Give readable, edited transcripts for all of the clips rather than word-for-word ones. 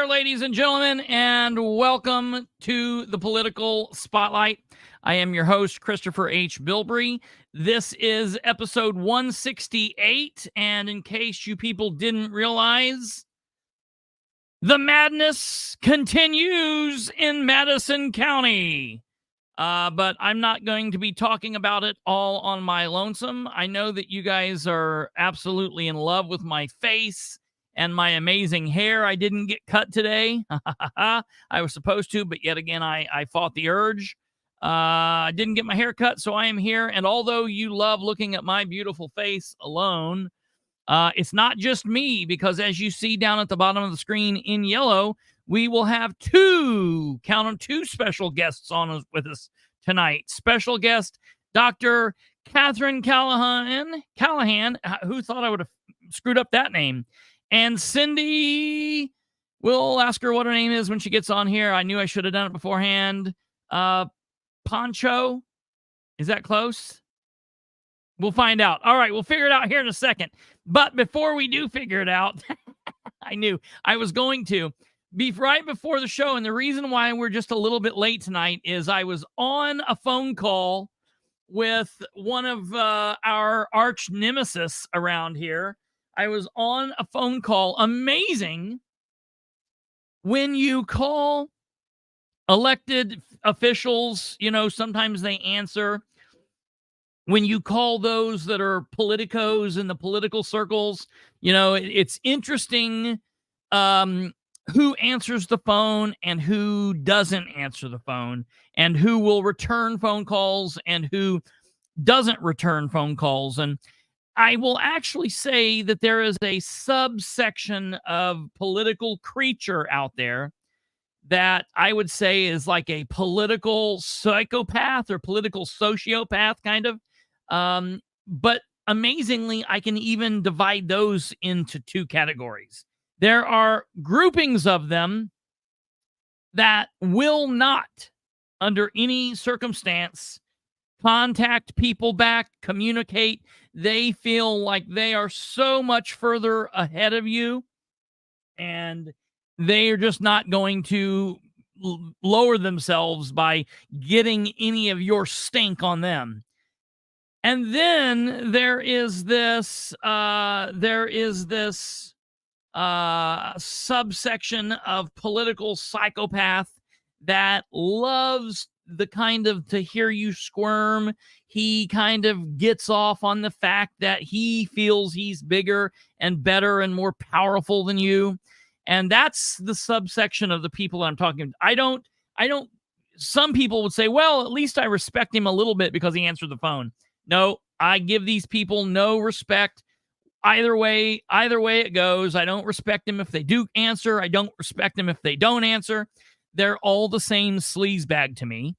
there, ladies and gentlemen, and welcome to the Political Spotlight. I am your host, Kristopher H. Bilbrey. This is episode 168, and in case you people didn't realize, the madness continues in Madison County. But I'm not going to be talking about it all on my lonesome. I know that you guys are absolutely in love with my face and my amazing hair. I didn't get cut today. I was supposed to, but yet again, I fought the urge. I didn't get my hair cut, so I am here. And although you love looking at my beautiful face alone, it's not just me, because as you see down at the bottom of the screen in yellow, we will have two special guests on with us tonight. Special guest, Dr. Katherine Callahan. Who thought I would have screwed up that name? And Cindy, we'll ask her what her name is when she gets on here. I knew I should have done it beforehand. Ponchot, is that close? We'll find out. All right, we'll figure it out here in a second. But before we do figure it out, I knew I was going to. Right before the show, and the reason why we're just a little bit late tonight is I was on a phone call with one of our arch nemesis around here. I was on a phone call. Amazing when you call elected officials, you know, sometimes they answer. When you call those that are politicos in the political circles, you know, it's interesting who answers the phone and who doesn't answer the phone, and who will return phone calls and who doesn't return phone calls. And I will actually say that there is a subsection of political creature out there that I would say is like a political psychopath or political sociopath, kind of. But amazingly, I can even divide those into two categories. There are groupings of them that will not, under any circumstance, contact people back, communicate. They feel like they are so much further ahead of you, and they are just not going to lower themselves by getting any of your stink on them. And then there is this subsection of political psychopath that loves the kind of to hear you squirm. He kind of gets off on the fact that he feels he's bigger and better and more powerful than you. And that's the subsection of the people I'm talking about. I don't, some people would say, well, at least I respect him a little bit because he answered the phone. No, I give these people no respect. Either way it goes. I don't respect them if they do answer. I don't respect them if they don't answer. They're all the same sleazebag to me.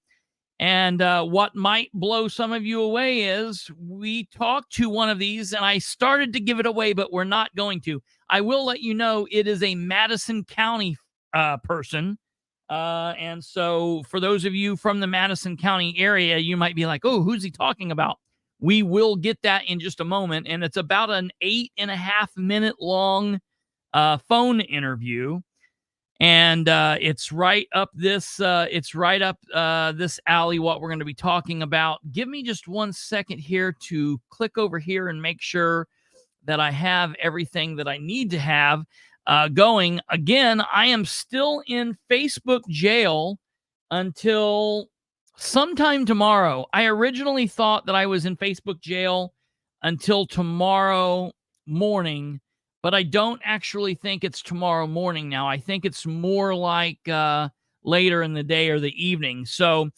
And what might blow some of you away is we talked to one of these, and I started to give it away, but we're not going to. I will let you know it is a Madison County person. And so for those of you from the Madison County area, you might be like, oh, who's he talking about? We will get that in just a moment. And it's about an 8.5 minute long phone interview. And it's right up this alley, what we're going to be talking about. Give me just 1 second here to click over here and make sure that I have everything that I need to have going. Again, I am still in Facebook jail until sometime tomorrow. I originally thought that I was in Facebook jail until tomorrow morning, but I don't actually think it's tomorrow morning now. I think it's more like later in the day or the evening. So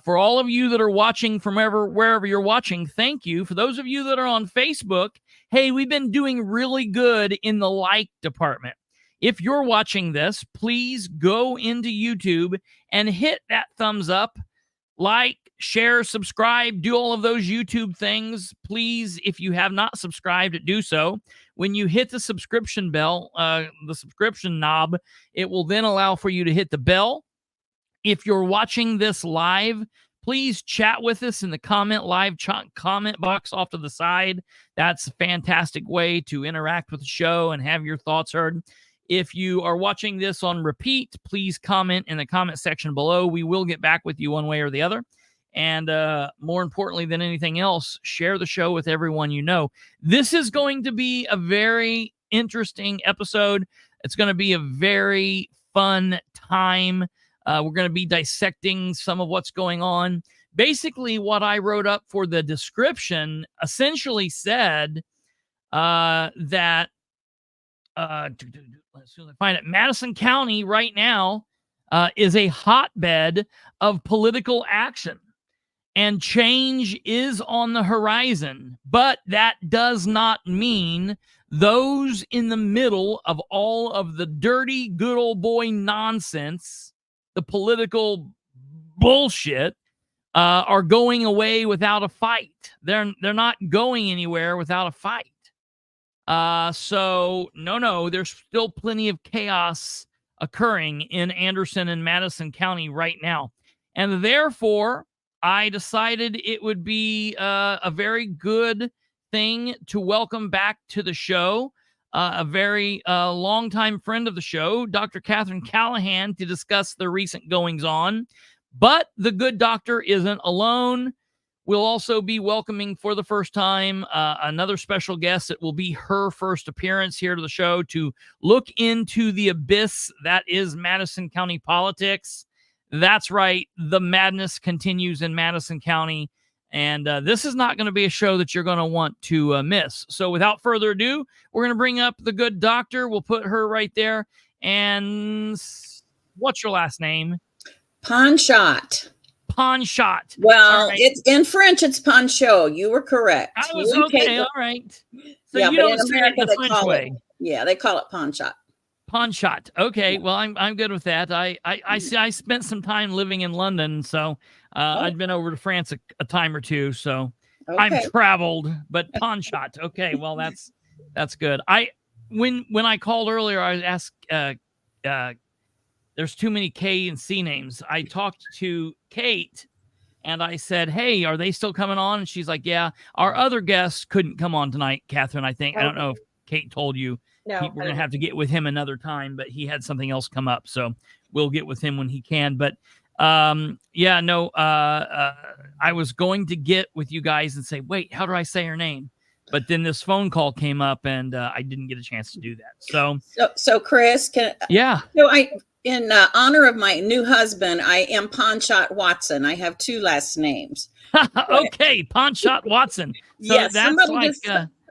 for all of you that are watching from wherever you're watching, thank you. For those of you that are on Facebook, hey, we've been doing really good in the like department. If you're watching this, please go into YouTube and hit that thumbs up, like, share, subscribe, do all of those YouTube things. Please, if you have not subscribed, do so. When you hit the subscription bell, the subscription knob, it will then allow for you to hit the bell. If you're watching this live, please chat with us in the comment box off to the side. That's a fantastic way to interact with the show and have your thoughts heard. If you are watching this on repeat, please comment in the comment section below. We will get back with you one way or the other. And more importantly than anything else, share the show with everyone you know. This is going to be a very interesting episode. It's going to be a very fun time. We're going to be dissecting some of what's going on. Basically, what I wrote up for the description essentially said that let's find it. Madison County right now is a hotbed of political action, and change is on the horizon. But that does not mean those in the middle of all of the dirty, good old boy nonsense, the political bullshit, are going away without a fight. They're not going anywhere without a fight. So no, there's still plenty of chaos occurring in Anderson and Madison County right now. And therefore, I decided it would be a very good thing to welcome back to the show a very longtime friend of the show, Dr. Katherine Callahan, to discuss the recent goings on. But the good doctor isn't alone. We'll also be welcoming for the first time another special guest. It will be her first appearance here to the show to look into the abyss that is Madison County politics. That's right. The madness continues in Madison County. And this is not going to be a show that you're going to want to miss. So without further ado, we're going to bring up the good doctor. We'll put her right there. And what's your last name? Ponchot. Ponchot. Well, right. It's in French. It's Ponchot. You were correct. I was okay. All right. So yeah, you don't say it the French way. Yeah, they call it Ponchot. Ponchot. Okay. Yeah. Well, I'm good with that. I spent some time living in London, so I'd been over to France a time or two. So I've traveled, but Ponchot. Okay. Well, that's good. When I called earlier, I asked. There's too many K and C names. I talked to Kate and I said, hey, are they still coming on? And she's like, yeah. Our other guest couldn't come on tonight, Katherine, I think. Okay. I don't know if Kate told you. No, we're going to have to get with him another time, but he had something else come up. So we'll get with him when he can. But I was going to get with you guys and say, wait, how do I say her name? But then this phone call came up and I didn't get a chance to do that. So Chris, in honor of my new husband, I am Ponshot Watson. I have two last names. Okay, Ponshot Watson. So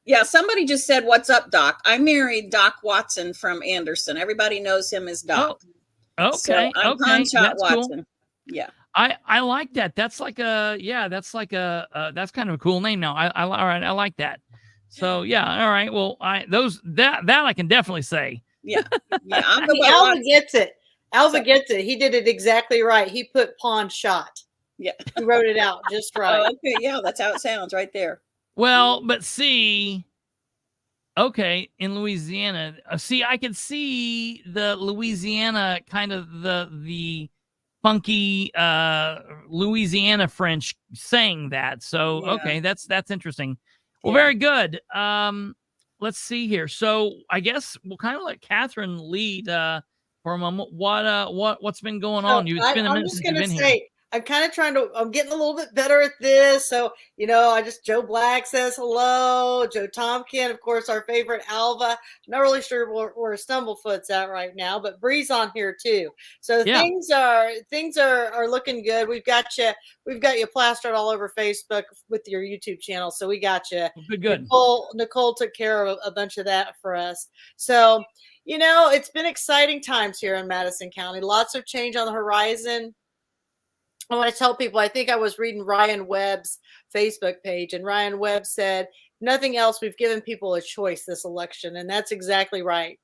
yeah, somebody just said, what's up, Doc? I married Doc Watson from Anderson. Everybody knows him as Doc. Oh, okay, so I'm Ponshot Watson. Cool. Yeah. I like that. That's like that's kind of a cool name now. All right, I like that. So yeah, all right. Well, that I can definitely say. Yeah. Alva gets it. Alva gets it. He did it exactly right. He put pawn shot. Yeah. He wrote it out just right. Oh, okay. Yeah, that's how it sounds right there. Well, but see, okay, in Louisiana, I could see the Louisiana kind of the funky Louisiana French saying that. So, yeah. Okay, that's interesting. Well, very good. Let's see here. So I guess we'll kind of let Katherine lead for a moment. What's been going on? It's been a minute since you've been here. I'm kind of I'm getting a little bit better at this. So, Joe Black says hello. Joe Tompkin, of course, our favorite Alva. I'm not really sure where Stumblefoot's at right now, but Bree's on here too. So yeah. things are looking good. We've got you plastered all over Facebook with your YouTube channel. So we got you. Good. Nicole took care of a bunch of that for us. So, it's been exciting times here in Madison County. Lots of change on the horizon. I want to tell people, I think I was reading Ryan Webb's Facebook page, and Ryan Webb said, nothing else, we've given people a choice this election. And that's exactly right.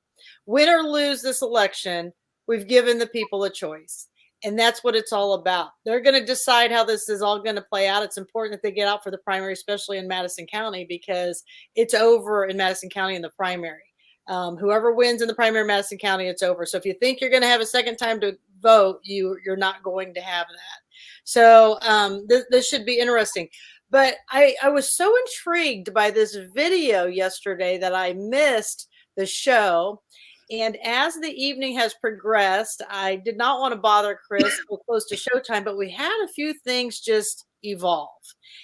Win or lose this election, we've given the people a choice. And that's what it's all about. They're going to decide how this is all going to play out. It's important that they get out for the primary, especially in Madison County, because it's over in Madison County in the primary. Whoever wins in the primary in Madison County, it's over. So if you think you're going to have a second time to vote, you're not going to have that. So this should be interesting. But I was so intrigued by this video yesterday that I missed the show. And as the evening has progressed, I did not want to bother Chris. We're close to showtime, but we had a few things just evolve.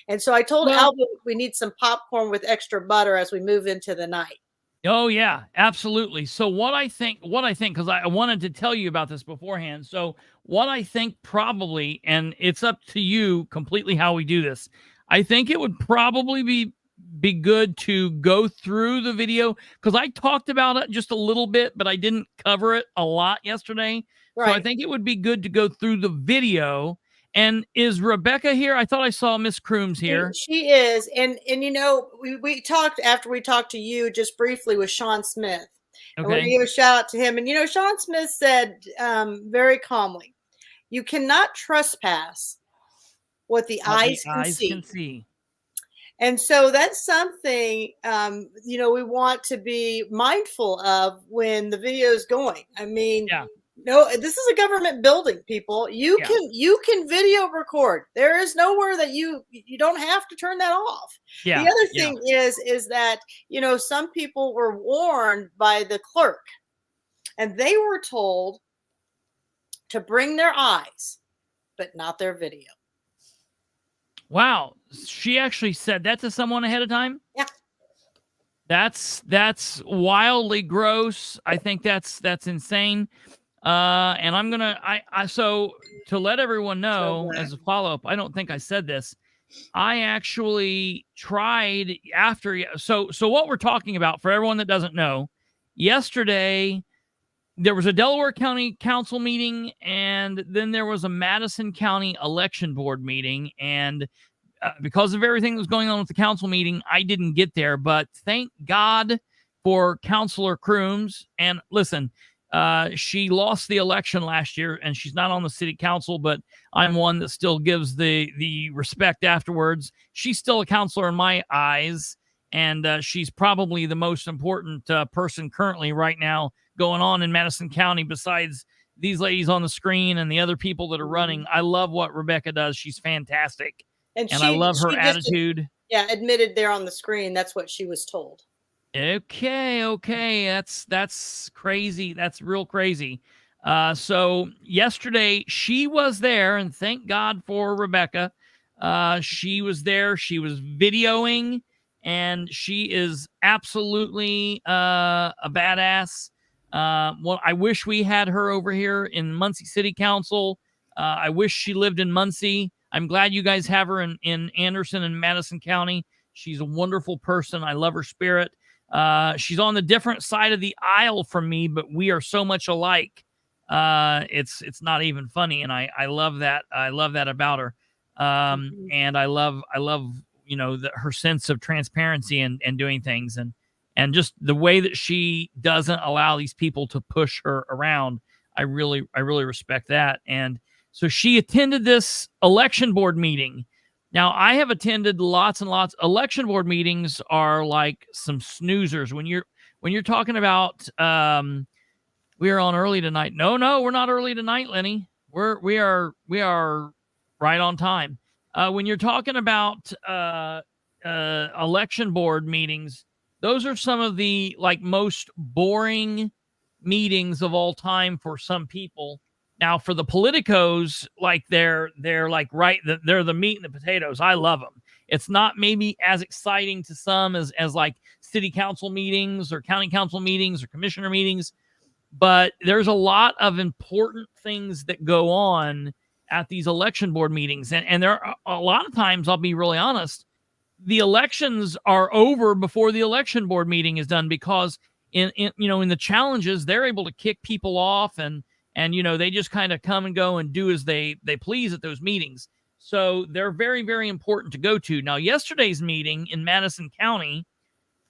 And so I told Albert we need some popcorn with extra butter as we move into the night. Oh yeah, absolutely. So what I think, because I wanted to tell you about this beforehand. So what I think probably, and it's up to you completely how we do this. I think it would probably be good to go through the video, because I talked about it just a little bit, but I didn't cover it a lot yesterday. Right. So I think it would be good to go through the video. And is Rebecca here? I thought I saw Miss Crooms here. She is. And you know, we talked after we talked to you just briefly with Sean Smith. Okay. And we're going to give a shout out to him. And you know, Sean Smith said very calmly, you cannot trespass what the eyes can see. And so that's something, you know, we want to be mindful of when the video is going. I mean, no, this is a government building, people. You can video record. There is nowhere that you don't have to turn that off. The other thing is that, you know, some people were warned by the clerk, and they were told to bring their eyes, but not their video. Wow. She actually said that to someone ahead of time? Yeah. That's wildly gross. I think that's insane. And I'm going to, so to let everyone know as a follow-up, I don't think I said this. I actually tried after. So what we're talking about, for everyone that doesn't know, yesterday there was a Delaware County Council meeting, and then there was a Madison County Election Board meeting. And because of everything that was going on with the council meeting, I didn't get there. But thank God for Councilor Crooms. And listen, she lost the election last year, and she's not on the city council, but I'm one that still gives the respect afterwards. She's still a counselor in my eyes, and she's probably the most important person currently right now going on in Madison County, besides these ladies on the screen and the other people that are running. I love what Rebecca does. She's fantastic. And I love her attitude. Admitted there on the screen. That's what she was told. Okay. That's crazy. That's real crazy. So yesterday she was there, and thank God for Rebecca. She was there. She was videoing, and she is absolutely a badass. Well, I wish we had her over here in Muncie City Council. I wish she lived in Muncie. I'm glad you guys have her in Anderson and Madison County. She's a wonderful person. I love her spirit. She's on the different side of the aisle from me, but we are so much alike. It's not even funny. And I love that. I love that about her. And I love, you know, her sense of transparency and doing things, and just the way that she doesn't allow these people to push her around. I really respect that. And so she attended this election board meeting. Now, I have attended lots and lots. Election board meetings are like some snoozers. When you're talking about, we are on early tonight. No, we're not early tonight, Lenny. We are right on time. When you're talking about election board meetings, those are some of the like most boring meetings of all time for some people. Now, for the politicos, like they're like they're the meat and the potatoes. I love them. It's not maybe as exciting to some as like city council meetings or county council meetings or commissioner meetings, but there's a lot of important things that go on at these election board meetings. And there are a lot of times, I'll be really honest, the elections are over before the election board meeting is done, because in the challenges, they're able to kick people off, and you know, they just kind of come and go and do as they please at those meetings. So they're very, very important to go to. Now, yesterday's meeting in Madison County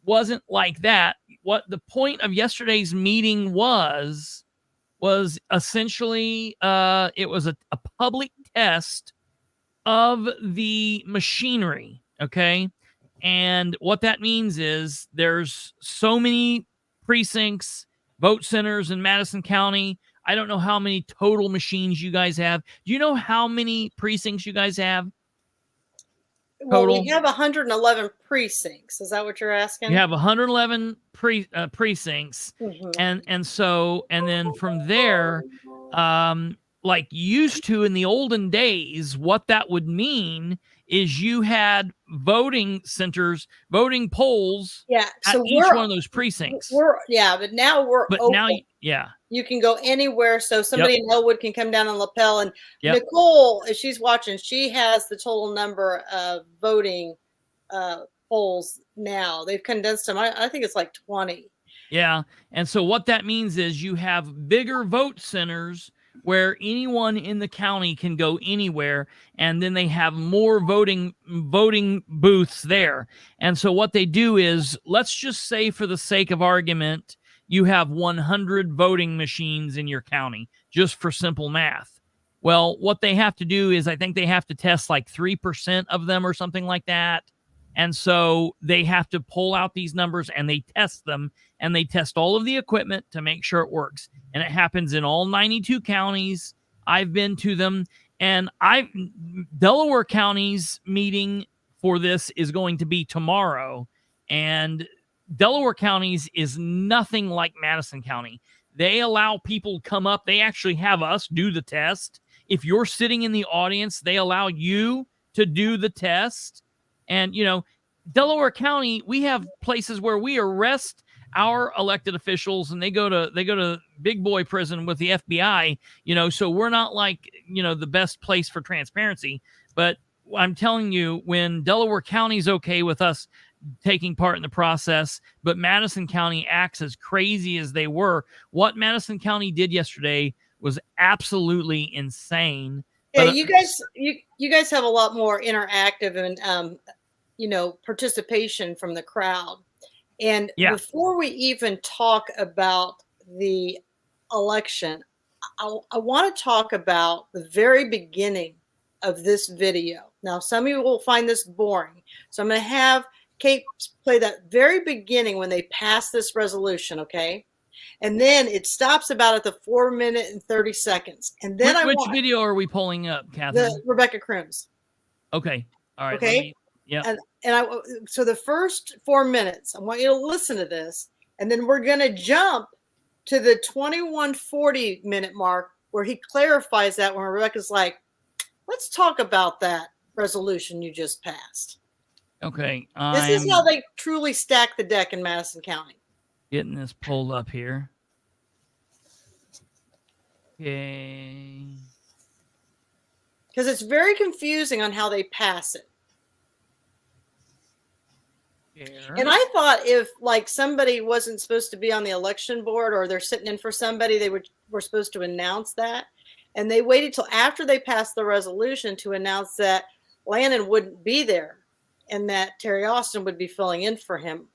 wasn't like that. What the point of yesterday's meeting was essentially it was a public test of the machinery. Okay. And what that means is there's so many precincts, vote centers in Madison County. I don't know how many total machines you guys have. Do you know how many precincts you guys have? Well, total? we have 111 precincts. Is that what you're asking? You have 111 precincts, and then from there, like used to in the olden days, what that would mean is you had voting centers, voting polls, at each one of those precincts. But now we're open. Now, you can go anywhere. So somebody in Elwood can come down on Lapel, and Nicole, if she's watching, she has the total number of voting polls now. They've condensed them. I think it's like 20. Yeah. And so what that means is you have bigger vote centers where anyone in the county can go anywhere, and then they have more voting booths there. And so what they do is, let's just say for the sake of argument, you have 100 voting machines in your county, just for simple math. Well, what they have to do is, I think they have to test like 3% of them or something like that. And so they have to pull out these numbers and they test them, and they test all of the equipment to make sure it works. And it happens in all 92 counties. I've been to them, and Delaware County's meeting for this is going to be tomorrow. And Delaware County's is nothing like Madison County. They allow people to come up. They actually have us do the test. If you're sitting in the audience, they allow you to do the test. And, Delaware County, we have places where we arrest our elected officials, and they go to big boy prison with the FBI, so we're not like, the best place for transparency. But I'm telling you, when Delaware County's okay with us taking part in the process, but Madison County acts as crazy as they were, what Madison County did yesterday was absolutely insane. Yeah, but you guys have a lot more interactive and participation from the crowd. And before we even talk about the election, I want to talk about the very beginning of this video. Now, some of you will find this boring, so I'm going to have Kate play that very beginning when they pass this resolution, okay? And then it stops about at the 4 minute and 30 seconds. And then which video are we pulling up, Katherine? The Rebecca Crooms. Okay. All right. Okay. So the first 4 minutes, I want you to listen to this, and then we're going to jump to the 21:40 minute mark where he clarifies that, when Rebecca's like, let's talk about that resolution you just passed. Okay. This is how they truly stack the deck in Madison County. Getting this pulled up here. Okay. Because it's very confusing on how they pass it. Here. And I thought if like somebody wasn't supposed to be on the election board, or they're sitting in for somebody, they were supposed to announce that. And they waited till after they passed the resolution to announce that Lannon wouldn't be there and that Terry Austin would be filling in for him.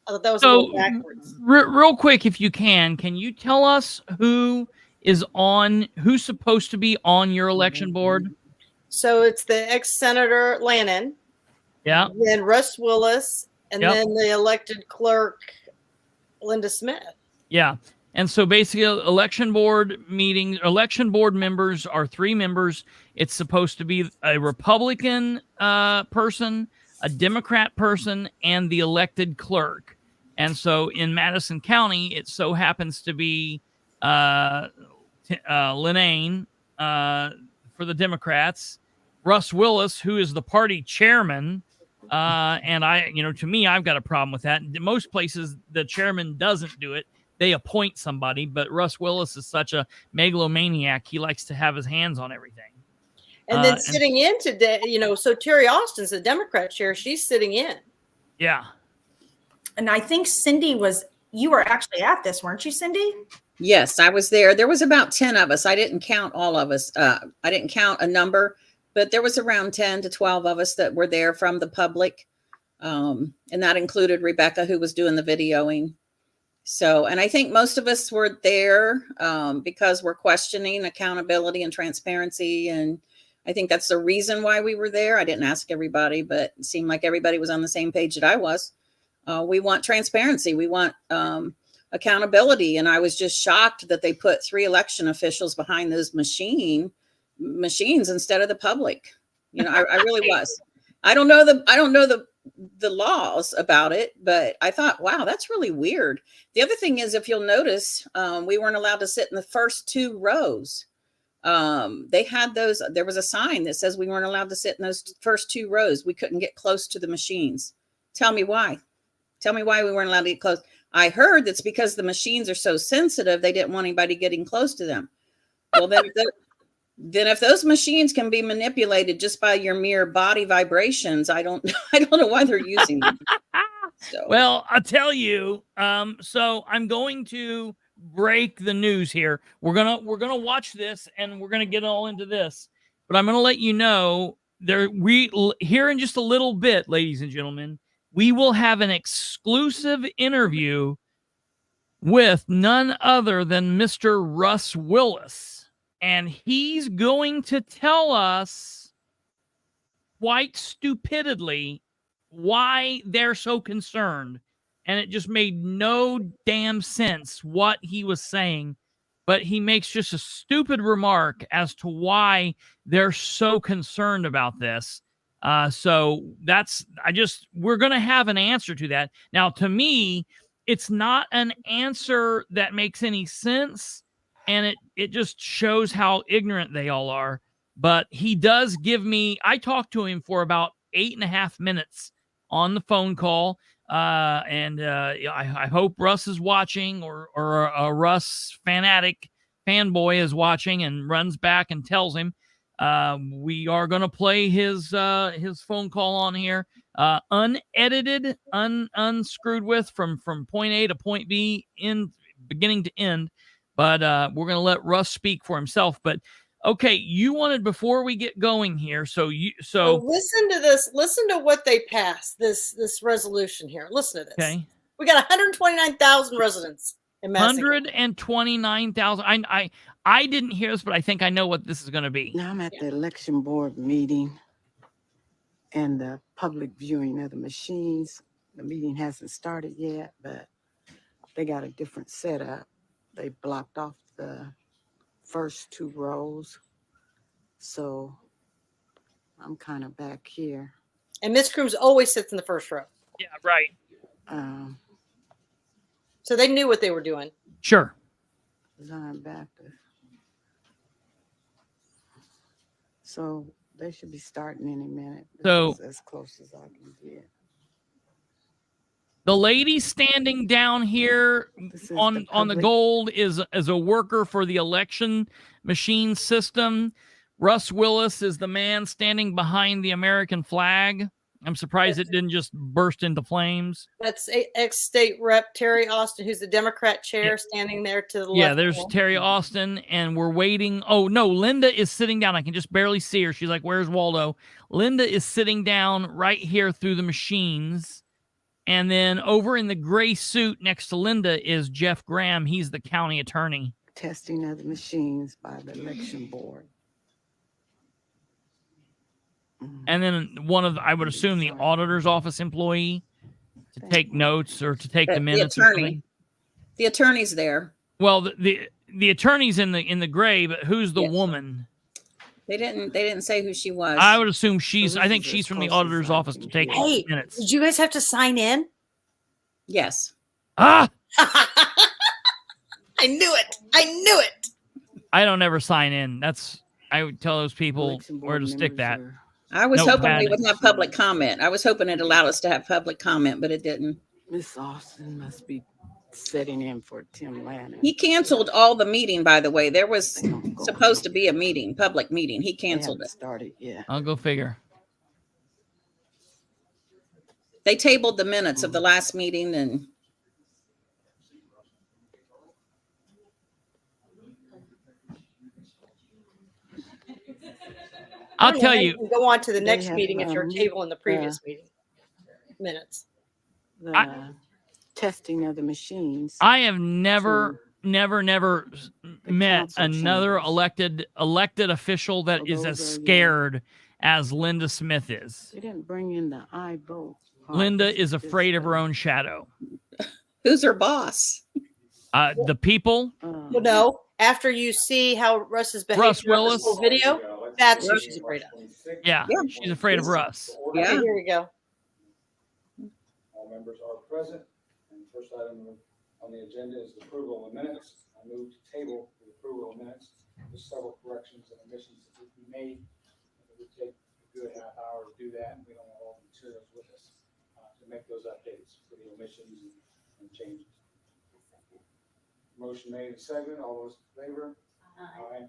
I thought that was a little backwards. Real quick, if you can you tell us who's supposed to be on your election board? So it's the ex-Senator Lannon. Yeah. Then Russ Willis, and then the elected clerk, Linda Smith. Yeah. And so basically, election board members are 3 members. It's supposed to be a Republican person, a Democrat person, and the elected clerk. And so in Madison County, it so happens to be Linnane for the Democrats, Russ Willis, who is the party chairman. And to me, I've got a problem with that. In most places, the chairman doesn't do it. They appoint somebody, but Russ Willis is such a megalomaniac. He likes to have his hands on everything. And then sitting in today, so Terry Austin's the Democrat chair. She's sitting in. Yeah. And I think Cindy you were actually at this, weren't you, Cindy? Yes, I was there. There was about 10 of us. I didn't count all of us. I didn't count a number, but there was around 10 to 12 of us that were there from the public. And that included Rebecca, who was doing the videoing. So, and I think most of us were there because we're questioning accountability and transparency. And I think that's the reason why we were there. I didn't ask everybody, but it seemed like everybody was on the same page that I was. We want transparency. We want accountability. And I was just shocked that they put 3 election officials behind those machines instead of the public. I really was. I don't know the laws about it, but I thought, wow, that's really weird. The other thing is, if you'll notice, we weren't allowed to sit in the first 2 rows. They had those. There was a sign that says we weren't allowed to sit in those first 2 rows. We couldn't get close to the machines. Tell me why. Tell me why we weren't allowed to get close. I heard that's because the machines are so sensitive, they didn't want anybody getting close to them. Well, then if those machines can be manipulated just by your mere body vibrations, I don't know why they're using them. So. Well, I'll tell you. So I'm going to break the news here. We're gonna watch this and we're gonna get all into this. But I'm gonna let you know here in just a little bit, ladies and gentlemen, we will have an exclusive interview with none other than Mr. Russ Willis. And he's going to tell us quite stupidly why they're so concerned. And it just made no damn sense what he was saying. But he makes just a stupid remark as to why they're so concerned about this. So we're going to have an answer to that. Now, to me, it's not an answer that makes any sense. And it just shows how ignorant they all are. But he does give me, I talked to him for about 8.5 minutes on the phone call. I hope Russ is watching or a Russ fanboy is watching and runs back and tells him. We are going to play his phone call on here, unedited, unscrewed with from point A to point B in beginning to end. But we're going to let Russ speak for himself. But okay, you wanted before we get going here. So listen to this. Listen to what they passed. This resolution here. Listen to this. Okay, we got 129,000 residents in Madison. 129,000. I didn't hear this, but I think I know what this is going to be. Now I'm at the election board meeting and the public viewing of the machines. The meeting hasn't started yet, but they got a different setup. They blocked off the first 2 rows. So I'm kind of back here. And Miss Cruz always sits in the first row. Yeah, right. So they knew what they were doing. Sure. Zion Baptist. So they should be starting any minute. So as close as I can get. The lady standing down here on the gold is a worker for the election machine system. Russ Willis is the man standing behind the American flag. I'm surprised it didn't just burst into flames. That's ex-state rep Terry Austin, who's the Democrat chair, standing there to the left. Yeah, there's Terry Austin, and we're waiting. Oh, no, Linda is sitting down. I can just barely see her. She's like, where's Waldo? Linda is sitting down right here through the machines. And then over in the gray suit next to Linda is Jeff Graham. He's the county attorney. Testing of the machines by the election board. And then I would assume the auditor's office employee to take notes or to take the minutes. The attorney. The attorney's there. Well, the attorney's in the gray, but who's the woman? They didn't say who she was. I would assume I think she's from the auditor's office to take minutes. Did you guys have to sign in? Yes. Ah! I knew it. I don't ever sign in. I would tell those people where to stick that. I was hoping we would have public comment. I was hoping it allowed us to have public comment, but it didn't. Miss Austin must be setting in for Tim Lannon. He canceled all the meeting, by the way. There was supposed to be a meeting, public meeting. He canceled it. Started, yeah. I'll go figure. They tabled the minutes of the last meeting and I'll tell you. Go on to the next meeting if you're tabling the previous meeting minutes. The testing of the machines. I have never met another elected official that is as scared as Linda Smith is. They didn't bring in the iVote. Linda is afraid of her own shadow. Who's her boss? The people. Well, no. After you see how Russ is behaving Russ Willis. video, That's who she's afraid of. Yeah, Yeah. she's afraid of Russ. Yeah. Okay, here we go. All members are present. And the first item on the agenda is the approval of the minutes. I move to table the approval of minutes. There's several corrections and omissions that would be made. It would take a good half hour to do that, and we don't have all the materials with us to make those updates for the omissions and changes. Motion made and seconded. All those in favor? Aye.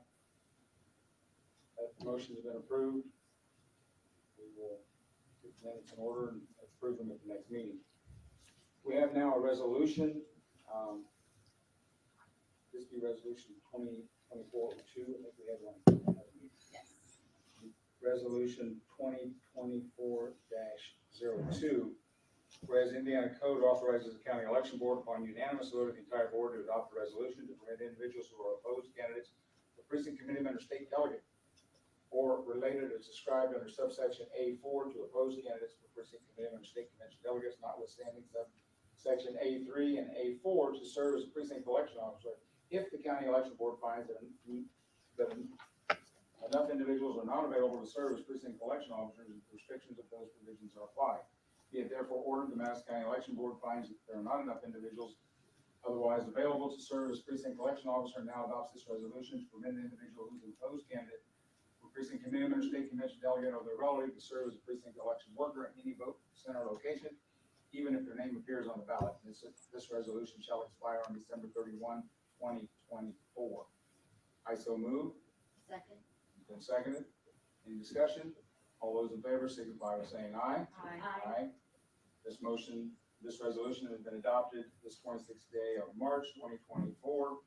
That motion has been approved. We will get the minutes in order and approve them at the next meeting. We have now a resolution. This be resolution 2024-02. I think we have one. Yes. Resolution 2024-02. Whereas Indiana Code authorizes the county election board upon unanimous vote of the entire board to adopt a resolution to permit individuals who are opposed candidates for precinct committeeman or state delegate or related as described under subsection A4 to oppose candidates for precinct committeeman or state convention delegates, notwithstanding subsection A3 and A4 to serve as a precinct election officer if the county election board finds that enough individuals are not available to serve as precinct election officers and restrictions of those provisions are applied. Be it therefore ordered, the Madison County Election Board finds that there are not enough individuals otherwise available to serve as precinct election officer and now adopts this resolution to permit an individual who is an opposed candidate for precinct committeeman or state convention delegate or their relative to serve as a precinct election worker at any vote center location, even if their name appears on the ballot. This resolution shall expire on December 31, 2024. I so move. Second. Been seconded. Any discussion? All those in favor signify by saying aye. Aye. This resolution has been adopted this 26th day of March 2024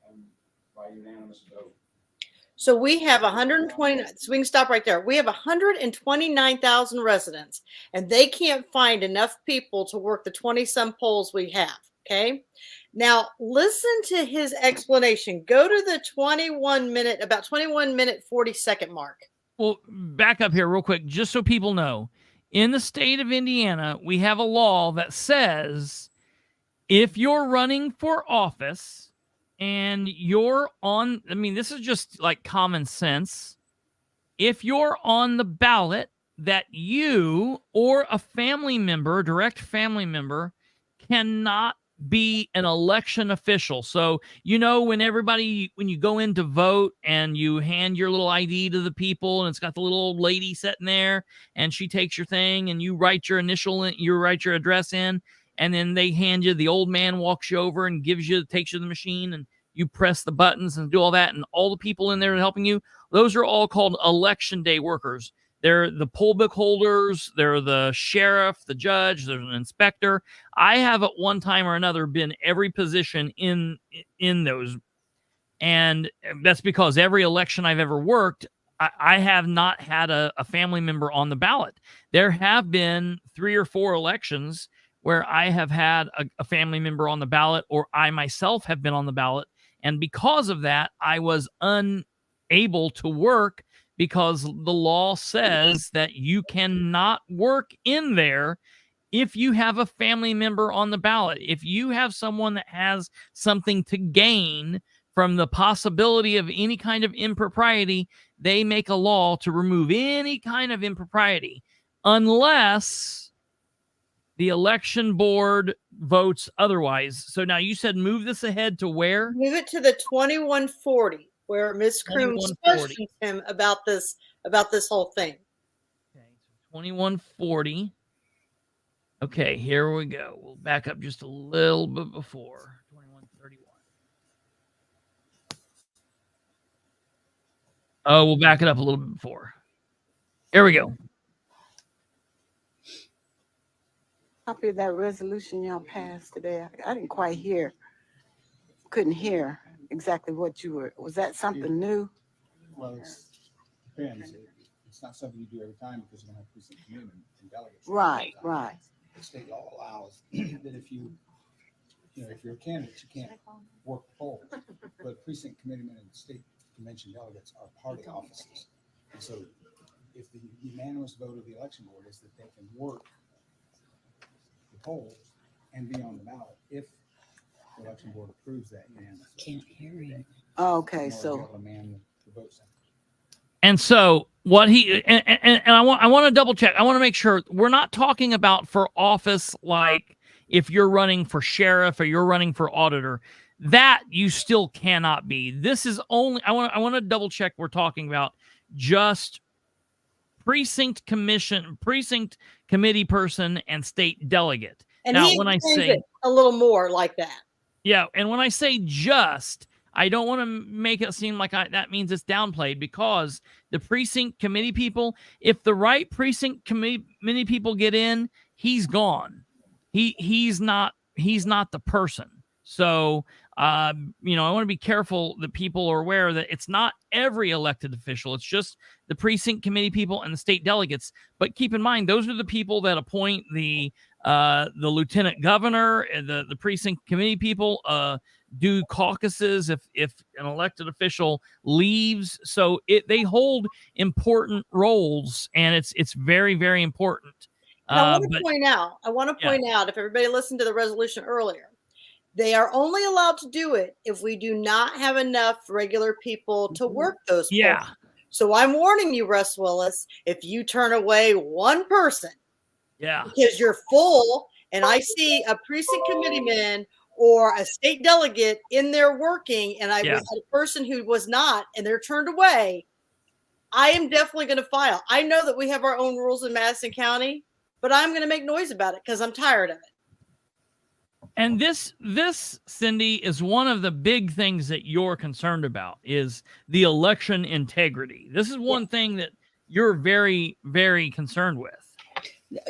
and by unanimous vote. So we have 120, so we can stop right there. We have 129,000 residents, and they can't find enough people to work the 20-some polls we have, okay? Now, listen to his explanation. Go to the 21 minute 40-second mark. Well, back up here real quick, just so people know. In the state of Indiana, we have a law that says if you're running for office and you're on, I mean, this is just like common sense. If you're on the ballot, that you or a family member, direct family member, cannot be an election official. So, you know, when you go in to vote and you hand your little ID to the people and it's got the little old lady sitting there and she takes your thing and you write your initial, you write your address in, and then they hand you, the old man walks you over and takes you to the machine and you press the buttons and do all that. And all the people in there helping you, those are all called election day workers. They're the poll book holders. They're the sheriff, the judge. There's an inspector. I have at one time or another been every position in those. And that's because every election I've ever worked, I have not had a family member on the ballot. There have been 3 or 4 elections where I have had a family member on the ballot, or I myself have been on the ballot. And because of that, I was unable to work, because the law says that you cannot work in there if you have a family member on the ballot. If you have someone that has something to gain from the possibility of any kind of impropriety, they make a law to remove any kind of impropriety unless the election board votes otherwise. So now you said move this ahead to where? Move it to the 2140. Where Ms. Crooms questions him about this whole thing. Okay, so 2140. Okay, here we go. We'll back up just a little bit before 2131. Oh, we'll back it up a little bit before. Here we go. Copy of that resolution y'all passed today. I didn't quite couldn't hear exactly what was that something new? Well, it depends. It's not something you do every time because you don't have precinct committeemen and delegates. Right. The state law allows that if you're a candidate, you can't work the polls. But precinct committeemen and state convention delegates are party offices. And so if the unanimous vote of the election board is that they can work the polls and be on the ballot if the election board approves that unanimously. Can't hear him. Okay, In order to be so able to man the vote center. And so what he and I want to double check. I want to make sure we're not talking about for office, like if you're running for sheriff or you're running for auditor, that you still cannot be. This is only I want to double check. We're talking about just precinct committee person and state delegate. And Now, he when I explains say it a little more like that. yeah, and when I say just, I don't want to make it seem like that means it's downplayed, because the precinct committee people, if the right precinct committee people get in, he's gone. He's not the person. So, I want to be careful that people are aware that it's not every elected official. It's just the precinct committee people and the state delegates. But keep in mind, those are the people that appoint the lieutenant governor, and the precinct committee people do caucuses if an elected official leaves. So they hold important roles, and it's very, very important. I want to point out, if everybody listened to the resolution earlier, they are only allowed to do it if we do not have enough regular people to work those polls. So I'm warning you, Russ Willis, if you turn away one person, because you're full, and I see a precinct committeeman or a state delegate in there working, and I was a person who was not, and they're turned away, I am definitely going to file. I know that we have our own rules in Madison County, but I'm going to make noise about it because I'm tired of it. And this, Cindy, is one of the big things that you're concerned about, is the election integrity. This is one thing that you're very, very concerned with.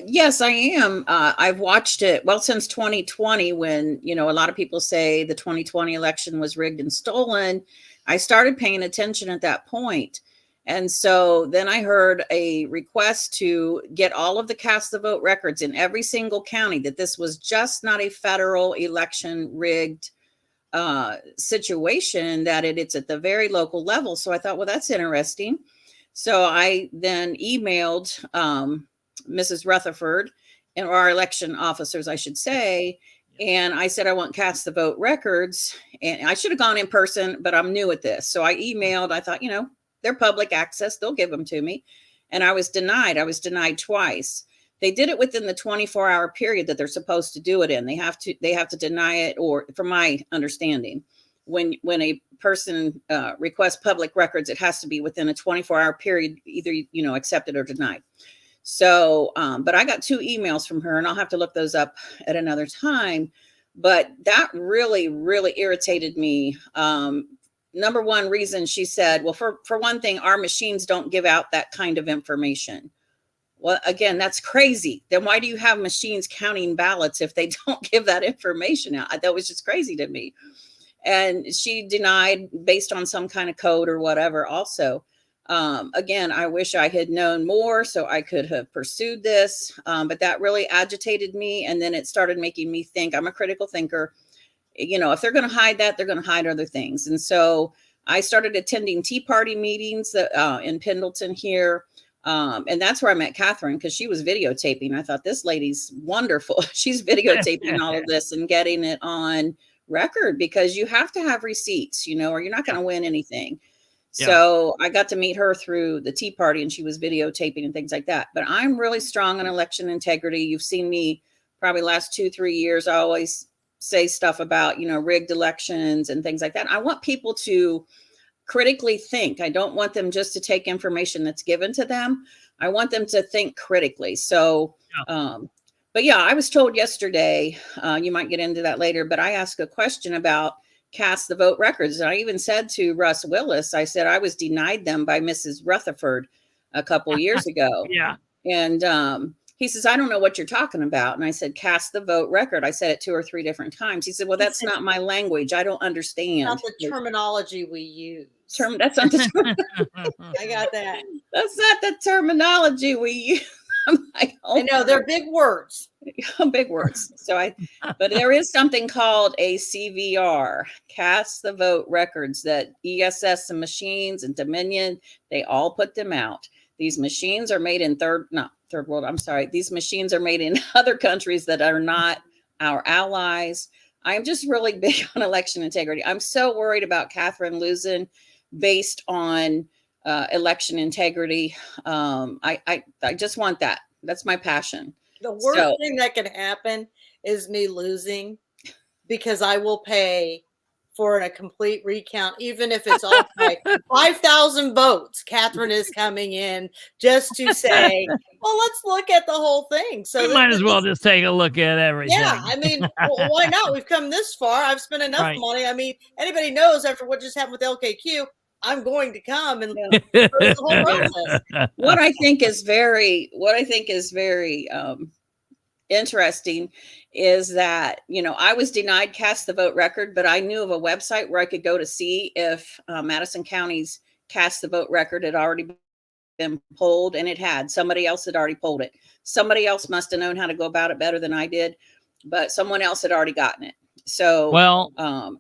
Yes, I am. I've watched it, well, since 2020, when, a lot of people say the 2020 election was rigged and stolen. I started paying attention at that point. And so then I heard a request to get all of the cast the vote records in every single county, that this was just not a federal election rigged situation, that it's at the very local level. So I thought, well, that's interesting. So I then emailed Mrs. Rutherford, and our election officers, I should say. And I said, I want cast the vote records. And I should have gone in person, but I'm new at this. So I emailed, I thought, they're public access, they'll give them to me. And I was denied. I was denied twice. They did it within the 24-hour period that they're supposed to do it in. They have to deny it, or from my understanding, when a person requests public records, it has to be within a 24-hour period, either, accepted or denied. So, but I got 2 emails from her, and I'll have to look those up at another time. But that really, really irritated me. Number one reason, she said, well, for one thing, our machines don't give out that kind of information. Well, again, that's crazy. Then why do you have machines counting ballots if they don't give that information out? That was just crazy to me. And she denied based on some kind of code or whatever also. Again, I wish I had known more so I could have pursued this, but that really agitated me. And then it started making me think. I'm a critical thinker. If they're going to hide that, they're going to hide other things. And so I started attending Tea Party meetings in Pendleton here. And that's where I met Katherine, because she was videotaping. I thought, this lady's wonderful. She's videotaping all of this and getting it on record, because you have to have receipts, or you're not going to win anything. So I got to meet her through the Tea Party, and she was videotaping and things like that. But I'm really strong on election integrity. You've seen me probably last 2-3 years. I always say stuff about, rigged elections and things like that. I want people to critically think. I don't want them just to take information that's given to them. I want them to think critically. So, but yeah, I was told yesterday, you might get into that later, but I asked a question about cast the vote records. And I even said to Russ Willis, I said, I was denied them by Mrs. Rutherford a couple years ago. And he says, I don't know what you're talking about. And I said, cast the vote record. I said it 2 or 3 different times. He said, well, that's not my language. I don't understand. Not the terminology we use. That's not the I got that. That's not the terminology we use. I'm like, I know, they're big words. Big words. But there is something called a CVR, cast the vote records, that ESS and machines and Dominion, they all put them out. These machines are made in third world. I'm sorry. These machines are made in other countries that are not our allies. I'm just really big on election integrity. I'm so worried about Katherine losing based on election integrity. I just want that. That's my passion. The worst So- thing that can happen is me losing, because I will pay for a complete recount, even if it's off by 5,000 votes. Catherine is coming in just to say, well, let's look at the whole thing. So We might as well just take a look at everything. yeah, I mean, why not? We've come this far. I've spent enough Right. money. I mean, anybody knows after what just happened with LKQ, I'm going to come and go through the whole process. what I think is very interesting is that, I was denied cast the vote record, but I knew of a website where I could go to see if Madison County's cast the vote record had already been pulled, and it had. Somebody else had already pulled it. Somebody else must have known how to go about it better than I did, but someone else had already gotten it. So, Well, and-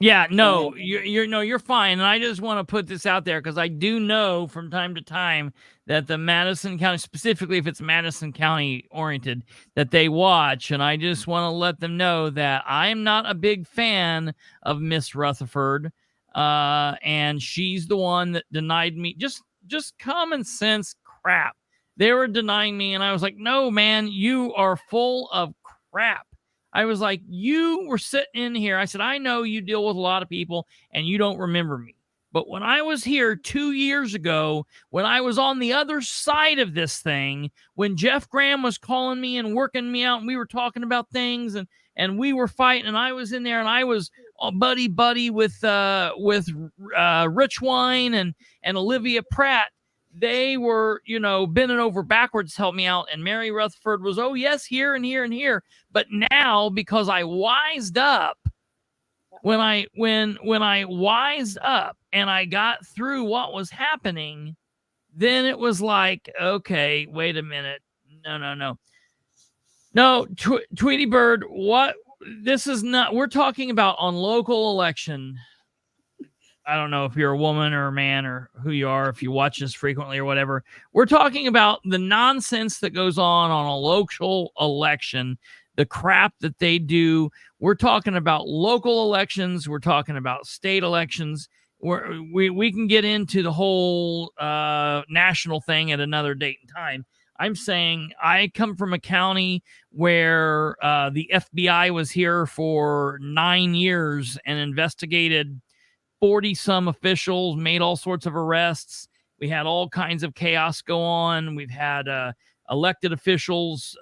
yeah, no, you're fine. And I just want to put this out there because I do know from time to time that the Madison County, specifically if it's Madison County oriented, that they watch. And I just want to let them know that I'm not a big fan of Miss Rutherford. And she's the one that denied me just common sense crap. They were denying me. And I was like, no, man, you are full of crap. I was like, you were sitting in here. I said, I know you deal with a lot of people and you don't remember me. But when I was here 2 years ago, when I was on the other side of this thing, when Jeff Graham was calling me and working me out and we were talking about things and we were fighting and I was in there and I was buddy with Rich Wine and Olivia Pratt. They were, bending over backwards to help me out. And Mary Rutherford was, oh, yes, here and here and here. But now, because I wised up, when I wised up and I got through what was happening, then it was like, okay, wait a minute. No, Tweety Bird, what? This is not, we're talking about on local election. I don't know if you're a woman or a man or who you are, if you watch this frequently or whatever. We're talking about the nonsense that goes on a local election, the crap that they do. We're talking about local elections. We're talking about state elections. We can get into the whole national thing at another date and time. I'm saying I come from a county where the FBI was here for 9 years and investigated 40-some officials, made all sorts of arrests. We had all kinds of chaos go on. We've had elected officials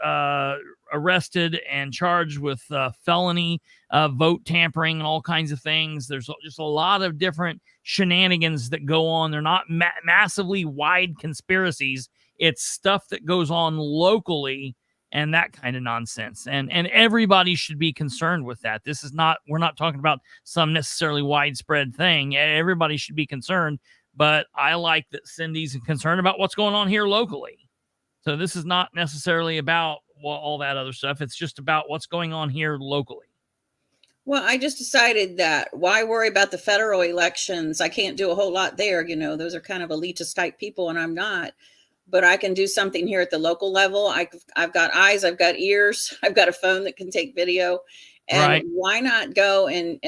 arrested and charged with felony vote tampering and all kinds of things. There's just a lot of different shenanigans that go on. They're not massively wide conspiracies. It's stuff that goes on locally and that kind of nonsense. And everybody should be concerned with that. This is not, we're not talking about some necessarily widespread thing. Everybody should be concerned, but I like that Cindy's concerned about what's going on here locally. So this is not necessarily about all that other stuff. It's just about what's going on here locally. Well, I just decided that why worry about the federal elections? I can't do a whole lot there. Those are kind of elitist type people and I'm not. But I can do something here at the local level. I've got eyes, I've got ears, I've got a phone that can take video. And right. Why not go and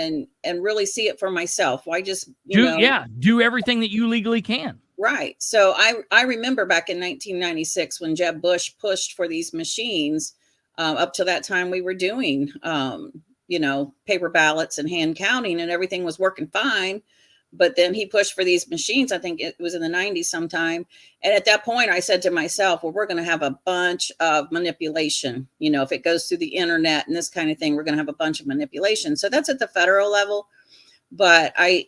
really see it for myself? Why just, do everything that you legally can. Right. So I remember back in 1996 when Jeb Bush pushed for these machines. Up to that time, we were doing, paper ballots and hand counting and everything was working fine. But then he pushed for these machines. I think it was in the 90s sometime. And at that point, I said to myself, well, we're going to have a bunch of manipulation. If it goes through the internet and this kind of thing, we're going to have a bunch of manipulation. So that's at the federal level. But I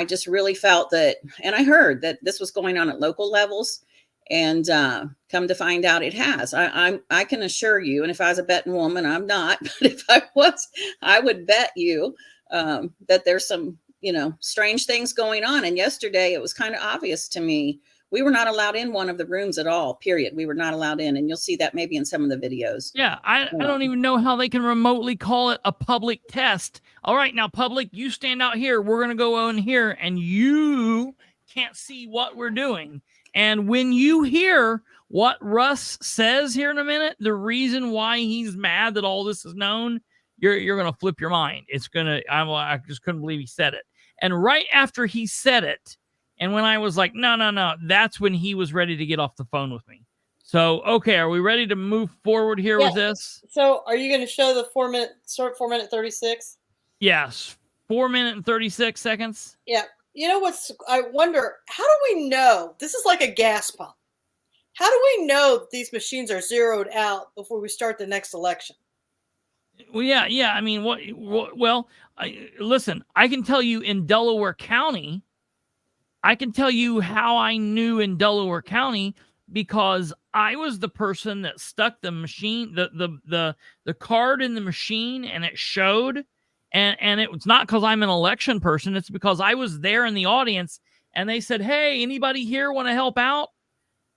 just really felt that, and I heard that this was going on at local levels. And come to find out it has. I can assure you, and if I was a betting woman, I'm not. But if I was, I would bet you that there's some strange things going on. And yesterday it was kind of obvious to me. We were not allowed in one of the rooms at all, period. We were not allowed in. And you'll see that maybe in some of the videos. Yeah. I don't even know how they can remotely call it a public test. All right. Now, public, you stand out here. We're going to go in here and you can't see what we're doing. And when you hear what Russ says here in a minute, the reason why he's mad that all this is known, you're going to flip your mind. It's going to, I just couldn't believe he said it. And right after he said it, And when I was like, no, that's when he was ready to get off the phone with me. So, okay, are we ready to move forward here with this? So are you going to show the 4 minute 36? Yes. 4 minute and 36 seconds. Yeah. You know I wonder, how do we know? This is like a gas pump. How do we know that these machines are zeroed out before we start the next election? Well, yeah. I mean, listen, I can tell you in Delaware County, I can tell you how I knew in Delaware County, because I was the person that stuck the machine, the card in the machine, and it showed. And it was not because I'm an election person. It's because I was there in the audience, and they said, "Hey, anybody here want to help out?"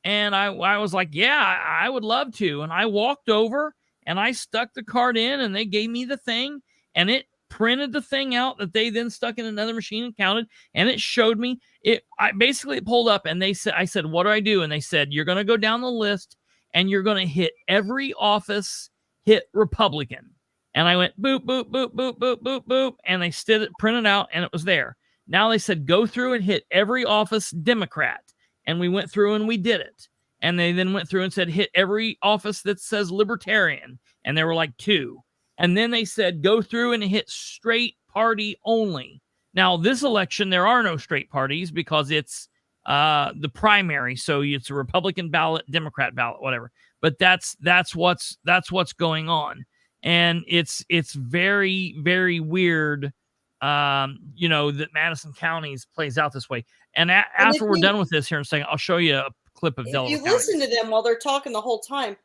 And I was like, "Yeah, I would love to." And I walked over and I stuck the card in, and they gave me the thing, and it printed the thing out that they then stuck in another machine and counted, and it showed me it. I basically pulled up, and I said, "What do I do?" And they said, "You're going to go down the list, and you're going to hit every office, hit Republican." And I went boop, boop, boop, boop, boop, boop, boop. And they printed out, and it was there. Now they said, go through and hit every office Democrat. And we went through and we did it. And they then went through and said, hit every office that says Libertarian. And there were like 2. And then they said, go through and hit straight party only. Now, this election, there are no straight parties because it's the primary. So it's a Republican ballot, Democrat ballot, whatever. But that's what's going on. And it's very, very weird, that Madison County's plays out this way. And after we're done with this here in a second, I'll show you a clip of Delaware County. If you listen to them while they're talking the whole time,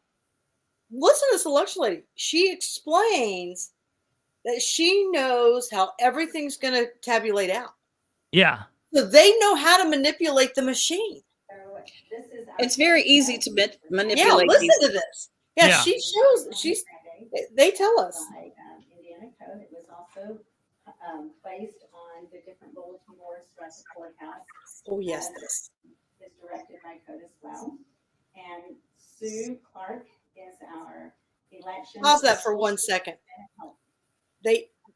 listen to this election lady. She explains that she knows how everything's going to tabulate out. Yeah. So they know how to manipulate the machine. It's very easy to manipulate. Yeah, listen to this. Yeah, Yeah. she shows. They tell us. Indiana code. It was also placed on the different bulletin boards throughout the courthouse. Oh yes, this is directed by code as well. And Sue Clark is our election. Pause that for 1 second.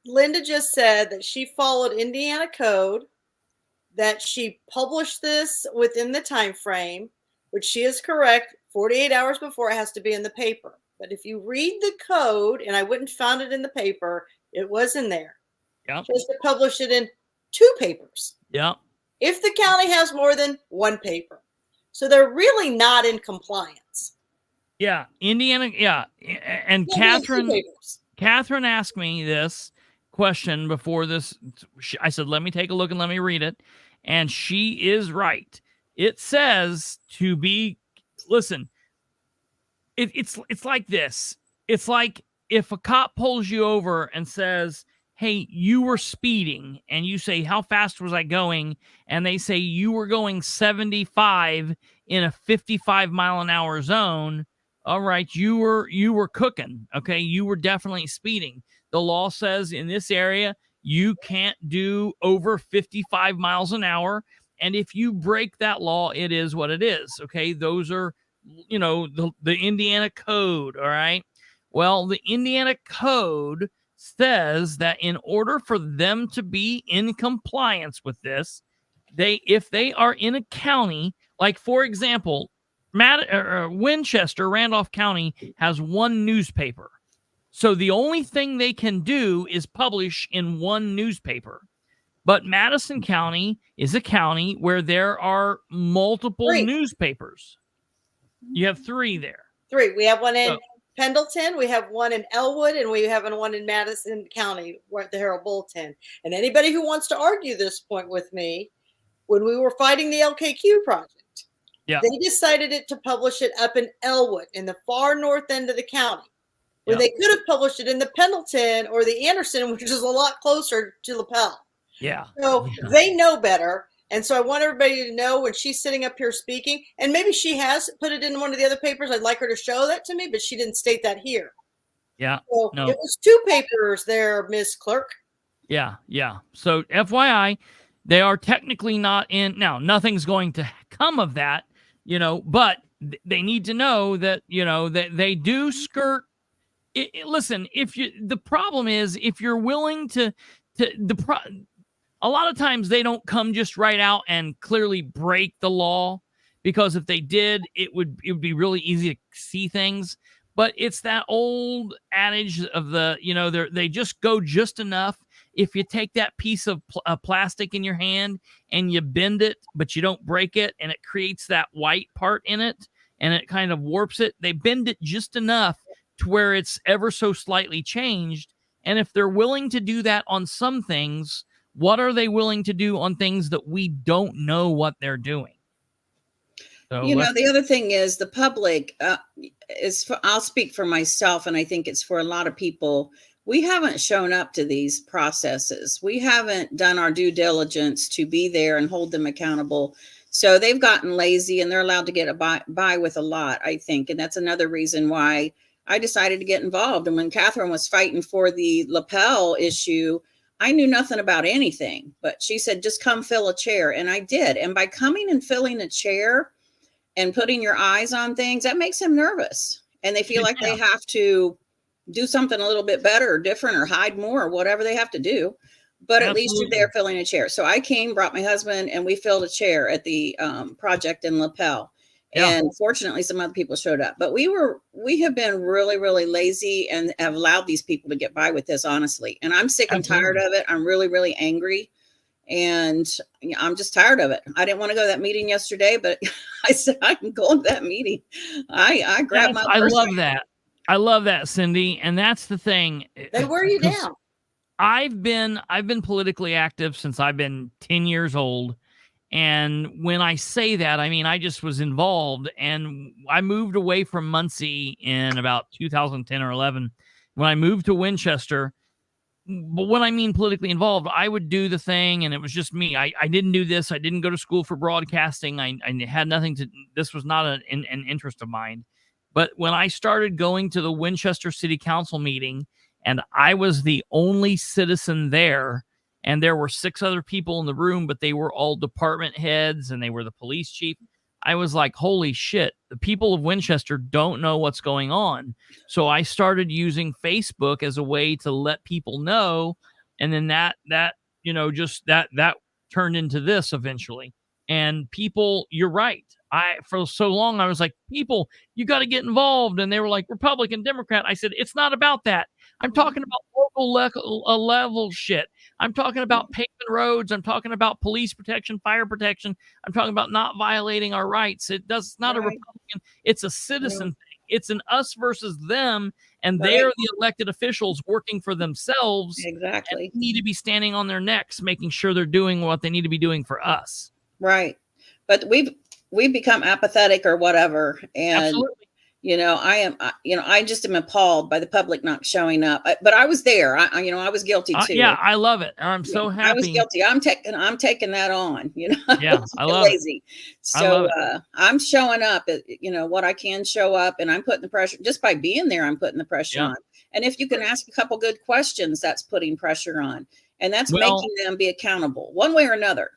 Linda just said that she followed Indiana code, that she published this within the time frame, which she is correct. 48 hours before it has to be in the paper. But if you read the code, and I wouldn't found it in the paper, it was in there. Yep. Just to publish it in 2 papers. Yep. If the county has more than 1 paper. So they're really not in compliance. Yeah. Indiana. Yeah. And Catherine asked me this question before this. I said, let me take a look and let me read it. And she is right. It says to be, listen, it's like this. It's like if a cop pulls you over and says, hey, you were speeding, and you say, how fast was I going? And they say you were going 75 in a 55 mile an hour zone. All right, you were cooking. Okay, you were definitely speeding. The law says in this area you can't do over 55 miles an hour, and if you break that law, it is what it is. Okay, those are the Indiana code. All right. Well, the Indiana code says that in order for them to be in compliance with this, if they are in a county, like for example, Winchester, Randolph County has 1 newspaper. So the only thing they can do is publish in 1 newspaper. But Madison County is a county where there are multiple 3 newspapers. You have 3 there. 3. We have one in Pendleton, we have one in Elwood, and we have one in Madison County, where the Herald Bulletin. And anybody who wants to argue this point with me, when we were fighting the LKQ project, they decided to publish it up in Elwood, in the far north end of the county, when they could have published it in the Pendleton or the Anderson, which is a lot closer to LaPel. Yeah. So they know better. And so I want everybody to know when she's sitting up here speaking, and maybe she has put it in one of the other papers. I'd like her to show that to me, but she didn't state that here. Yeah. So it was 2 papers there, Miss Clerk. Yeah. Yeah. So FYI, they are technically not in. Now, nothing's going to come of that, but they need to know that, that they do skirt. Listen, the problem is if you're willing to a lot of times they don't come just right out and clearly break the law, because if they did, it would be really easy to see things. But it's that old adage of the, they just go just enough. If you take that piece of plastic in your hand and you bend it, but you don't break it, and it creates that white part in it, and it kind of warps it, they bend it just enough to where it's ever so slightly changed. And if they're willing to do that on some things, what are they willing to do on things that we don't know what they're doing? So the other thing is the public I'll speak for myself, and I think it's for a lot of people. We haven't shown up to these processes. We haven't done our due diligence to be there and hold them accountable. So they've gotten lazy, and they're allowed to get by with a lot, I think. And that's another reason why I decided to get involved. And when Katherine was fighting for the lapel issue, I knew nothing about anything, but she said, just come fill a chair. And I did. And by coming and filling a chair and putting your eyes on things, that makes them nervous. And they feel like they have to do something a little bit better or different, or hide more, or whatever they have to do. But at least you're there filling a chair. So I came, brought my husband, and we filled a chair at the project in Lapel. Yeah. And fortunately, some other people showed up. But we have been really, really lazy and have allowed these people to get by with this, honestly. And I'm sick and tired of it. I'm really, really angry. And I'm just tired of it. I didn't want to go to that meeting yesterday, but I said, I'm going to that meeting. I grabbed my purse. I love that, Cindy. And that's the thing. They wear you down. I've been politically active since I've been 10 years old. And when I say that, I mean, I just was involved, and I moved away from Muncie in about 2010 or 11. When I moved to Winchester, but when I mean politically involved, I would do the thing, and it was just me. I didn't do this. I didn't go to school for broadcasting. I had nothing to, this was not an interest of mine. But when I started going to the Winchester City Council meeting, and I was the only citizen there, and there were 6 other people in the room, but they were all department heads, and they were the police chief, I was like, holy shit, the people of Winchester don't know what's going on. So I started using Facebook as a way to let people know. And then that turned into this eventually. And people, you're right. For so long, I was like, people, you got to get involved. And they were like, Republican, Democrat. I said, it's not about that. I'm talking about local level shit. I'm talking about paving roads. I'm talking about police protection, fire protection. I'm talking about not violating our rights. It's not a Republican. It's a citizen thing. It's an us versus them. And they're the elected officials working for themselves. Exactly. And need to be standing on their necks, making sure they're doing what they need to be doing for us. Right. But we've become apathetic or whatever. And, absolutely. I just am appalled by the public not showing up. But I was there. I was guilty too. Yeah, I love it. I'm so happy. I was guilty. I'm taking that on. Yeah, I love lazy. It. So I'm showing up. What I can show up, and I'm putting the pressure just by being there. I'm putting the pressure on. And if you can ask a couple good questions, that's putting pressure on, and that's making them be accountable one way or another.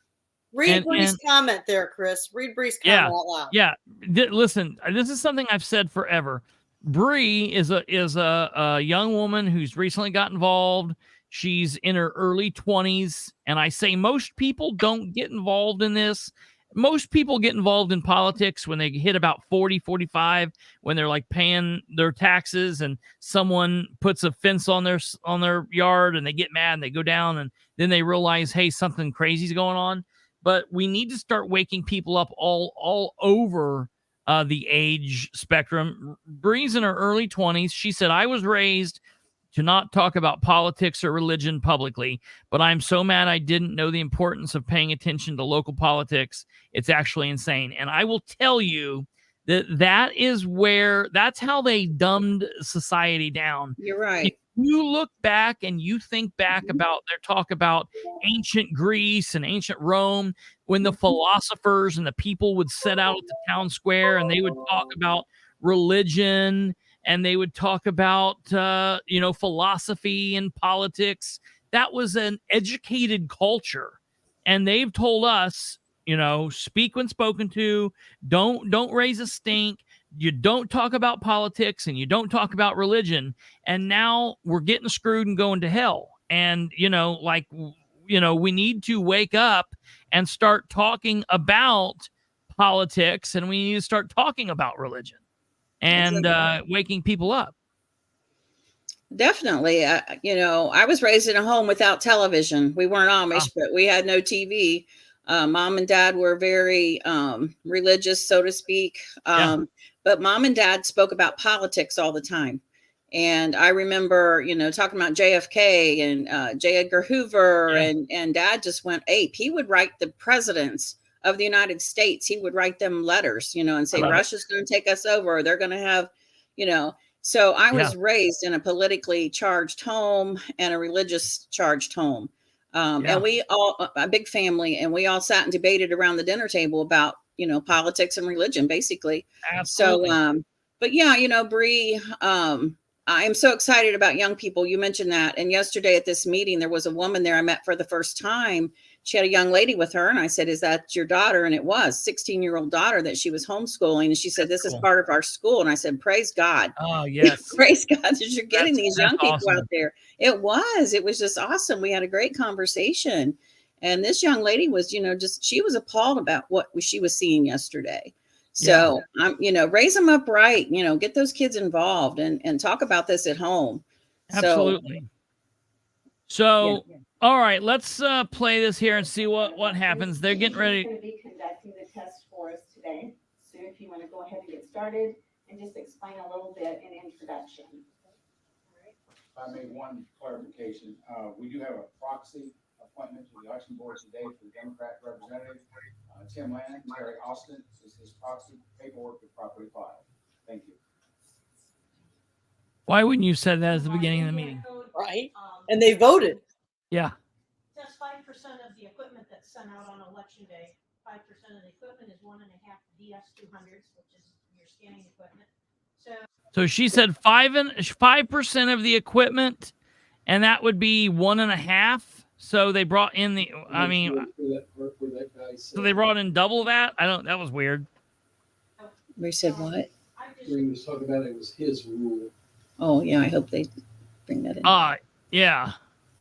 Read Bree's comment there, Chris. Read Bree's comment out loud. Yeah. Listen, this is something I've said forever. Bree is a young woman who's recently got involved. She's in her early 20s. And I say most people don't get involved in this. Most people get involved in politics when they hit about 40, 45, when they're like paying their taxes and someone puts a fence on their yard and they get mad and they go down and then they realize, hey, something crazy's going on. But we need to start waking people up all over the age spectrum. Bree's in her early 20s. She said, I was raised to not talk about politics or religion publicly, but I'm so mad I didn't know the importance of paying attention to local politics. It's actually insane. And I will tell you that's how they dumbed society down. You're right. If you look back and you think back about their talk about ancient Greece and ancient Rome, when the philosophers and the people would sit out at the town square and they would talk about religion and they would talk about, philosophy and politics. That was an educated culture. And they've told us, speak when spoken to, don't raise a stink. You don't talk about politics and you don't talk about religion. And now we're getting screwed and going to hell. And, we need to wake up and start talking about politics, and we need to start talking about religion and waking people up. Definitely. I was raised in a home without television. We weren't Amish, but we had no TV. Mom and dad were very religious, so to speak. But mom and dad spoke about politics all the time. And I remember, talking about JFK and J. Edgar Hoover, and dad just went ape. He would write the presidents of the United States. He would write them letters, and say, Russia's going to take us over. Or they're going to have, So I was raised in a politically charged home and a religious charged home. And we all, a big family, and we all sat and debated around the dinner table about, politics and religion, basically. Absolutely. So, but yeah, Bree, I am so excited about young people. You mentioned that. And yesterday at this meeting, there was a woman there I met for the first time. She had a young lady with her. And I said, is that your daughter? And it was 16-year-old daughter that she was homeschooling. And she said, this is part of our school. And I said, praise God. Oh, yes. Praise God that you're getting these young people awesome. out there. It was just awesome. We had a great conversation. And this young lady was, she was appalled about what she was seeing yesterday. So, raise them up right, get those kids involved and talk about this at home. Absolutely. So, all right, let's play this here and see what happens. They're getting ready. She's going to be conducting the test for us today. So if you want to go ahead and get started and just explain a little bit in introduction. If I made one clarification, we do have a proxy appointment to the election board today for the Democrat representative. Tim Lannon, Terry Austin is his proxy. Paperwork is properly filed. Thank you. Why wouldn't you said that at the beginning of the meeting? Right. And they voted. Yeah. That's 5% of the equipment that's sent out on election day. 5% of the equipment is 1.5 DS200s, which is your scanning equipment. So she said 5% of the equipment, and that would be 1.5. So they brought in so they brought in double that. That was weird. We said what? When he was talking about it was his rule. Oh yeah, I hope they bring that in. Yeah.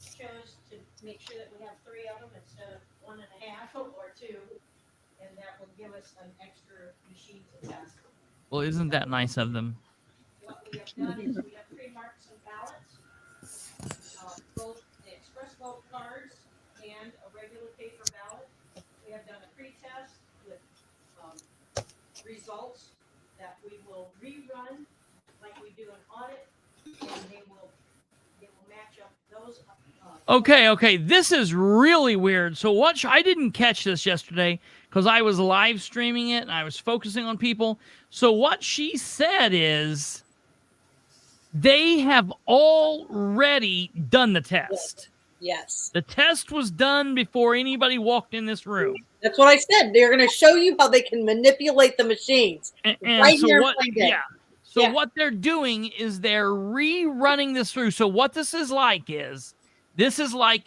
Chose to make sure that we have 3 of them instead of 1.5 or 2, and that will give us an extra machine to test. Well, isn't that nice of them? What we have done is we have pre-marked some ballots, both the express vote cards and a regular paper ballot. We have done a pre-test with results that we will rerun like we do an audit, and they will match up those. Okay. This is really weird. So I didn't catch this yesterday because I was live streaming it and I was focusing on people. So what she said is they have already done the test. Yes. The test was done before anybody walked in this room. That's what I said. They're going to show you how they can manipulate the machines. And right so here. What they're doing is they're rerunning this through. So what this is like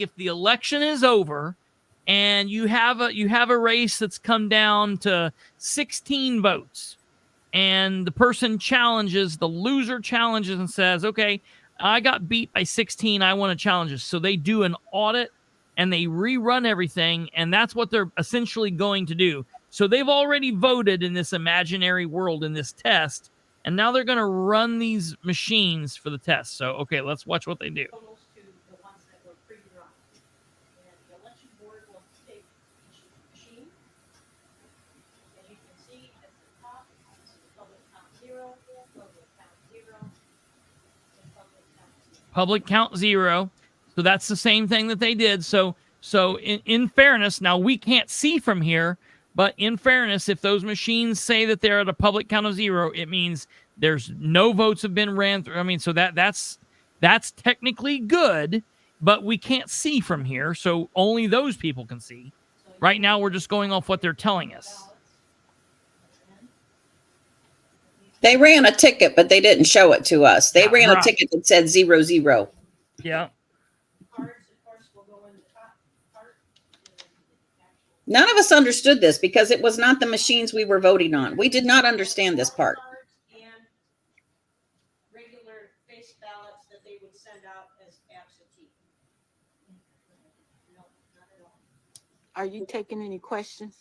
if the election is over and you have a race that's come down to 16 votes and the person the loser challenges and says, okay, I got beat by 16. I want to challenge this. So they do an audit and they rerun everything. And that's what they're essentially going to do. So they've already voted in this imaginary world in this test. And now they're going to run these machines for the test. So, okay, let's watch what they do. Totals to the ones that were pre-run. And the election board will take each machine. As you can see at the top, this is public count 0, public count 0, and public count 0. Public count 0. So that's the same thing that they did. So in fairness, now we can't see from here, but in fairness, if those machines say that they're at a public count of 0, it means there's no votes have been ran through. I mean, so that's technically good, but we can't see from here. So only those people can see. Right now, we're just going off what they're telling us. They ran a ticket, but they didn't show it to us. They ran a ticket that said 0-0. Yeah. None of us understood this because it was not the machines we were voting on. We did not understand this part. And regular face ballots that they would send out as absentee. Are you taking any questions?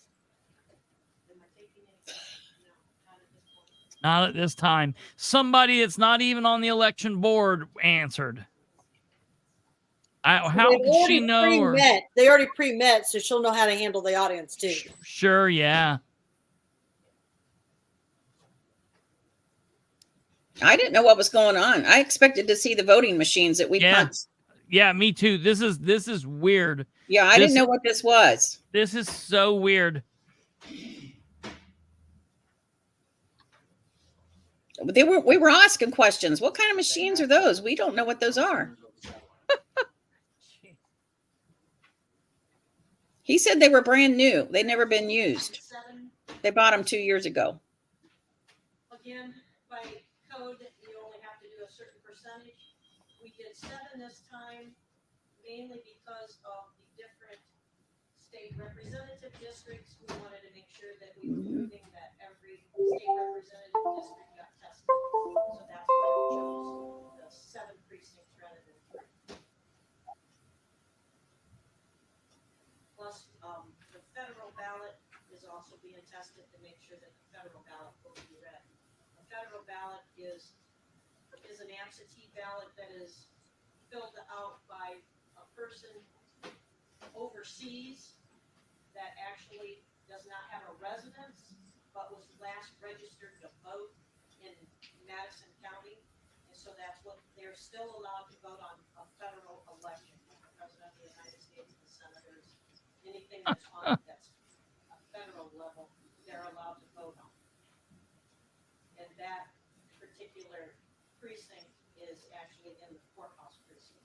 Am I taking any questions? No, not at this point. Not at this time. Somebody that's not even on the election board answered. How They've could she already know? Or pre-met. They already pre-met, so she'll know how to handle the audience too. sure, yeah. I didn't know what was going on. I expected to see the voting machines that we Yeah. punched. Yeah, me too. This is weird. Yeah, I didn't know what this was. This is so weird. We were asking questions. What kind of machines are those? We don't know what those are. He said they were brand new. They'd never been used. 7, They bought them 2 years ago. again, by code, you only have to do a certain percentage. We did 7 this time, mainly because of the different state representative districts. We wanted to make sure that we were proving that every state representative district got tested. So that's why we chose the 7 precincts rather than 3. Plus, the federal ballot is also being tested to make sure that the federal ballot will be read. The federal ballot is an absentee ballot that is filled out by a person overseas that actually does not have a residence, but was last registered to vote in Madison County. And so that's what, they're still allowed to vote on a federal election, like the President of the United States, the senators, anything that's that's a federal level, they're allowed to vote on. And that particular precinct is actually in the courthouse precinct.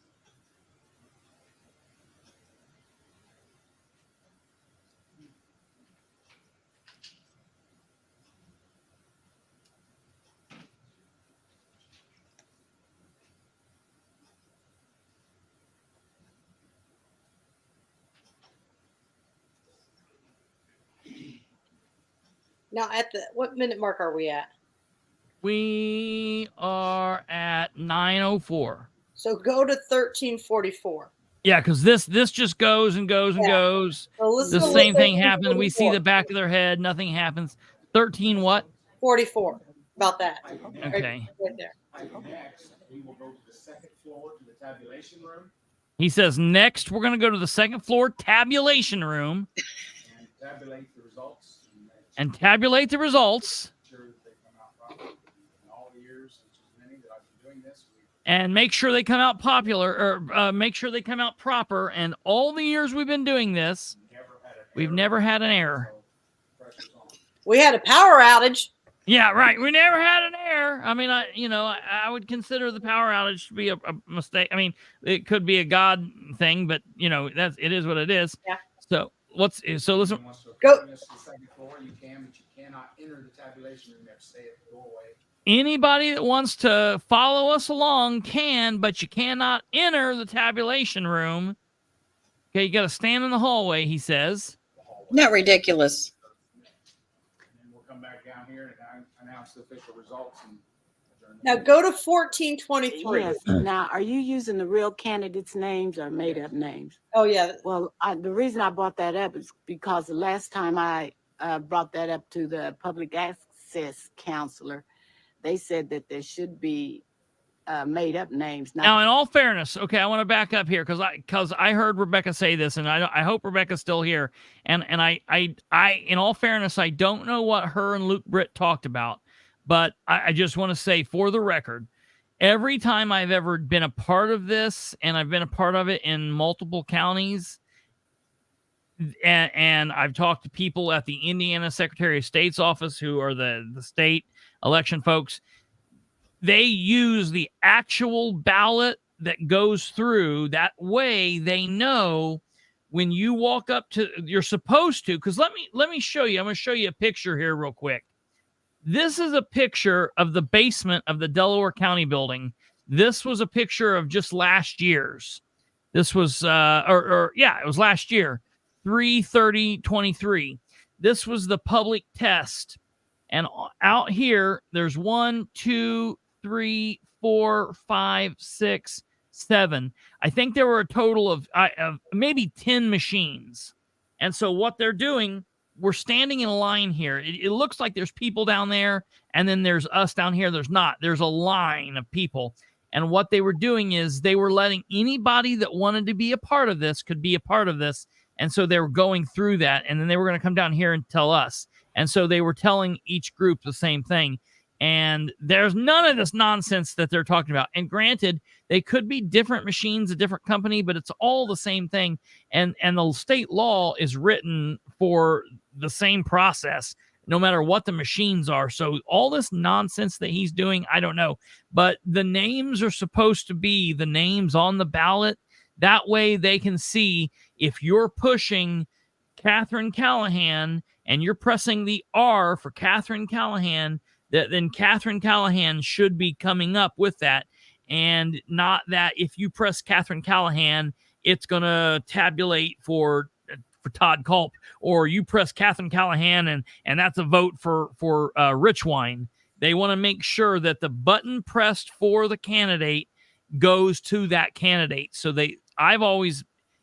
Now, at what minute mark are we at? We are at 9:04. So go to 1344. Yeah, because this just goes and goes and goes. So The same thing happened. We see the back of their head. Nothing happens. 13 what? 44. About that. Okay. Right there. Next, we will go to the second floor to the tabulation room He says, next, we're going to go to the second floor tabulation room and tabulate the results. and tabulate the results Sure that they come out properly. In all the years, which is many that I've been doing this, and make sure they come out popular or make sure they come out proper. And all the years we've been doing this, we've never had an error. We had a power outage. Yeah, right. We never had an error. I mean, I would consider the power outage to be a mistake. I mean, it could be a God thing, but it is what it is. Yeah. So listen. Go. The second floor, you can, but you cannot enter the tabulation room. You have to stay at the doorway. Anybody that wants to follow us along can, but you cannot enter the tabulation room. Okay, you got to stand in the hallway, he says. Not ridiculous. And we'll come back down here and announce the official results. And Now go to 1423. Yes. Now, are you using the real candidates' names or made-up names? Oh, yeah. Well, the reason I brought that up is because the last time I brought that up to the public access counselor, they said that there should be made-up names. Now, in all fairness, okay, I want to back up here because I heard Rebecca say this, and I hope Rebecca's still here. And I in all fairness, I don't know what her and Luke Britt talked about, but I just want to say for the record, every time I've ever been a part of this, and I've been a part of it in multiple counties, and I've talked to people at the Indiana Secretary of State's office who are the state election folks, they use the actual ballot that goes through. That way they know when you walk up to, you're supposed to, because let me show you. I'm going to show you a picture here real quick. This is a picture of the basement of the Delaware County building. This was a picture of just last year's. This was, it was last year, 3/30/23. This was the public test. And out here, there's 1, 2, 3, 4, 5, 6, 7. I think there were a total of maybe 10 machines. And so what they're doing, we're standing in a line here. It looks like there's people down there, and then there's us down here. There's not. There's a line of people. And what they were doing is they were letting anybody that wanted to be a part of this could be a part of this. And so they were going through that, and then they were going to come down here and tell us. And so they were telling each group the same thing. And there's none of this nonsense that they're talking about. And granted, they could be different machines, a different company, but it's all the same thing. And the state law is written for the same process, no matter what the machines are. So all this nonsense that he's doing, I don't know. But the names are supposed to be the names on the ballot. That way they can see if you're pushing Katherine Callahan and you're pressing the R for Katherine Callahan, then Katherine Callahan should be coming up with that, and not that if you press Katherine Callahan, it's going to tabulate for Todd Culp, or you press Katherine Callahan and that's a vote for Rich Wine. They want to make sure that the button pressed for the candidate goes to that candidate. So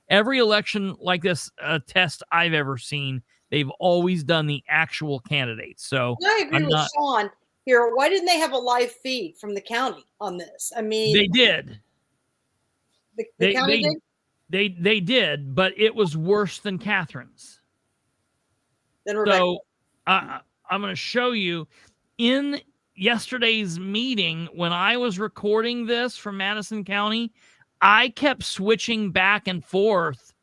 every election like this test I've ever seen, they've always done the actual candidates. So I agree with Sean here. Why didn't they have a live feed from the county on this? I mean, they did. The county did? They did, but it was worse than Catherine's. So I'm going to show you in yesterday's meeting when I was recording this from Madison County. I kept switching back and forth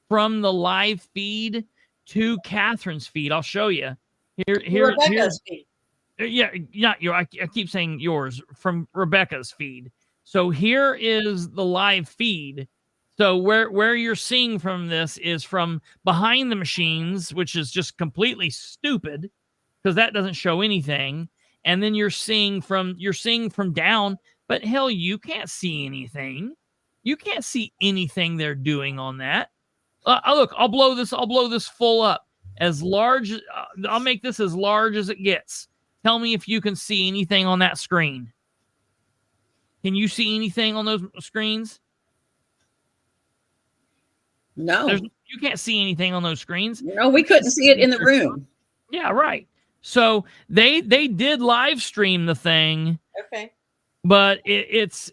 from the live feed to Catherine's feed. I'll show you. Rebecca's feed. Yeah, not your. I keep saying yours, from Rebecca's feed. So here is the live feed. So where you're seeing from this is from behind the machines, which is just completely stupid because that doesn't show anything. And then you're seeing from down, but hell, you can't see anything. You can't see anything they're doing on that. Look, I'll blow this full up as large. I'll make this as large as it gets. Tell me if you can see anything on that screen. Can you see anything on those screens? No. You can't see anything on those screens. No, we couldn't see it in the room. Yeah, right. So they did live stream the thing. Okay. But it's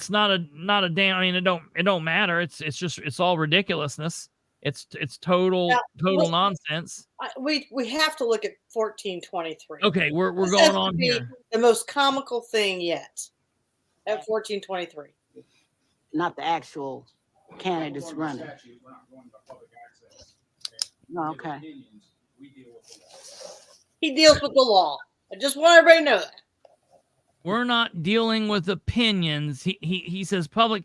not a damn. I mean, it don't matter. It's all ridiculousness. It's total nonsense. We have to look at 1423. Okay, we're going on here. The most comical thing yet at 1423. Not the actual candidates running. No, okay. He deals with the law. I just want everybody to know that. We're not dealing with opinions. He says public.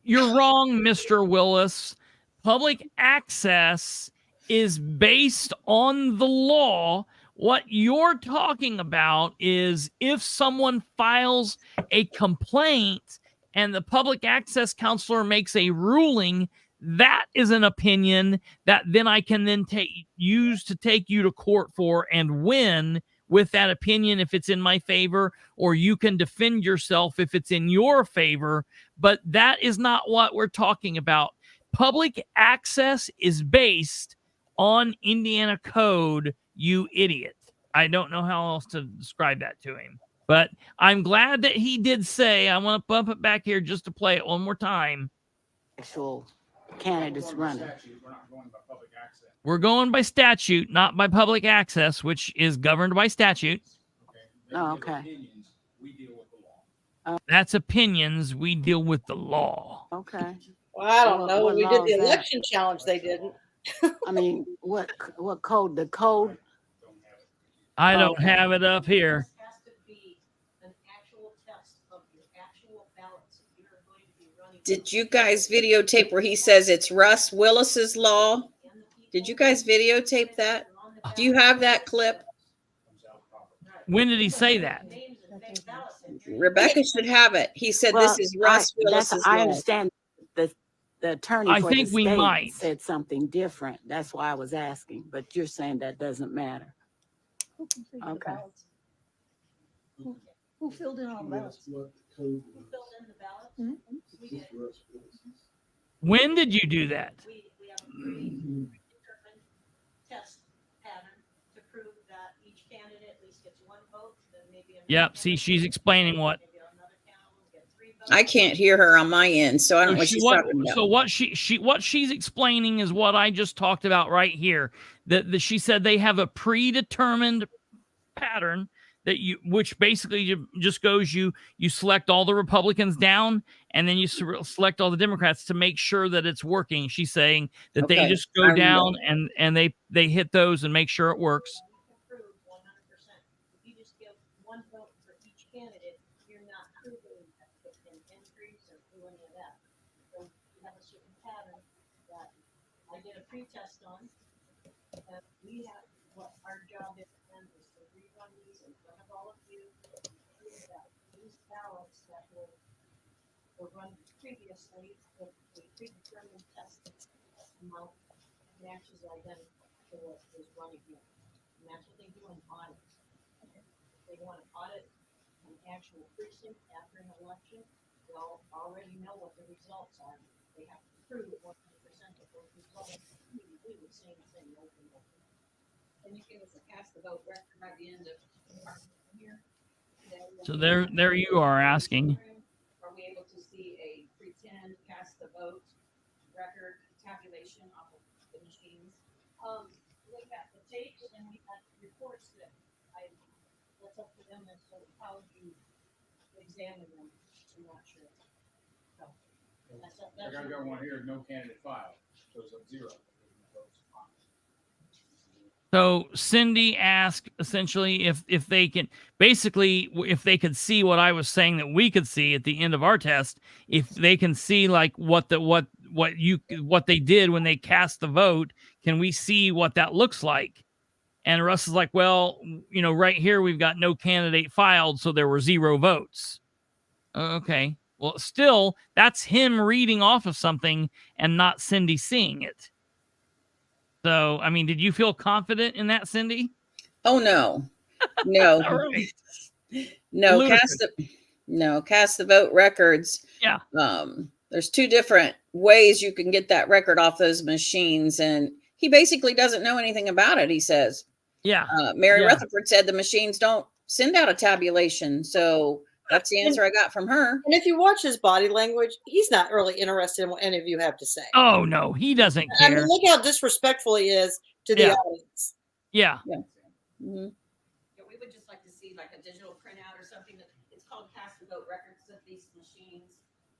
You're wrong, Mr. Willis. Public access is based on the law. What you're talking about is if someone files a complaint and the public access counselor makes a ruling, that is an opinion that then I can use to take you to court for and win with that opinion if it's in my favor, or you can defend yourself if it's in your favor. But that is not what we're talking about. Public access is based on Indiana code, you idiot. I don't know how else to describe that to him. But I'm glad that he did say, I want to bump it back here just to play it one more time. Actual candidates running. We're going by statute, not by public access, which is governed by statute. Oh, okay. That's opinions. We deal with the law. Okay. Well, I don't know. When we did the election challenge, they didn't. I mean, what code? The code? I don't have it up here. Did you guys videotape where he says it's Russ Willis's law? Did you guys videotape that? Do you have that clip? When did he say that? Rebecca should have it. He said this is Russ Willis's law. I understand the attorney I for think the we state might. said something different. That's why I was asking. But you're saying that doesn't matter. Okay. Who filled in all the ballots? Who filled in the ballots? When did you do that? Yep. See, she's explaining what. I can't hear her on my end, so I don't know what she's talking about. So what she's explaining is what I just talked about right here. That she said they have a predetermined pattern that which basically just goes, you select all the Republicans down, and then you select all the Democrats to make sure that it's working. She's saying that they just go down and they hit those and make sure it works. You can prove 100%. If you just give one vote for each candidate, you're not proving an increase or do any of that. So you have a certain pattern that I did a pre-test on. We have what our job is to rerun these in front of all of you. Prove that these ballots that were run previously with a predetermined test amount matches identical to what was running here. And that's what they do in audits. They want to audit an actual precinct after an election. They'll already know what the results are. They have to prove 100% of those results. We do the same thing over and over. And you give us a cast the vote record by the end of here. So there you are asking. Are we able to see a pretend cast the vote record tabulation off of the machines? We got the tapes and we got reports that that's up to them as to how you examine them. I'm not sure. So that's I got one here, no candidate filed, shows up 0. So Cindy asked essentially if they can if they could see what I was saying that we could see at the end of our test, if they can see like what they did when they cast the vote, can we see what that looks like? And Russ is like, well, right here we've got no candidate filed, so there were 0 votes. Okay. Well, still, that's him reading off of something and not Cindy seeing it. So, I mean, did you feel confident in that, Cindy? Oh, no. No. Really? No, cast the vote records. Yeah. There's 2 different ways you can get that record off those machines. And he basically doesn't know anything about it, he says. Yeah. Mary Rutherford said the machines don't send out a tabulation. So that's the answer I got from her. And if you watch his body language, he's not really interested in what any of you have to say. Oh, no, he doesn't care. I mean, look how disrespectful he is to the audience. Yeah. Mm-hmm. Yeah, we would just like to see like a digital printout or something that it's called cast the vote records that these machines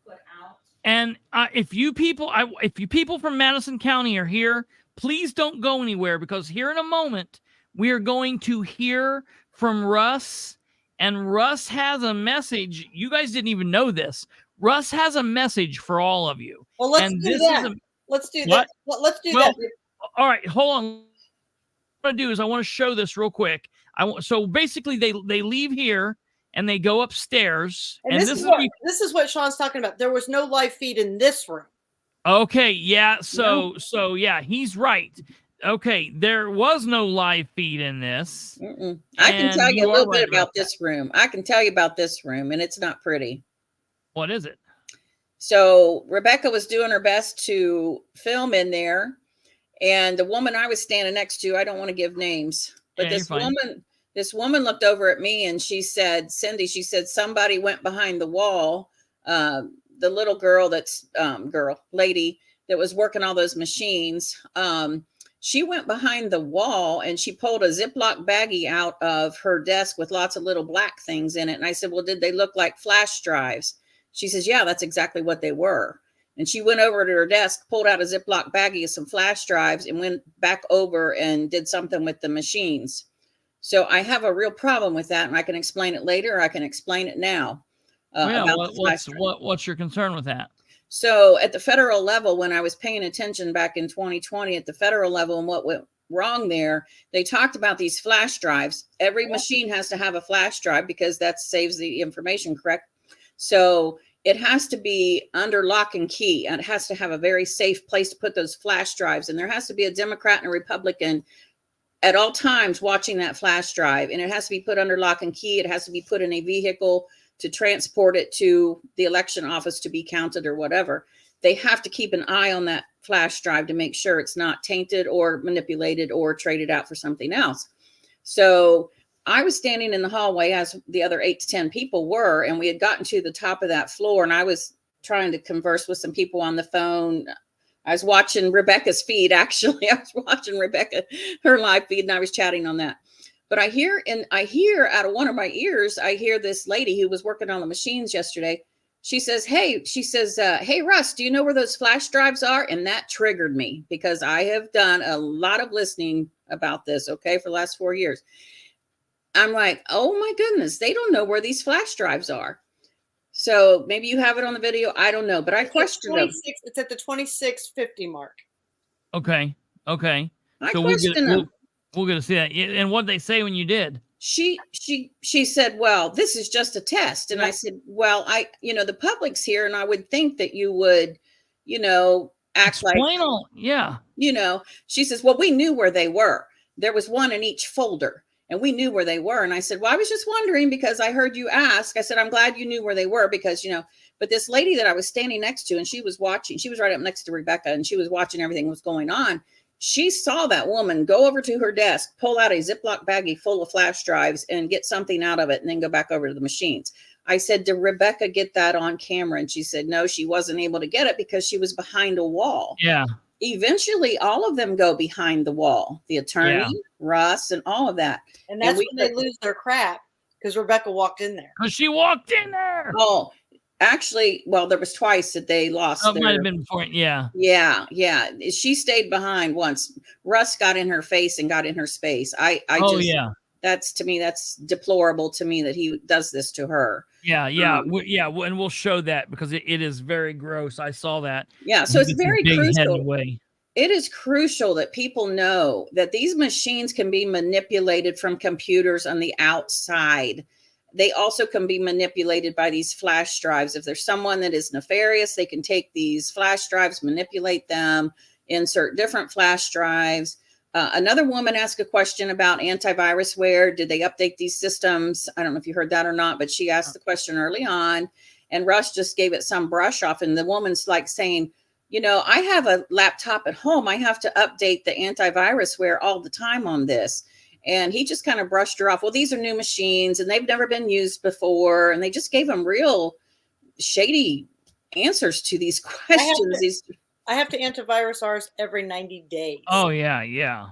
put out. And if you people from Madison County are here, please don't go anywhere, because here in a moment we are going to hear from Russ. And Russ has a message. You guys didn't even know this. Russ has a message for all of you. Well, let's do that. Let's do that. Let's do that. All right, hold on. What I want to do is I want to show this real quick. So basically, they leave here and they go upstairs. And this is what Sean's talking about. There was no live feed in this room. Okay, yeah. So yeah, he's right. Okay, there was no live feed in this. I can tell you a little bit about this room. I can tell you about this room, and it's not pretty. What is it? So Rebecca was doing her best to film in there, and the woman I was standing next to, I don't want to give names, but this woman looked over at me and she said, Cindy, she said, somebody went behind the wall. The little girl lady that was working all those machines. She went behind the wall and she pulled a Ziploc baggie out of her desk with lots of little black things in it. And I said, well, did they look like flash drives? She says, yeah, that's exactly what they were. And she went over to her desk, pulled out a Ziploc baggie of some flash drives and went back over and did something with the machines. So I have a real problem with that. And I can explain it later, or I can explain it now. What's your concern with that? So at the federal level, when I was paying attention back in 2020 at the federal level and what went wrong there, they talked about these flash drives. Every machine has to have a flash drive because that saves the information, correct? So it has to be under lock and key, and it has to have a very safe place to put those flash drives. And there has to be a Democrat and a Republican at all times watching that flash drive, and it has to be put under lock and key. It has to be put in a vehicle to transport it to the election office to be counted or whatever. They have to keep an eye on that flash drive to make sure it's not tainted or manipulated or traded out for something else. So I was standing in the hallway as the other 8 to 10 people were, and we had gotten to the top of that floor, and I was trying to converse with some people on the phone. I was watching Rebecca's feed, actually. I was watching Rebecca, her live feed, and I was chatting on that. But I hear out of one of my ears, I hear this lady who was working on the machines yesterday. She says, hey, Russ, do you know where those flash drives are? And that triggered me because I have done a lot of listening about this, okay, for the last 4 years. I'm like, oh my goodness, they don't know where these flash drives are. So maybe you have it on the video. I don't know, but I questioned them. It's at the 2650 mark. Okay. I So questioned them. We're going to see that. And what did they say when you did? She said, well, this is just a test. And I said, well, the public's here, and I would think that you would, act Explain like, all, yeah. She says, well, we knew where they were. There was one in each folder, and we knew where they were. And I said, well, I was just wondering because I heard you ask. I said, I'm glad you knew where they were because, but this lady that I was standing next to, and she was watching, she was right up next to Rebecca, and she was watching everything that was going on. She saw that woman go over to her desk, pull out a Ziploc baggie full of flash drives and get something out of it and then go back over to the machines. I said, did Rebecca get that on camera? And she said, no, she wasn't able to get it because she was behind a wall. Yeah. Eventually, all of them go behind the wall. The attorney, Russ, and all of that. And that's when they lose their crap because Rebecca walked in there. Because she walked in there. Oh, actually, well, there was twice that they lost. It might have been before. Yeah. Yeah. She stayed behind once. Russ got in her face and got in her space. That's, to me, that's deplorable to me that he does this to her. Yeah. And we'll show that because it is very gross. I saw that. Yeah. So it's very crucial. It is crucial that people know that these machines can be manipulated from computers on the outside. They also can be manipulated by these flash drives. If there's someone that is nefarious, they can take these flash drives, manipulate them, insert different flash drives. Another woman asked a question about antivirusware. Did they update these systems? I don't know if you heard that or not, but she asked the question early on, and Russ just gave it some brush off. And the woman's like saying, I have a laptop at home. I have to update the antivirusware all the time on this. And he just kind of brushed her off. Well, these are new machines and they've never been used before. And they just gave him real shady answers to these questions. I have to antivirus ours every 90 days. Oh, yeah.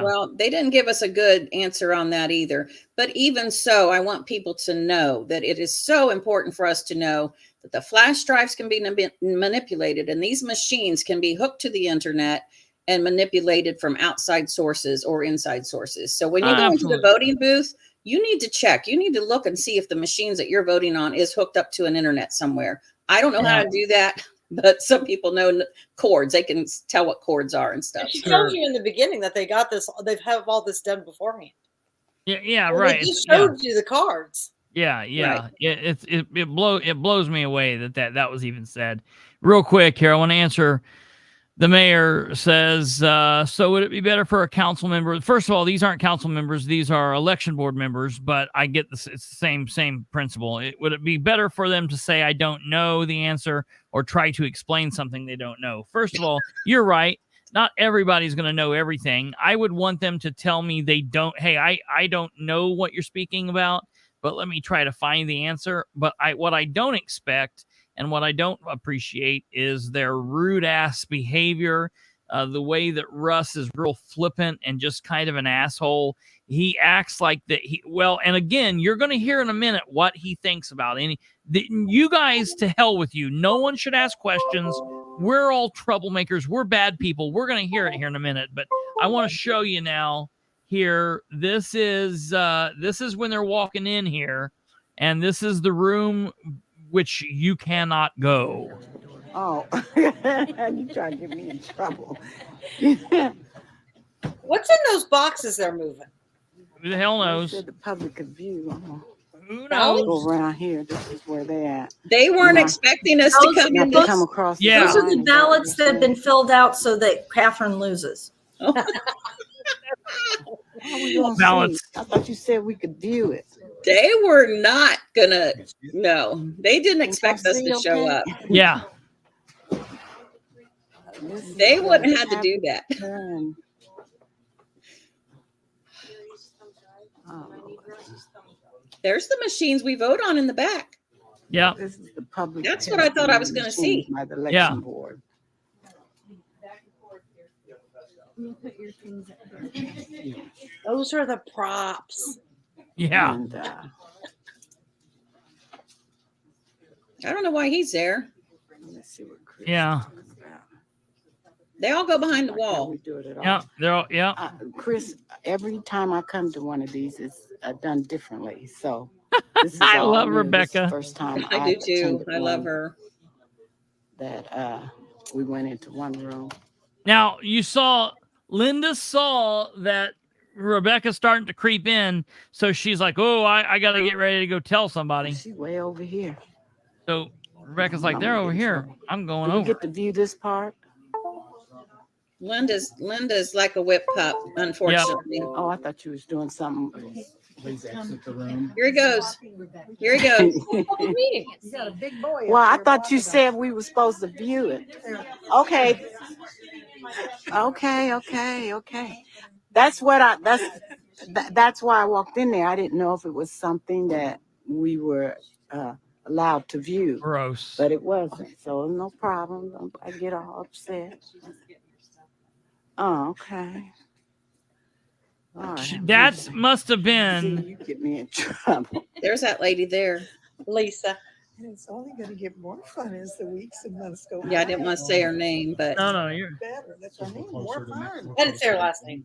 Well, they didn't give us a good answer on that either. But even so, I want people to know that it is so important for us to know that the flash drives can be manipulated and these machines can be hooked to the internet and manipulated from outside sources or inside sources. So when you go into the voting booth, you need to check. You need to look and see if the machines that you're voting on is hooked up to an internet somewhere. I don't know how to do that, but some people know cords. They can tell what cords are and stuff. She told you in the beginning that they got this. They have all this done beforehand. Yeah, well, right. They just showed you the cards. Yeah. Right. It blows me away that was even said. Real quick here, I want to answer. The mayor says, so would it be better for a council member? First of all, these aren't council members. These are election board members, but I get this. It's the same principle. Would it be better for them to say, I don't know the answer or try to explain something they don't know? First of all, you're right. Not everybody's going to know everything. I would want them to tell me they don't. Hey, I don't know what you're speaking about, but let me try to find the answer. But what I don't expect and what I don't appreciate is their rude ass behavior. The way that Russ is real flippant and just kind of an asshole. He acts like that. And again, you're going to hear in a minute what he thinks about you guys. To hell with you. No one should ask questions. We're all troublemakers. We're bad people. We're going to hear it here in a minute, but I want to show you now here. This is when they're walking in here, and this is the room which you cannot go. Oh, you trying to get me in trouble. What's in those boxes they're moving? Who the hell knows? The public view. Who knows? Go around here. This is where they're at. They weren't expecting us to come in. Come across. Yeah. Those are the ballots that have been filled out so that Katherine loses. Ballots. I thought you said we could view it. They were not gonna. No, they didn't expect us to show up. Yeah. They wouldn't have to do that. Oh, There's the machines we vote on in the back. Yeah. This is the public. That's what I thought I was going to see. By the election Yeah. board. Those are the props. Yeah. And, I don't know why he's there. let's see what Chris Yeah. is about. They all go behind the wall. We do it at all. Yeah. They're all, yeah. Chris, every time I come to one of these, it's done differently. So this is I all love new. This is the Rebecca. first time I do too. attended I love one her. That we went into one room. Now Linda saw that Rebecca's starting to creep in, so she's like, "Oh, I got to get ready to go tell somebody." She's way over here. So Rebecca's like, I'm "They're gonna over get in here. trouble. I'm going Do we over." get to view this part? Linda's like a whip pup, unfortunately. Oh, I thought you was doing something. Please exit the room. Here he goes. Here he goes. Meeting. You got a big boy. Well, I thought you said we were supposed to view it. Okay. Okay. That's why I walked in there. I didn't know if it was something that we were allowed to view, Gross. but it wasn't. So no problem. I get all upset. Oh, okay. All right. That must have See, been. you get me in trouble. There's that lady there. Lisa. And it's only going to get more fun as the weeks and months go. Yeah, I didn't want to say her name, but No, you're Better. That's what I mean. More fun. I didn't say her last name.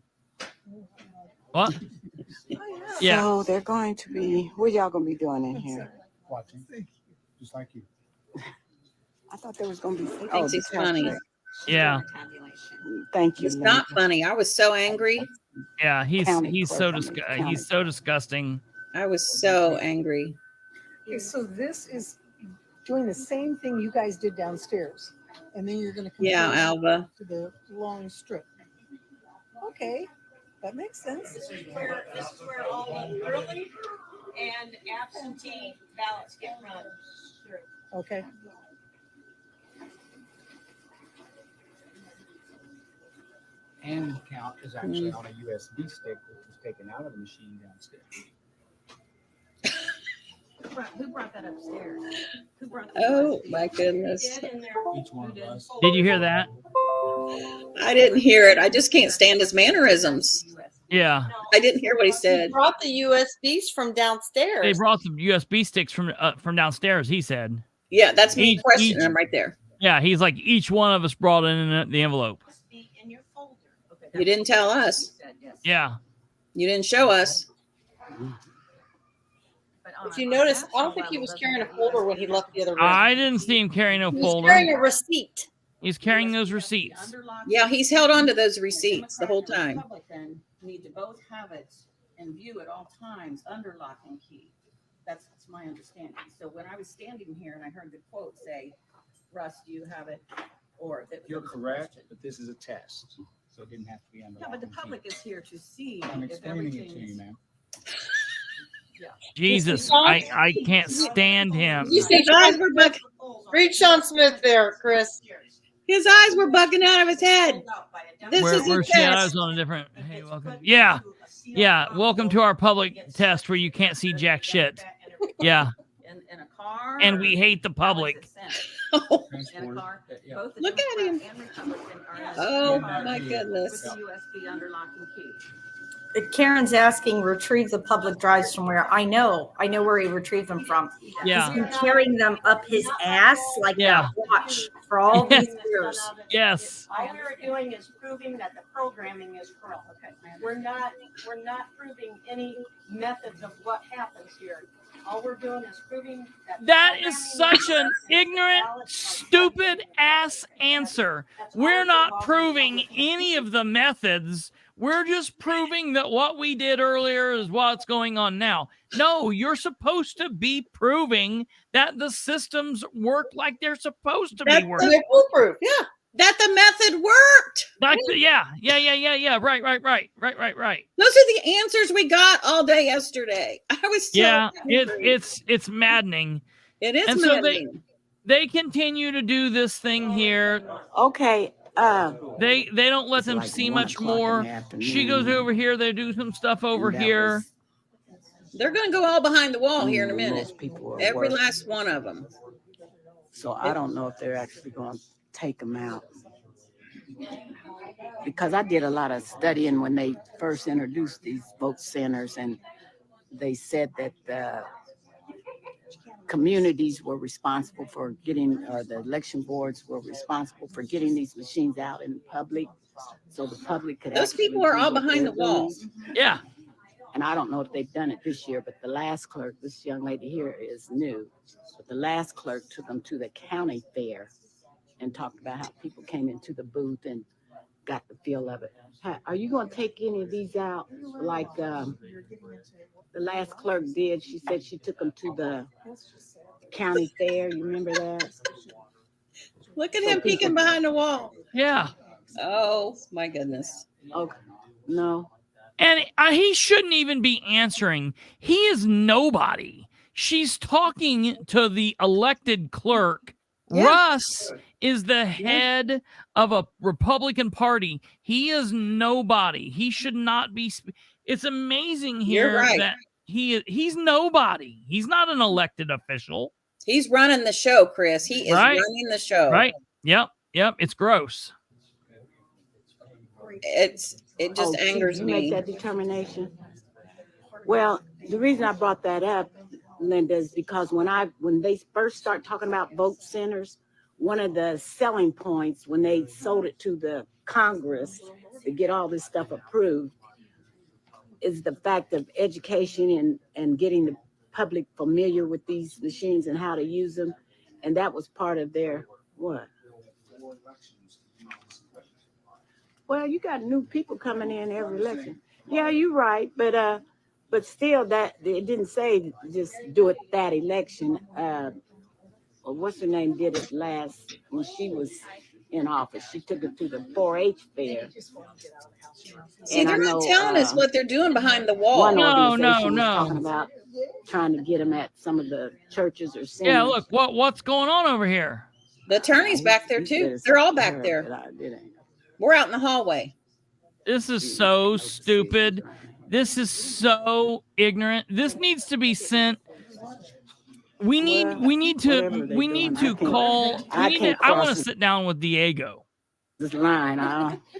what? Oh, Yeah. So they're going to be. What y'all gonna be doing in here? Watching, just like you. I thought there was gonna be. he thinks he's funny. Yeah. Thank you. It's not funny. I was so angry. Yeah. He's County so clerk, I mean, county. he's so disgusting. I was so angry. Okay, so this is doing the same thing you guys did downstairs. And then you're going to Yeah, compare it Alva. to the long strip. Okay, that makes sense. This is where all the early and absentee ballots get run through. Okay. And count is actually on a USB stick that was taken out of the machine downstairs. Who brought that upstairs? Who brought Oh my goodness. Each one of us. Did you hear that? I didn't hear it. I just can't stand his mannerisms. Yeah. I didn't hear what he He said. brought the USBs from downstairs. They brought some USB sticks from downstairs. He said. Yeah, that's me Each- questioning him right there. Yeah. He's like, each one of us brought in the envelope. In your folder. You didn't tell us. Yeah. You didn't show us. If you notice, I don't think he was carrying a folder when he left the other room. I didn't see him carrying no He was folder. carrying a receipt. He's carrying those receipts. Yeah, he's held on to those receipts the whole time. Public then need to both have it and view at all times under lock and key. That's my understanding. So when I was standing here and I heard the quote say, "Russ, do you have it?" Or that You're there was a correct, question. but this is a test, so it didn't have to be under. Yeah, but the lock and public key. is here to see I'm if explaining everything it to you, is. ma'am. Jesus, I can't stand him. You see, His eyes were bugging. read Sean Smith there, Chris. His eyes were bugging out of his head. This is a Where's she at? I test. was on a different. Hey, welcome. Yeah. Welcome to our public test where you can't see jack shit. Yeah. In a car. And we hate the how is public. it sent? Oh, In a Transport, car. yeah. Both the Look at him. Democrat and Republican are in a Oh car my with goodness. the USB under lock and key. Karen's asking, retrieve the public drives from where? I know where he retrieved them from. Yeah. He's been carrying them up his ass like Yeah. that watch for all these years. Yes. All we're doing is proving that the programming is correct. Okay. We're not proving any methods of what happens here. All we're doing is proving that. That is such an ignorant, stupid ass answer. We're not proving any of the methods. We're just proving that what we did earlier is what's going on now. No, you're supposed to be proving that the systems work like they're supposed to be That's working. They're foolproof. Yeah. That the method worked. Like yeah. Right. Those are the answers we got all day yesterday. I was so angry. It's maddening. It is And so maddening. they continue to do this thing here. Okay. They don't let them like see 1 much o'clock in more. the afternoon. She goes over here. They do some stuff over And that here. was They're going to go all behind the wall here in a minute. Most people are Every working. last one of them. So I don't know if they're actually going to take them out. Because I did a lot of studying when they first introduced these vote centers, and they said that the communities were responsible for getting, or the election boards were responsible for getting these machines out in public, so the public could. Those people are all behind the wall. Yeah. And I don't know if they've done it this year, but the last clerk, this young lady here is new, but the last clerk took them to the county fair and talked about how people came into the booth and got the feel of it. Are you going to take any of these out like the last clerk did? She said she took them to the county fair. You remember that? Look at him peeking behind the wall. Yeah. Oh, my goodness. Okay. No. And he shouldn't even be answering. He is nobody. She's talking to the elected clerk. Yeah. Russ is the head of a Republican Party. He is nobody. He should not be. It's amazing here that he's nobody. He's not an elected official. He's running the show, Chris. He is running the show. Right. Yep. It's gross. It just angers me. Make that determination. Well, the reason I brought that up, Linda, is because when they first start talking about vote centers, one of the selling points when they sold it to the Congress to get all this stuff approved is the fact of education and getting the public familiar with these machines and how to use them. And that was part of their what? Well, you got new people coming in every election. Yeah, you're right, but still, that it didn't say just do it that election. What's her name did it last when she was in office. She took it to the 4-H fair. See, they're not telling us what they're doing behind the wall. No. Talking about trying to get them at some of the churches or centers. Yeah, look what's going on over here. The attorney's back there too. They're all back there. We're out in the hallway. This is so stupid. This is so ignorant. This needs to be sent. I want to sit down with Diego. This line,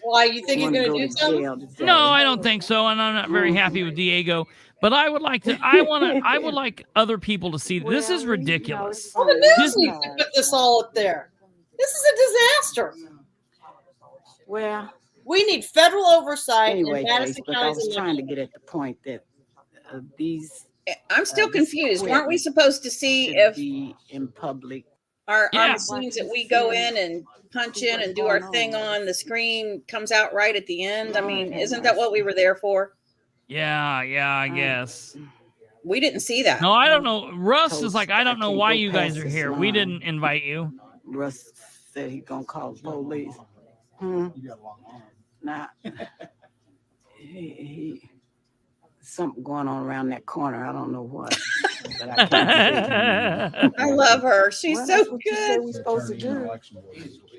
why you think you're going to do something? No, I don't think so, and I'm not very happy with Diego. But I would like to. I would like other people to see. This is ridiculous. Well, the news needs to put this all up there. This is a disaster. Well, we need federal oversight. Anyway, in Madison County. I was trying to get at the point that these. I'm still confused. Weren't we supposed to see if in public our machines that we go in and punch in and do our thing on the screen comes out right at the end? I mean, isn't that what we were there for? Yeah, I guess. We didn't see that. No, I don't know. Russ is like, I don't know why you guys are here. We didn't invite you. Russ said he's gonna call the police. Nah. he something going on around that corner. I don't know what. But I can't I love her. She's so good. You said we're supposed to do.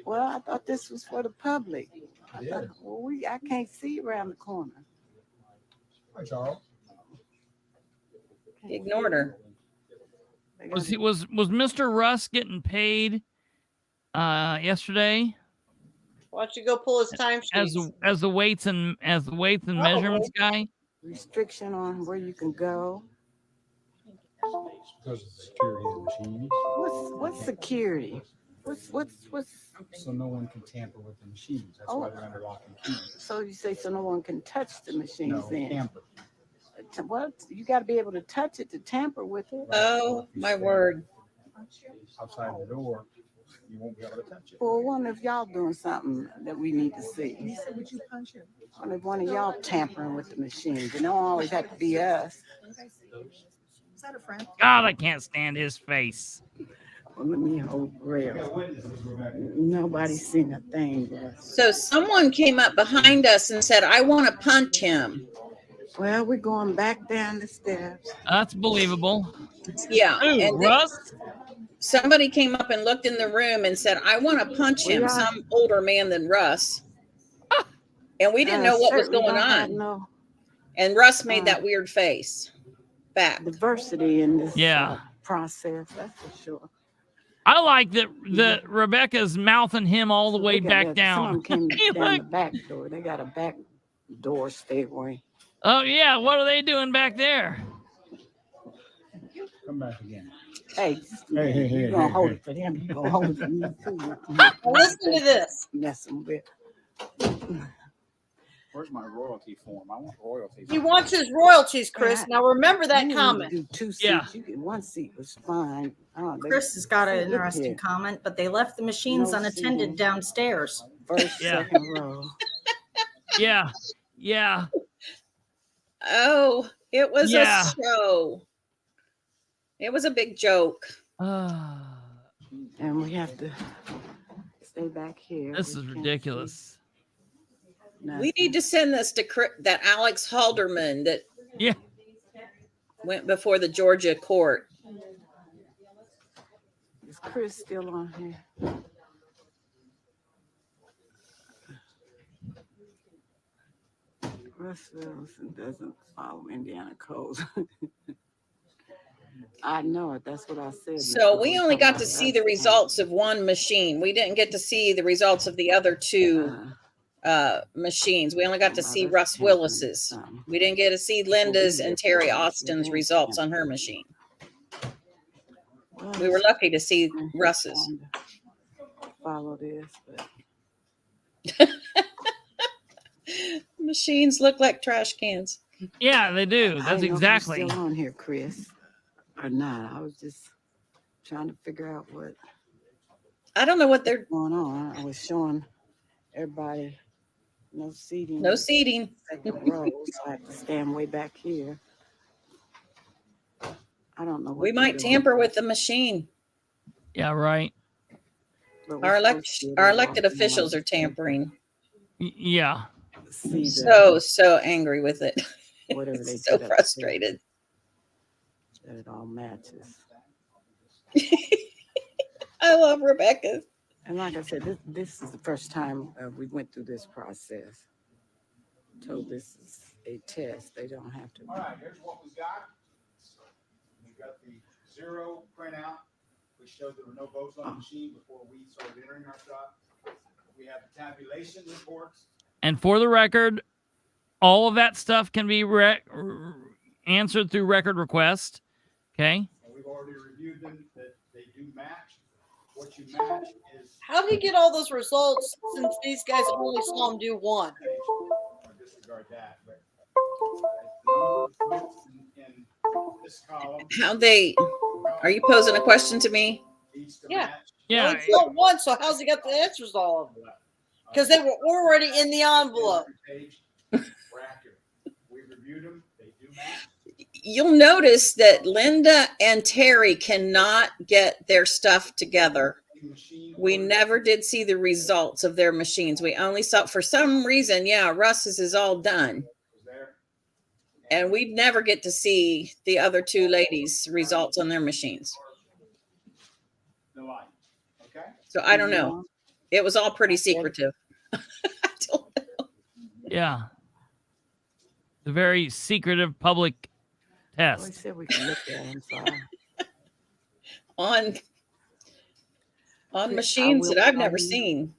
Well, I thought this was for the public. I can't see around the corner. Hi, Charles. He ignored her. Was Mr. Russ getting paid yesterday? Why don't you go pull his time sheet? As the weights and measurements guy? Restriction on where you can go. Because of the security of the machines. What's security? What's so no one can tamper with the machines. That's why they're under lock and key. So you say so no one can touch the machines then? Tamper. What? You got to be able to touch it to tamper with it. Oh, my word. Outside the door, you won't be able to touch it. Well, I wonder if y'all doing something that we need to see. He said, would you punch it? I wonder if one of y'all tampering with the machines. It don't always have to be us. Is that a friend? God, I can't stand his face. Well, let me hold real. Nobody's seen a thing. So someone came up behind us and said, I want to punch him. Well, we're going back down the steps. That's believable. Yeah. Ooh, and Russ? Somebody came up and looked in the room and said, I want to punch him, some older man than Russ. And we didn't know what was going on. No. And Russ made that weird face. back. diversity in this Yeah. process, that's for sure. I like that Rebecca's mouthing him all the So way look at back that. down. Some of them Hey, came down look. the back door. They got a back door stairway. Oh, yeah. What are they doing back there? Come back again. Hey, Hey, you gonna hold it for them. You gonna hold it for me too. Now listen to this. Messing with. Where's my royalty form? I want royalties. He wants his royalties, Chris. Now remember that You need to comment. do 2 seats. Yeah. You get 1 seat was fine. Chris has got an Look interesting here. comment, but they left the machines No unattended seating. downstairs. First, Yeah. second row. Yeah. Yeah. Oh, it was Yeah. a show. It was a big joke. And we have to stay back here. This We is can't ridiculous. see We nothing. need to send this to that Alex Halderman that Yeah. went before the Georgia court. Is Chris still on here? Russ Wilson doesn't follow Indiana codes. I know it. That's what I said. So we only got to see the results of one machine. We didn't get to see the results of the other two machines. We only got to see Russ Willis's. We didn't get to see Linda's and Terry Austin's results on her machine. We were lucky to see Russ's. Follow this, but Machines look like trash cans. Yeah, they do. I didn't That's know if you're exactly. still on here, Chris, or not. I was just trying to figure out what I don't know what they're going on. I was showing everybody no seating. no seating. Second row, so I have to stand way back here. I don't know. What We they're might doing. tamper with the machine. Yeah, right. But we're supposed to be Our able to elected officials are tampering. Yeah. see the- So angry with it. whatever they So put up there, frustrated. that it all matches. I love Rebecca. And like I said, this is the first time we went through this process. So this is a test. They don't have to. All right, here's what we got. We got the zero printout, which showed there were no votes on the machine before we started entering our stuff. We have the tabulation reports. And for the record, all of that stuff can be answered through record request. Okay. And we've already reviewed them, that they do match. What you match is. How did he get all those results since these guys only saw him do one? I'll disregard that, but in this column. Are you posing a question to me? Needs to Yeah. match. Yeah. Well, it's not one, so how's he got the answers to all of them? Because they were already in the envelope. Page, we're accurate. We reviewed them, they do match. You'll notice that Linda and Terry cannot get their stuff together. We never did see the results of their machines. We only saw, for some reason, Russ's is all done. And we never get to see the other two ladies' results on their machines. The line, okay? So I don't know. It was all pretty secretive. Yeah. The very secretive public We test. said we can look at them. So on machines that I've never seen.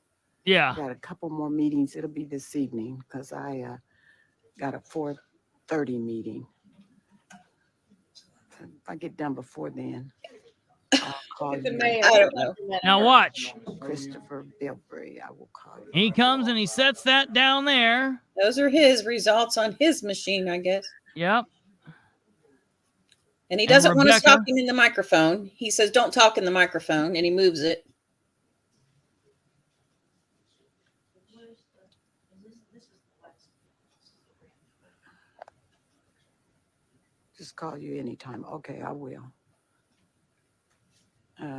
Yeah. got a couple more meetings. It'll be this evening because I got a 4:30 meeting. If I get done before then, I'll call you. I don't know. Now watch. Kristopher Bilbrey, I will call you. He comes and he sets that down there. Those are his results on his machine, I guess. Yep. And he doesn't want us Rebecca? talking in the microphone. He says, don't talk in the microphone, and he moves it. Just call you anytime. Okay, I will.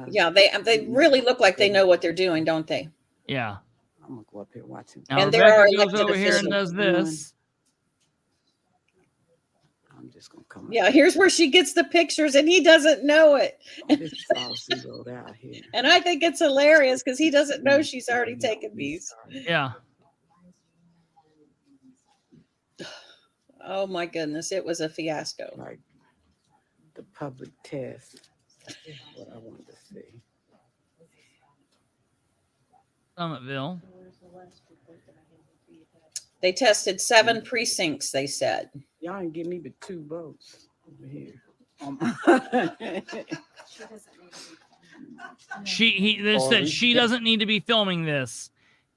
Yeah, they really look like they know what they're doing, don't they? Yeah. I'm gonna go up here watching. Now And there Rebecca are goes elected over here and does officials. this. I'm just gonna come. Yeah, here's where she gets the pictures, and he doesn't know it. This is all zeroed out here. And I think it's hilarious because he doesn't know she's already taken these. Yeah. Oh my goodness, it was a fiasco. Like the public test. That's what I wanted to see. Summitville. They tested 7 precincts, they said. Y'all didn't give me but 2 votes over here. They said she doesn't need to be filming this.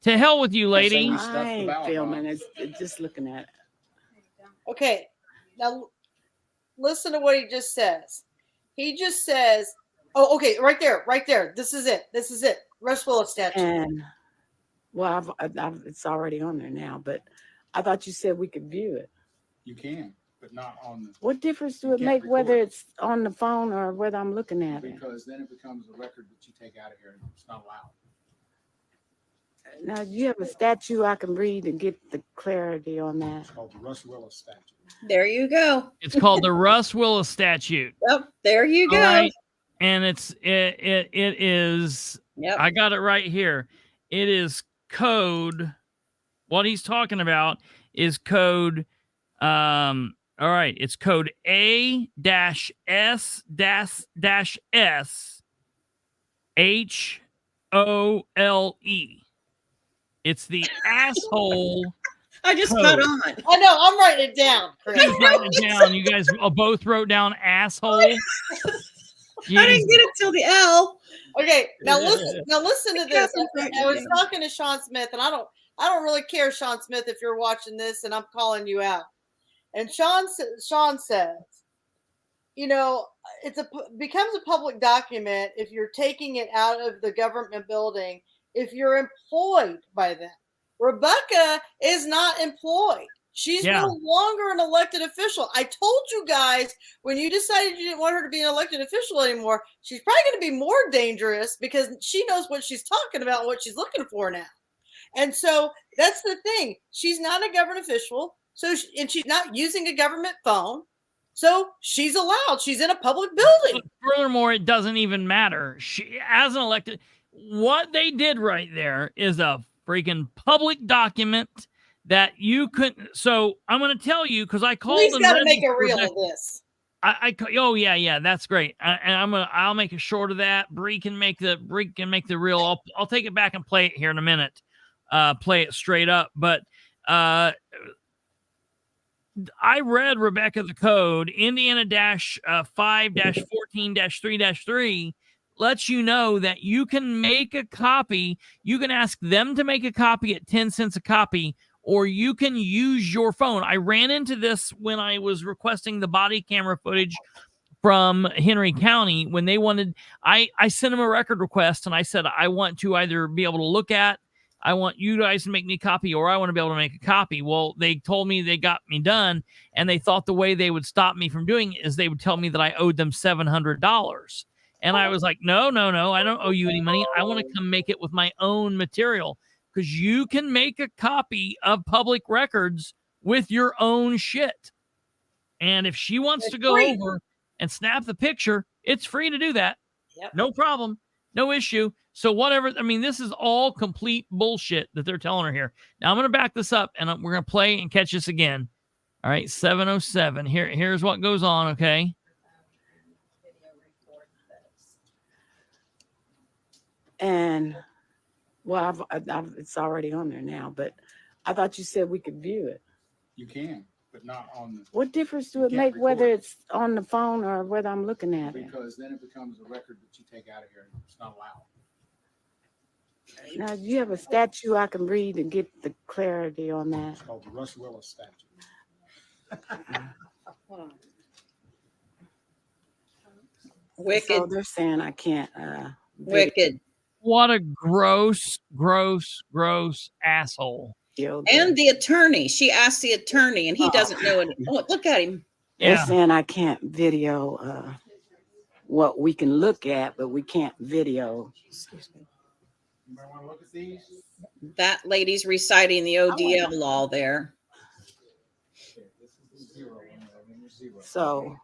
To hell with you, lady. I ain't filming. It's just looking at it. Okay, now listen to what he just says. He just says, "Oh, okay, right there. This is it. Russ Willis statute." And well, it's already on there now. But I thought you said we could view it. You can, but not on the. What difference do it make whether it's on the phone or whether I'm looking at it? Because then it becomes a record that you take out of here, and it's not allowed. Now, do you have a statute I can read to get the clarity on that? It's called the Russ Willis statute. There you go. It's called the Russ Willis statute. Yep, there you go. All right. And it is. Yep. I got it right here. It is code. What he's talking about is code. All right, it's code A-S-S-S HOLE. It's the asshole. I just code. caught on. I know. I'm writing it down. Chris. He's writing it down. You guys both wrote down asshole. I didn't get it till the L. Okay, now listen to this. I was talking to Sean Smith, and I don't really care, Sean Smith, if you're watching this, and I'm calling you out. And Sean says, you know, becomes a public document if you're taking it out of the government building, if you're employed by them. Rebecca is not employed. She's no longer an elected official. I told you guys when you decided you didn't want her to be an elected official anymore, she's probably going to be more dangerous because she knows what she's talking about and what she's looking for now. And so that's the thing. She's not a government official. And she's not using a government phone. So she's allowed. She's in a public building. But furthermore, it doesn't even matter. She, as an elected, what they did right there is a freaking public document that you couldn't. So I'm going to tell you because I called. Please got to make a reel of this. Oh yeah, that's great. I'll make a short of that. Bree can make the reel. I'll take it back and play it here in a minute. Play it straight up, but. I read Rebecca the code. Indiana-5-14-3-3 lets you know that you can make a copy. You can ask them to make a copy at 10 cents a copy, or you can use your phone. I ran into this when I was requesting the body camera footage from Henry County when they wanted. I sent them a record request and I said I want to either be able to look at. I want you guys to make me a copy, or I want to be able to make a copy. Well, they told me they got me done, and they thought the way they would stop me from doing it is they would tell me that I owed them $700. And I was like, no, I don't owe you any money. I want to come make it with my own material, because you can make a copy of public records with your own shit. And if she wants to go over and snap the picture, it's free to do that. Yep. No problem. No issue. So whatever, I mean, this is all complete bullshit that they're telling her here. Now I'm going to back this up and we're going to play and catch this again. All right, 707. Here's what goes on, okay? And, well, it's already on there now, but I thought you said we could view it. You can, but not on the. What difference do it make whether it's on the phone or whether I'm looking at it? Because then it becomes a record that you take out of here and it's not allowed. Now, do you have a statute I can read to get the clarity on that? It's called the Russ Willis statute. Wicked. So they're saying I can't. Wicked. What a gross asshole. And the attorney. She asked the attorney, and he doesn't know it. Oh, look at him. They're saying I can't video what we can look at, but we can't video. Anybody want to look at these? That lady's reciting the ODL law there. So,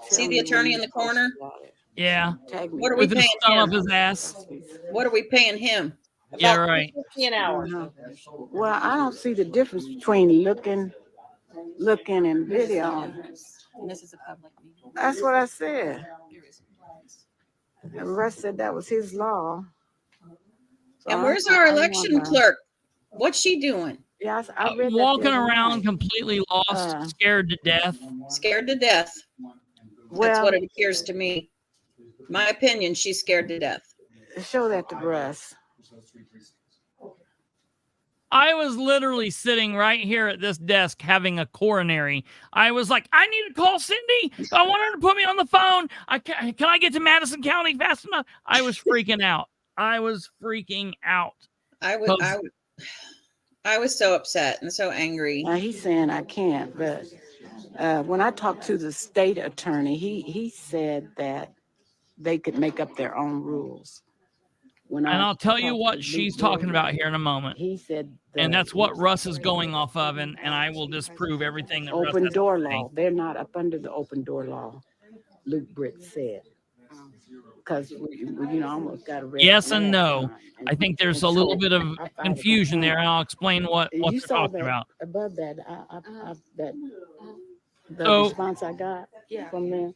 see the attorney in the corner? Yeah. What are we With paying his thumb him? up his ass. What are we paying him? Yeah, right. $50 an hour. well, I don't see the difference between looking looking and video. And this is a public meeting. That's what I said. And Russ said that was his law. So And where's our election clerk? What's she doing? Yeah, I read that Walking around completely lost, scared to death. Scared to death. That's what it appears to me. My opinion, she's scared to death. Show that to Russ. I was literally sitting right here at this desk having a coronary. I was like, I need to call Cindy. I want her to put me on the phone. Can I get to Madison County fast enough? I was freaking out. I was freaking out. I was so upset and so angry. Now he's saying I can't, but when I talked to the state attorney, he said that they could make up their own rules. And I'll tell you what she's talking about here in a moment. He said, and that's what Russ is going off of, and I will disprove everything that Russ open has door to say. law. They're not up under the open door law. Luke Britt said, because we almost got a red Yes flag and no. on it. I think there's a little bit of confusion there, and I'll explain what You they're saw talking that about. above that, the So- response I got from them,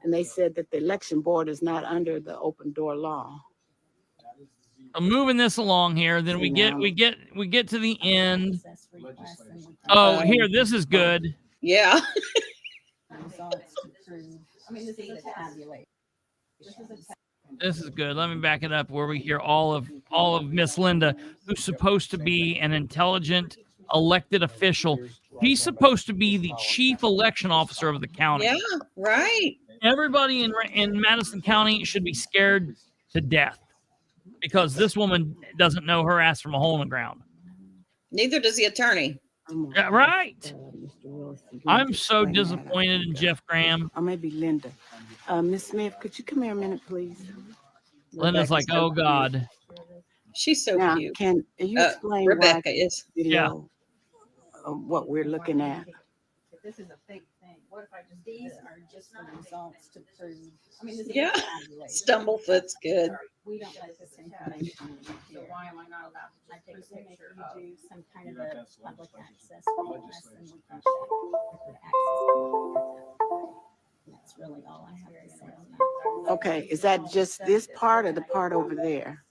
and they said that the election board is not under the open door law. I'm moving this along here. Then we get to the end. Oh, here, this is good. Yeah. This is good. Let me back it up where we hear all of Miss Linda, who's supposed to be an intelligent elected official. She's supposed to be the chief election officer of the county. Yeah, right. Everybody in Madison County should be scared to death because this woman doesn't know her ass from a hole in the ground. Neither does the attorney. Yeah, right. I'm so disappointed in Jeff Graham. Or maybe Linda. Miss Smith, could you come here a minute, please? Linda's like, oh God. She's so Now, cute. can you explain Rebecca why is. video of what we're looking at? This is a fake thing. What if I just, these are just the results to prove, I mean, this is Yeah. a tabulation. Stumblefoot's good. We don't let this information. So why am I not allowed to take a picture of? Do some kind of a public access request and we can check the access. That's really all I have to say on that. Okay, is that just this part or the part over there?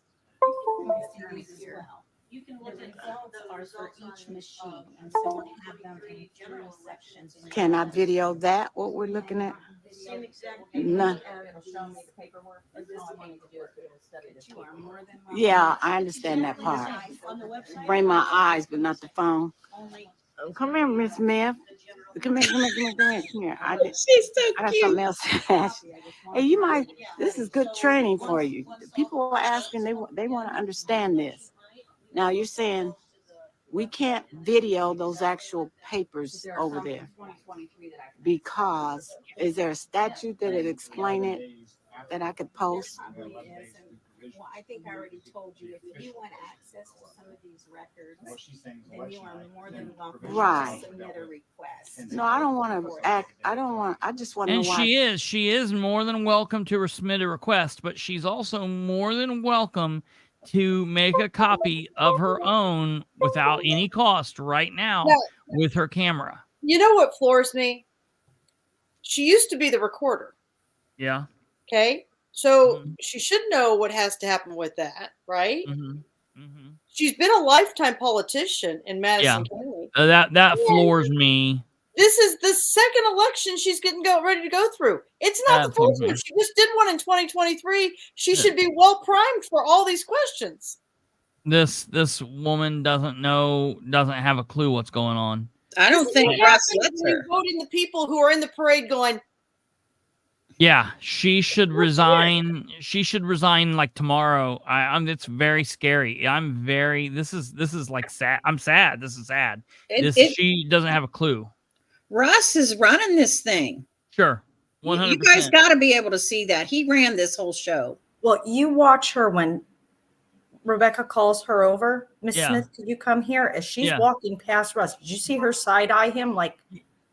You can look at the results are for each machine, and so we have them in general sections. Can I video that, what we're looking at? No. Yeah, I understand that part. Bring my eyes, but not the phone. Come here, Miss Smith. Come here. I got something else to ask you. Hey, this is good training for you. People are asking, they want to understand this. Now you're saying we can't video those actual papers over there because is there a statute that would explain it that I could post? Well, I think I already told you, if you want access to some of these records, then you are more than welcome Right. to submit a request. No, I don't want to act. I just want to know And why. she is more than welcome to submit a request, but she's also more than welcome to make a copy of her own without any cost right now with her camera. You know what floors me? She used to be the recorder. Yeah. Okay. So she should know what has to happen with that, right? She's been a lifetime politician in Madison County. That floors me. This is the second election she's getting ready to go through. It's not the first one. She just did one in 2023. She should be well primed for all these questions. This woman doesn't have a clue what's going on. I don't think Russ lets her. Voting the people who are in the parade going, yeah, she should resign. She should resign like tomorrow. It's very scary. This is like sad. I'm sad. This is sad. She doesn't have a clue. Russ is running this thing. Sure. 100%. You guys got to be able to see that. He ran this whole show. Well, you watch her when Rebecca calls her over. Miss Smith, could you come here? As she's walking past Russ, did you see her side eye him like,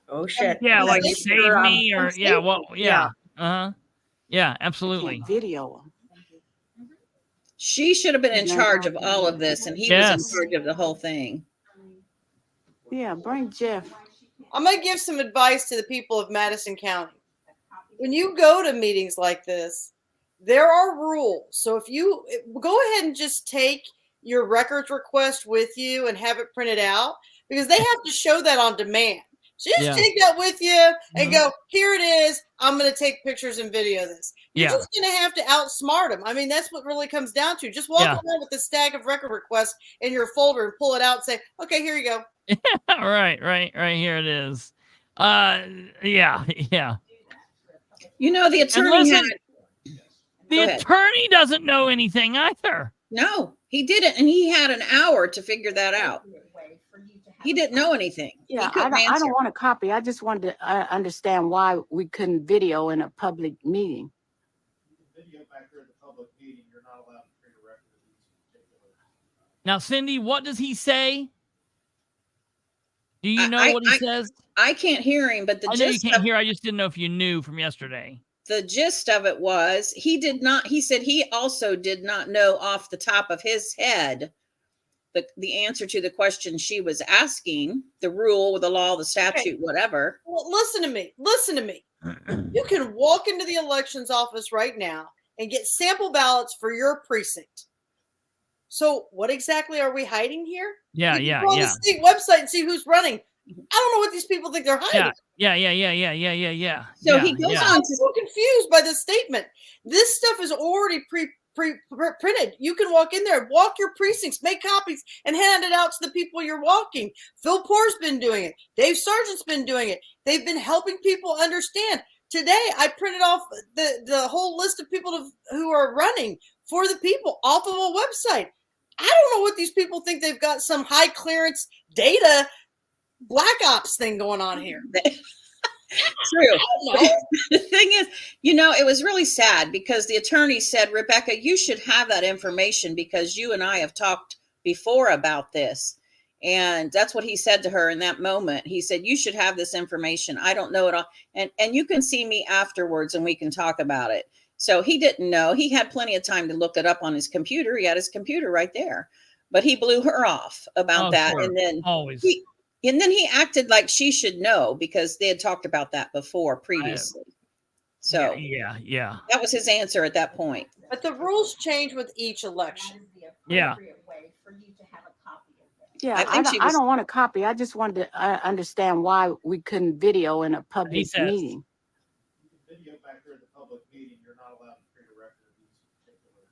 oh shit? Yeah, like save me or yeah. Uh-huh. Yeah, absolutely. Video. She should have been in charge of all of this, and he was in charge of the whole thing. Yeah, bring Jeff. I'm going to give some advice to the people of Madison County. When you go to meetings like this, there are rules. So if you go ahead and just take your records request with you and have it printed out, because they have to show that on demand. So just take that with you and go, here it is. I'm going to take pictures and video this. You're just going to have to outsmart them. I mean, that's what really comes down to. Just walk around with a stack of record requests in your folder and pull it out and say, okay, here you go. Right here it is. Yeah. You know, the attorney the attorney doesn't know anything either. No, he didn't. And he had an hour to figure that out. He didn't know anything. Yeah, I don't want a copy. I just wanted to understand why we couldn't video in a public meeting. Video back there at the public meeting, you're not allowed to create a record of these particular. Now, Cindy, what does he say? Do you know what he says? I can't hear him, but I know you can't hear. I just didn't know if you knew from yesterday. The gist of it was he said he also did not know off the top of his head the answer to the question she was asking, the rule, the law, the statute, whatever. Well, listen to me. You can walk into the elections office right now and get sample ballots for your precinct. So what exactly are we hiding here? Yeah. Go on the state website and see who's running. I don't know what these people think they're hiding. Yeah. So he goes on I'm so confused by this statement. This stuff is already pre-printed. You can walk in there, walk your precincts, make copies, and hand it out to the people you're walking. Phil Poor's been doing it. Dave Sargent's been doing it. They've been helping people understand. Today, I printed off the whole list of people who are running for the people off of a website. I don't know what these people think. They've got some high clearance data black ops thing going on here. True. The thing is, it was really sad because the attorney said, Rebecca, you should have that information because you and I have talked before about this. And that's what he said to her in that moment. He said, you should have this information. I don't know it all. And you can see me afterwards and we can talk about it. So he didn't know. He had plenty of time to look it up on his computer. He had his computer right there. But he blew her off about that. Sure. And then always. And then he acted like she should know because they had talked about that before previously. So yeah. That was his answer at that point. But the rules change with each election. Yeah. Yeah, I don't want a copy. I just wanted to understand why we couldn't video in a public meeting. Video back there at the public meeting, you're not allowed to create a record of these particular.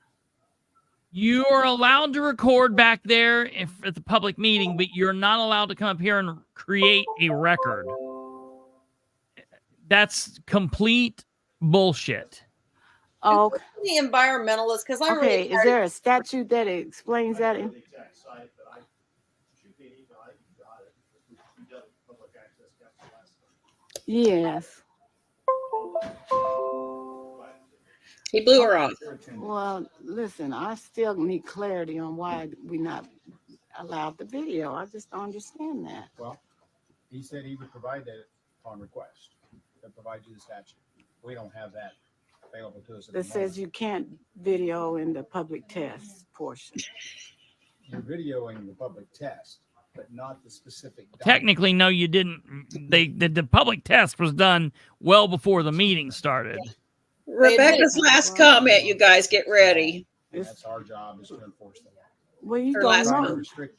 You are allowed to record back there at the public meeting, but you're not allowed to come up here and create a record. That's complete bullshit. Oh, the environmentalists, because I'm okay. really Is there a statute that explains that? Yes. He blew her off. Well, listen, I still need clarity on why we not allowed the video. I just don't understand that. Well, he said he would provide that upon request. He'll provide you the statute. We don't have that available to us. That says you can't video in the public test portion. You're videoing the public test, but not the specific document. Technically, no, you didn't. The public test was done well before the meeting started. Rebecca's last comment, you guys get ready. That's our job, is to enforce that. Well, you Her don't last know. comment. Restrict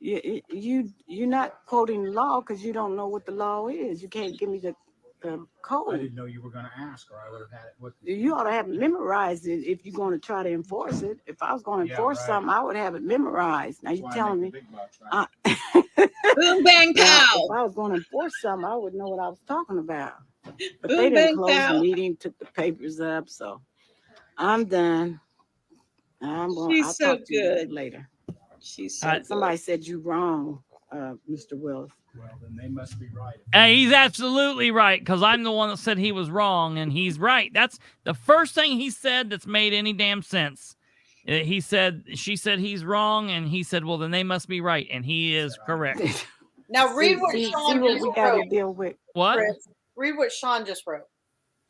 You're not quoting law because you don't know what the law is. You can't give me the I code. didn't know you were going to ask, or I would have had it with You ought to have it memorized if you're going to try to enforce it. If I was going to Yeah, enforce right. something, I would have it memorized. Now That's you're why I telling make me. the big bucks, right? Boom, bang, Now, pow. if I was going to enforce something, I would know what I was talking about. But Boom, they bang, didn't close pow. the meeting, took the papers up, so I'm done. I'll She's so talk to you good. later. She's so Somebody said you wrong, Mr. Willis. Well, then they must be right. He's absolutely right, because I'm the one that said he was wrong, and he's right. That's the first thing he said that's made any damn sense. She said he's wrong, and he said, well, then they must be right, and he is correct. Now read what See Sean what just we got to wrote. deal with. What? Chris. Read what Sean just wrote.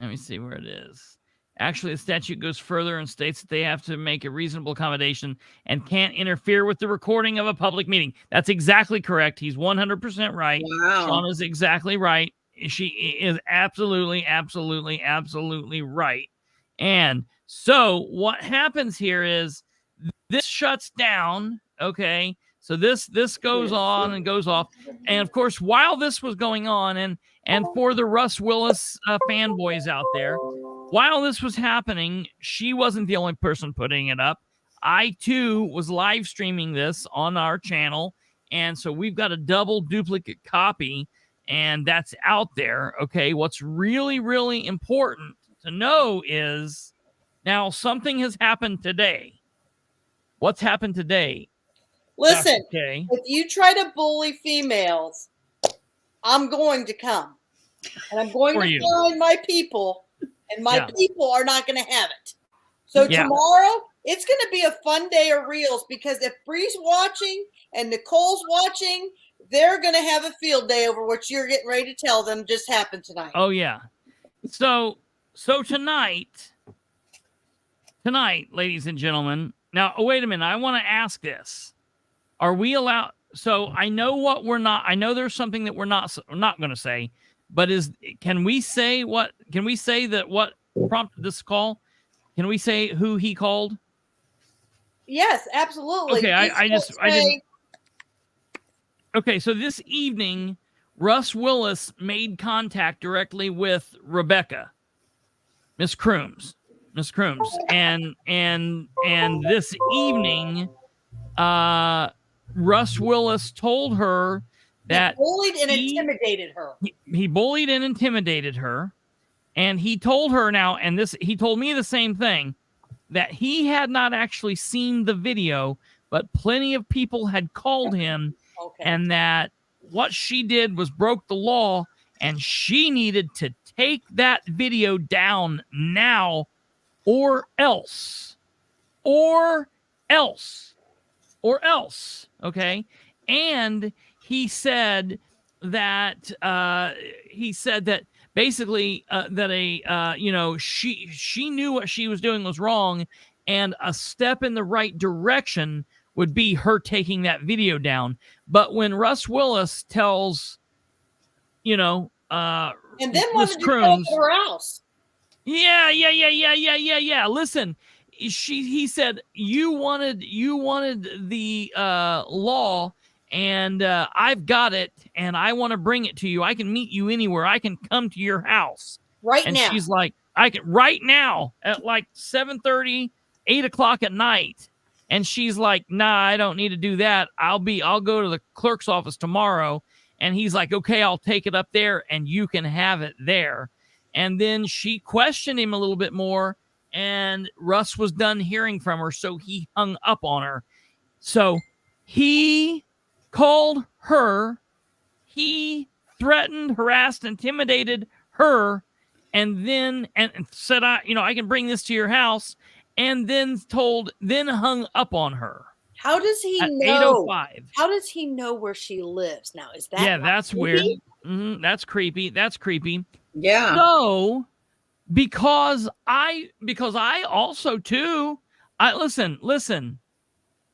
Let me see where it is. Actually, the statute goes further and states that they have to make a reasonable accommodation and can't interfere with the recording of a public meeting. That's exactly correct. He's 100% right. Wow. Sean is exactly right. She is absolutely right. And so what happens here is this shuts down. Okay. So this goes on and goes off. And of course, while this was going on, and for the Russ Willis fanboys out there, while this was happening, she wasn't the only person putting it up. I too was live streaming this on our channel. And so we've got a double duplicate copy, and that's out there. Okay. What's really, really important to know is now something has happened today. What's happened today? Listen, Okay. if you try to bully females, I'm going to come. And I'm going to find my people, and my people are not going to have it. So tomorrow, it's going to be a fun day of reels, because if Bree's watching and Nicole's watching, they're going to have a field day over what you're getting ready to tell them just happened tonight. Oh, yeah. So tonight, ladies and gentlemen, now, wait a minute. I want to ask this. Are we allowed? So I know what we're not. I know there's something that we're not going to say, but can we say what prompted this call? Can we say who he called? Yes, absolutely. Okay, I didn't. Okay, so this evening, Russ Willis made contact directly with Rebecca, Miss Crooms, and this evening, Russ Willis told her that he bullied and intimidated her. He bullied and intimidated her, and he told her now, and he told me the same thing, that he had not actually seen the video, but plenty of people had called him, and that what she did was broke the law, and she needed to take that video down now, or else. Okay. And he said that basically she knew what she was doing was wrong, and a step in the right direction would be her taking that video down. But when Russ Willis tells, and then Miss wanted to Crooms, go to her house. Yeah. Listen, he said you wanted the law, and I've got it, and I want to bring it to you. I can meet you anywhere. I can come to your house now. And she's like, I can right now at like 7:30, 8 o'clock at night. And she's like, nah, I don't need to do that. I'll go to the clerk's office tomorrow. And he's like, okay, I'll take it up there, and you can have it there. And then she questioned him a little bit more, and Russ was done hearing from her, so he hung up on her. So he called her. He threatened, harassed, intimidated her, and then said, I can bring this to your house, and then hung up on her. How does he at know? 8:05. How does he know where she lives now? Is that that's creepy? weird. That's creepy. Yeah. So because I also too, listen.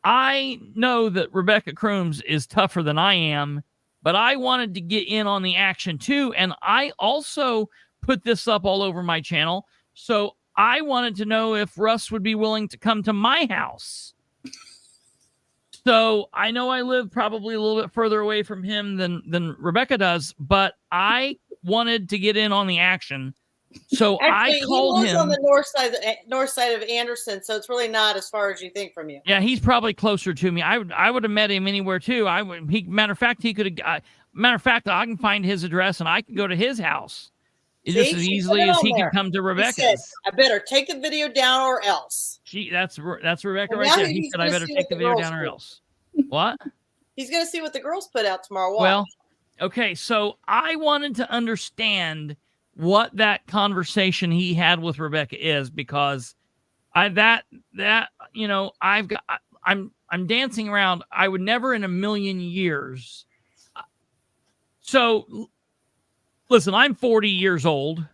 I know that Rebecca Crooms is tougher than I am, but I wanted to get in on the action too, and I also put this up all over my channel. So I wanted to know if Russ would be willing to come to my house. So I know I live probably a little bit further away from him than Rebecca does, but I wanted to get in on the action. So Actually, I called he lives him on the north side of Anderson, so it's really not as far as you think from you. Yeah, he's probably closer to me. I would have met him anywhere too. Matter of fact, I can find his address and I can go to his house just as easily as he can come to Rebecca's. Said, I better take the video down or else. That's Rebecca right there. He said I better take the video down or else. What? He's going to see what the girls put out tomorrow. Well, okay. So I wanted to understand what that conversation he had with Rebecca is, because I'm dancing around. I would never in a million years. So listen, I'm 40 years old,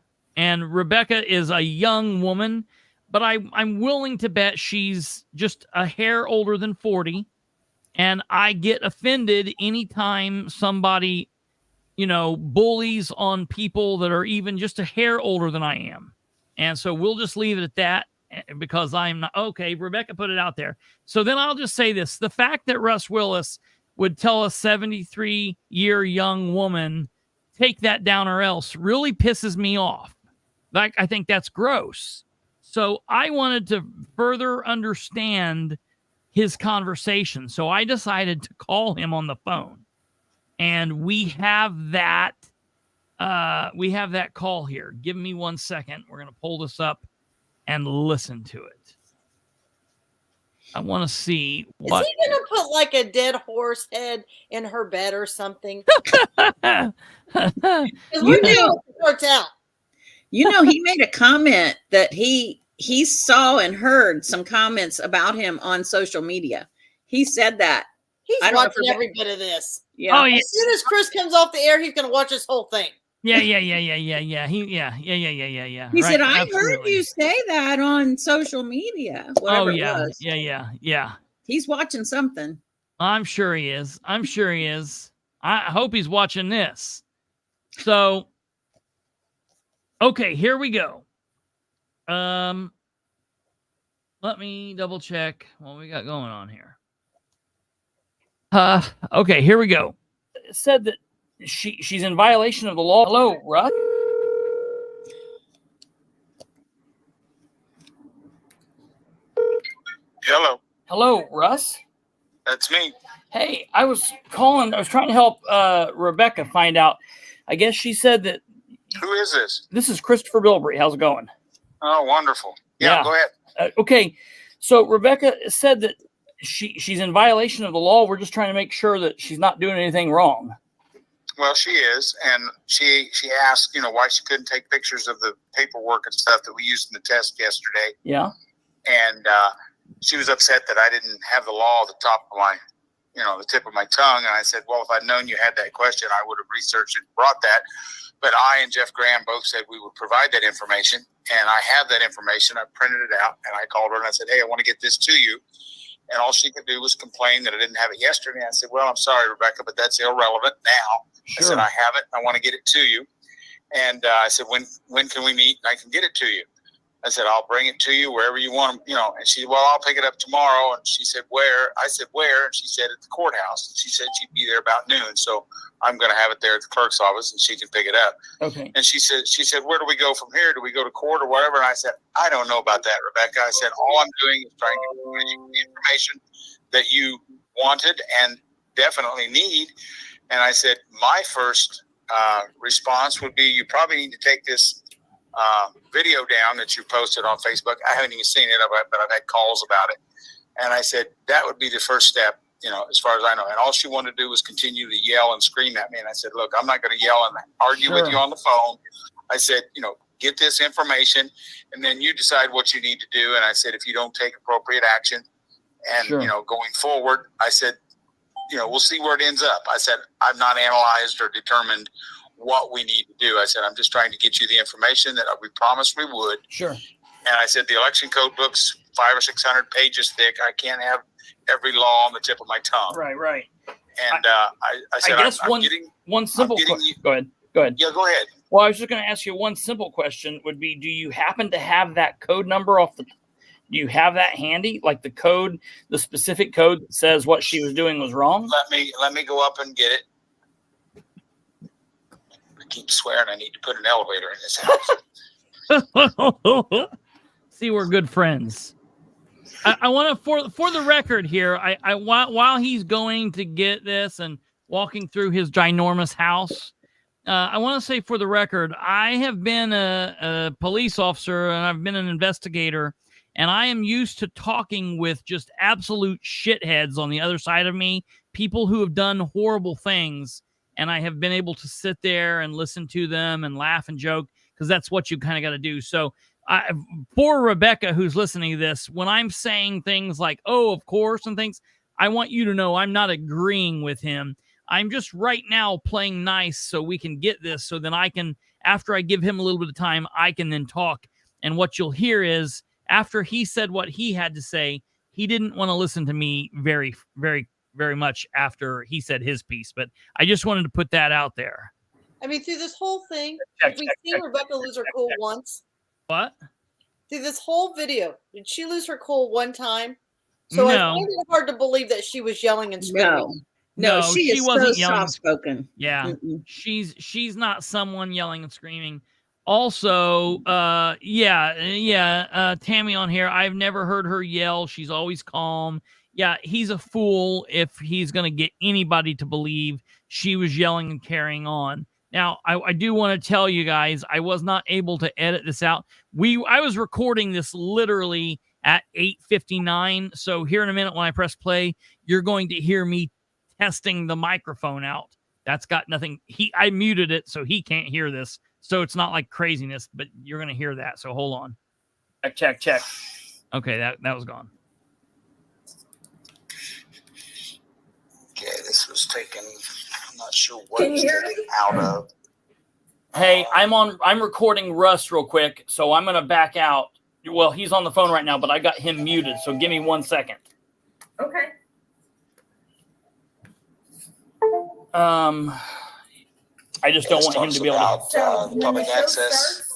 And Rebecca is a young woman, but I'm willing to bet she's just a hair older than 40. And I get offended anytime somebody, bullies on people that are even just a hair older than I am. And so we'll just leave it at that, because I'm not okay. Rebecca put it out there. So then I'll just say this. The fact that Russ Willis would tell a 73-year young woman, take that down or else, really pisses me off. Like, I think that's gross. So I wanted to further understand his conversation. So I decided to call him on the phone. And we have that call here. Give me 1 second. We're going to pull this up and listen to it. I want to see what. Is he going to put like a dead horse head in her bed or something? He made a comment that he saw and heard some comments about him on social media. He said that. He's watching every bit of this. Yeah. Oh, yeah. As soon as Chris comes off the air, he's going to watch this whole thing. Yeah. He said, I heard you say that on social media. Whatever it was. Yeah. He's watching something. I'm sure he is. I hope he's watching this. So, okay, here we go. Let me double check what we got going on here. Okay, here we go. It said that she's in violation of the law. Hello, Russ. Hello, Russ. That's me. Hey, I was calling. I was trying to help Rebecca find out. I guess she said that. Who is this? This is Kristopher Bilbrey. How's it going? Oh, wonderful. Yeah. Go ahead. Okay, so Rebecca said that she's in violation of the law. We're just trying to make sure that she's not doing anything wrong. Well, she is, and she asked, why she couldn't take pictures of the paperwork and stuff that we used in the test yesterday. Yeah. And she was upset that I didn't have the law at the top of my, the tip of my tongue. And I said, well, if I'd known you had that question, I would have researched it and brought that. But I and Jeff Graham both said we would provide that information, and I have that information. I printed it out, and I called her and I said, hey, I want to get this to you. And all she could do was complain that I didn't have it yesterday. I said, well, I'm sorry, Rebecca, but that's irrelevant now. Sure. I said, I have it. I want to get it to you. And I said, when can we meet? I can get it to you. I said, I'll bring it to you wherever you want. And she said, well, I'll pick it up tomorrow. And she said, where? I said, where? And she said, at the courthouse. And she said she'd be there about noon. So I'm going to have it there at the clerk's office and she can pick it up. Okay. And she said, where do we go from here? Do we go to court or whatever? And I said, I don't know about that, Rebecca. I said, all I'm doing is trying to give you the information that you wanted and definitely need. And I said, my first response would be, you probably need to take this video down that you posted on Facebook. I haven't even seen it, but I've had calls about it. And I said, that would be the first step, as far as I know. And all she wanted to do was continue to yell and scream at me. And I said, look, I'm not going to yell and argue with you on the phone. I said, get this information and then you decide what you need to do. And I said, if you don't take appropriate action and, going forward, I said, we'll see where it ends up. I said, I've not analyzed or determined what we need to do. I said, I'm just trying to get you the information that we promised we would. Sure. And I said, the election code book's 500 or 600 pages thick. I can't have every law on the tip of my tongue. Right. And I said, I guess one simple question. Go ahead. Yeah, go ahead. Well, I was just going to ask you one simple question would be, do you happen to have that code number do you have that handy? Like the code, the specific code that says what she was doing was wrong? Let me go up and get it. I keep swearing I need to put an elevator in this house. See, we're good friends. I want to, for the record here, I while he's going to get this and walking through his ginormous house, I want to say for the record, I have been a police officer and I've been an investigator, and I am used to talking with just absolute shitheads on the other side of me, people who have done horrible things, and I have been able to sit there and listen to them and laugh and joke, because that's what you kind of got to do. So for Rebecca, who's listening to this, when I'm saying things like, oh, of course, and things, I want you to know I'm not agreeing with him. I'm just right now playing nice so we can get this, so then I can after I give him a little bit of time, I can then talk. And what you'll hear is after he said what he had to say, he didn't want to listen to me very, very, very much after he said his piece. But I just wanted to put that out there. I mean, through this whole thing, did we see Rebecca lose her cool once? What? Through this whole video, did she lose her cool one time? So I No. find it hard to believe that she was yelling and screaming. No, she is wasn't so yelling. soft-spoken. Yeah, she's not someone yelling and screaming. Also, Tammy on here, I've never heard her yell. She's always calm. Yeah, he's a fool if he's going to get anybody to believe she was yelling and carrying on. Now, I do want to tell you guys, I was not able to edit this out. I was recording this literally at 8:59. So here in a minute when I press play, you're going to hear me testing the microphone out. That's got nothing. I muted it so he can't hear this. So it's not like craziness, but you're going to hear that. So hold on. Check. Okay, that was gone. Okay, this was taken. I'm not sure what it's taken out of. Hey, I'm recording Russ real quick, so I'm going to back out. Well, he's on the phone right now, but I got him muted. So give me 1 second. Okay. I just don't want him to be able to. The public access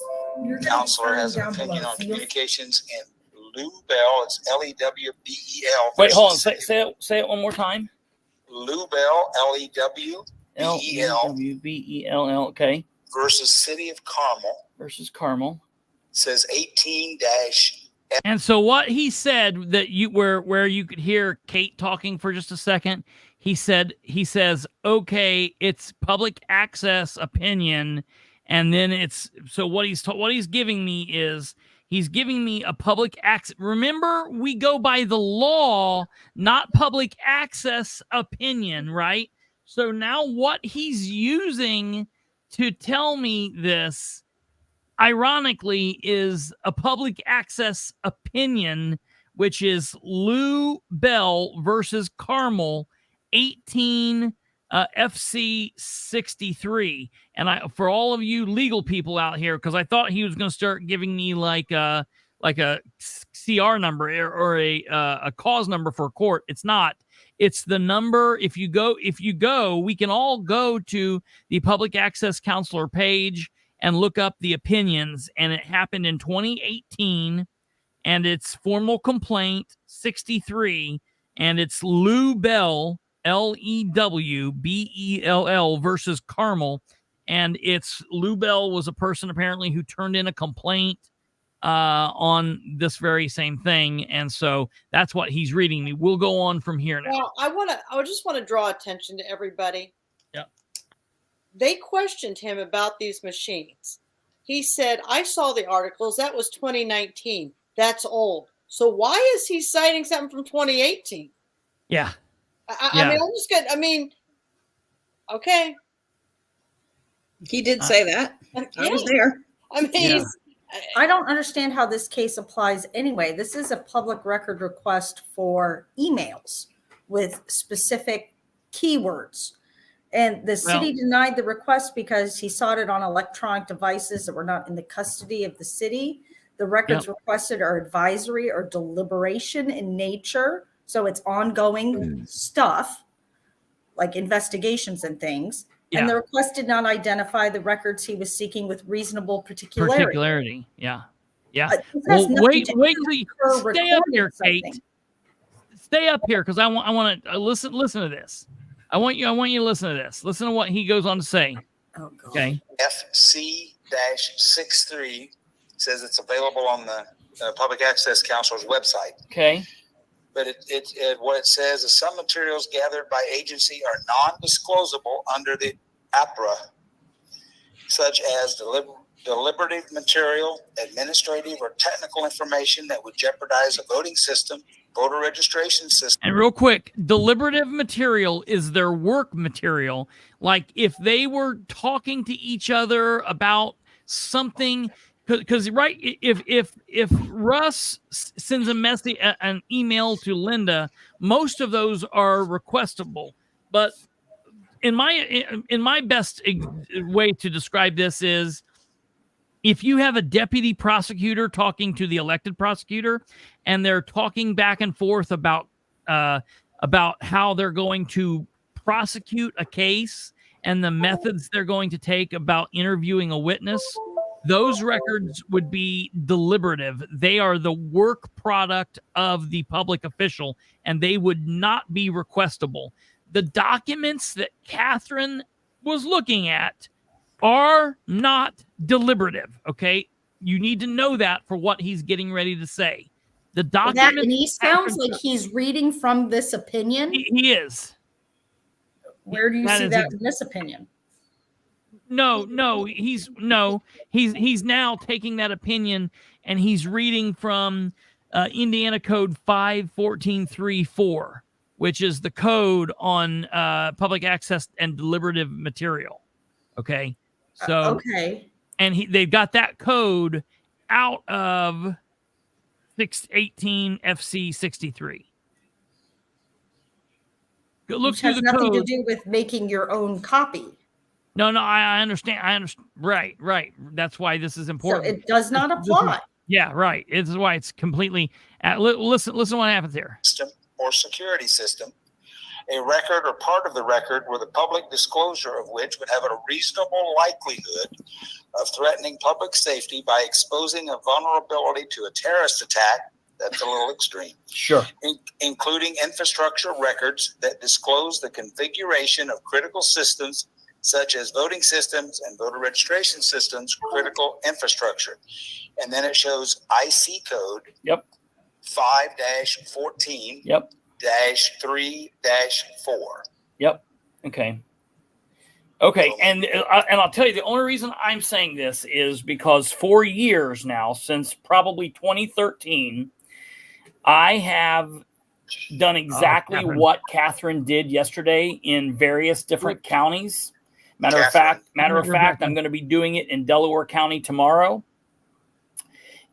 counselor has an opinion on communications, and Lou Bell, it's L-E-W-B-E-L. Wait, hold on. Say it one more time. Lou Bell, L-E-W-B-E-L. L-E-W-B-E-L-L, okay. Versus City of Carmel. Says 18 dash. And so what he said that where you could hear Kate talking for just a second, he says, okay, it's public access opinion. And then what he's giving me is he's giving me a public access. Remember, we go by the law, not public access opinion, right? So now what he's using to tell me this, ironically, is a public access opinion, which is Lou Bell versus Carmel, 18 FC 63. And for all of you legal people out here, because I thought he was going to start giving me like a CR number or a cause number for court. It's not. It's the number. If you go, we can all go to the public access counselor page and look up the opinions. And it happened in 2018, and it's formal complaint 63, and it's Lou Bell, L-E-W-B-E-L-L versus Carmel. And it's Lou Bell was a person apparently who turned in a complaint on this very same thing. And so that's what he's reading me. We'll go on from here now. Well, I just want to draw attention to everybody. Yep. They questioned him about these machines. He said, I saw the articles. That was 2019. That's old. So why is he citing something from 2018? Yeah. I mean, okay. He did say that. I was there. I mean, I don't understand how this case applies anyway. This is a public record request for emails with specific keywords. And the city denied the request because he sought it on electronic devices that were not in the custody of the city. The records requested are advisory or deliberation in nature. So it's ongoing stuff like investigations and things. Yeah. And the request did not identify the records he was seeking with reasonable particularity. Yeah. Well, wait, stay up here, Kate. Stay up here because I want to listen to this. I want you to listen to this. Listen to what he goes on to say. Oh, God. Okay. FC-63 says it's available on the Public Access Counselor's website. Okay. But what it says is some materials gathered by agency are non-disclosable under the APRA, such as deliberative material, administrative or technical information that would jeopardize a voting system, voter registration system. And real quick, deliberative material is their work material. Like if they were talking to each other about something, because right, if Russ sends an email to Linda, most of those are requestable. But in my best way to describe this is if you have a deputy prosecutor talking to the elected prosecutor and they're talking back and forth about how they're going to prosecute a case and the methods they're going to take about interviewing a witness, those records would be deliberative. They are the work product of the public official, and they would not be requestable. The documents that Katherine was looking at are not deliberative, okay? You need to know that for what he's getting ready to say. The document, and he sounds like he's reading from this opinion. He is. Where do you see that in this opinion? No, he's now taking that opinion and he's reading from Indiana Code 51434, which is the code on public access and deliberative material. Okay, so okay, and they've got that code out of 618 FC 63. Look which through has the nothing code. to do with making your own copy. No, I understand. Right. That's why this is important. So it does not apply. Yeah, right. This is why it's completely. Listen to what happens here. System or security system, a record or part of the record where the public disclosure of which would have a reasonable likelihood of threatening public safety by exposing a vulnerability to a terrorist attack. That's a little extreme. Sure. Including infrastructure records that disclose the configuration of critical systems such as voting systems and voter registration systems, critical infrastructure. And then it shows IC code. Yep. 5-14. Yep. -3-4. Yep. Okay. And I'll tell you, the only reason I'm saying this is because for years now, since probably 2013, I have done exactly what Katherine did yesterday in various different counties. Matter of fact, I'm going to be doing it in Delaware County tomorrow.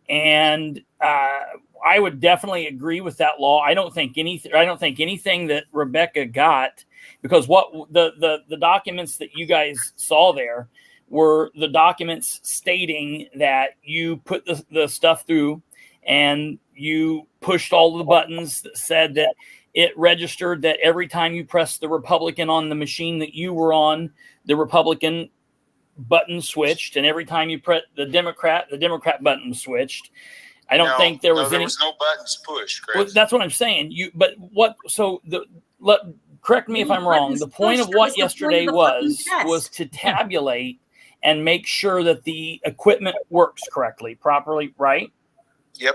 And I would definitely agree with that law. I don't think anything that Rebecca got, because what the documents that you guys saw there were the documents stating that you put the stuff through and you pushed all the buttons that said that it registered that every time you pressed the Republican on the machine that you were on, the Republican button switched, and every time you press the Democrat button switched. I don't think there was any. There was no buttons pushed, Chris. Well, that's what I'm saying. Correct me if I'm wrong. The point of what yesterday was to tabulate and make sure that the equipment works properly, right? Yep.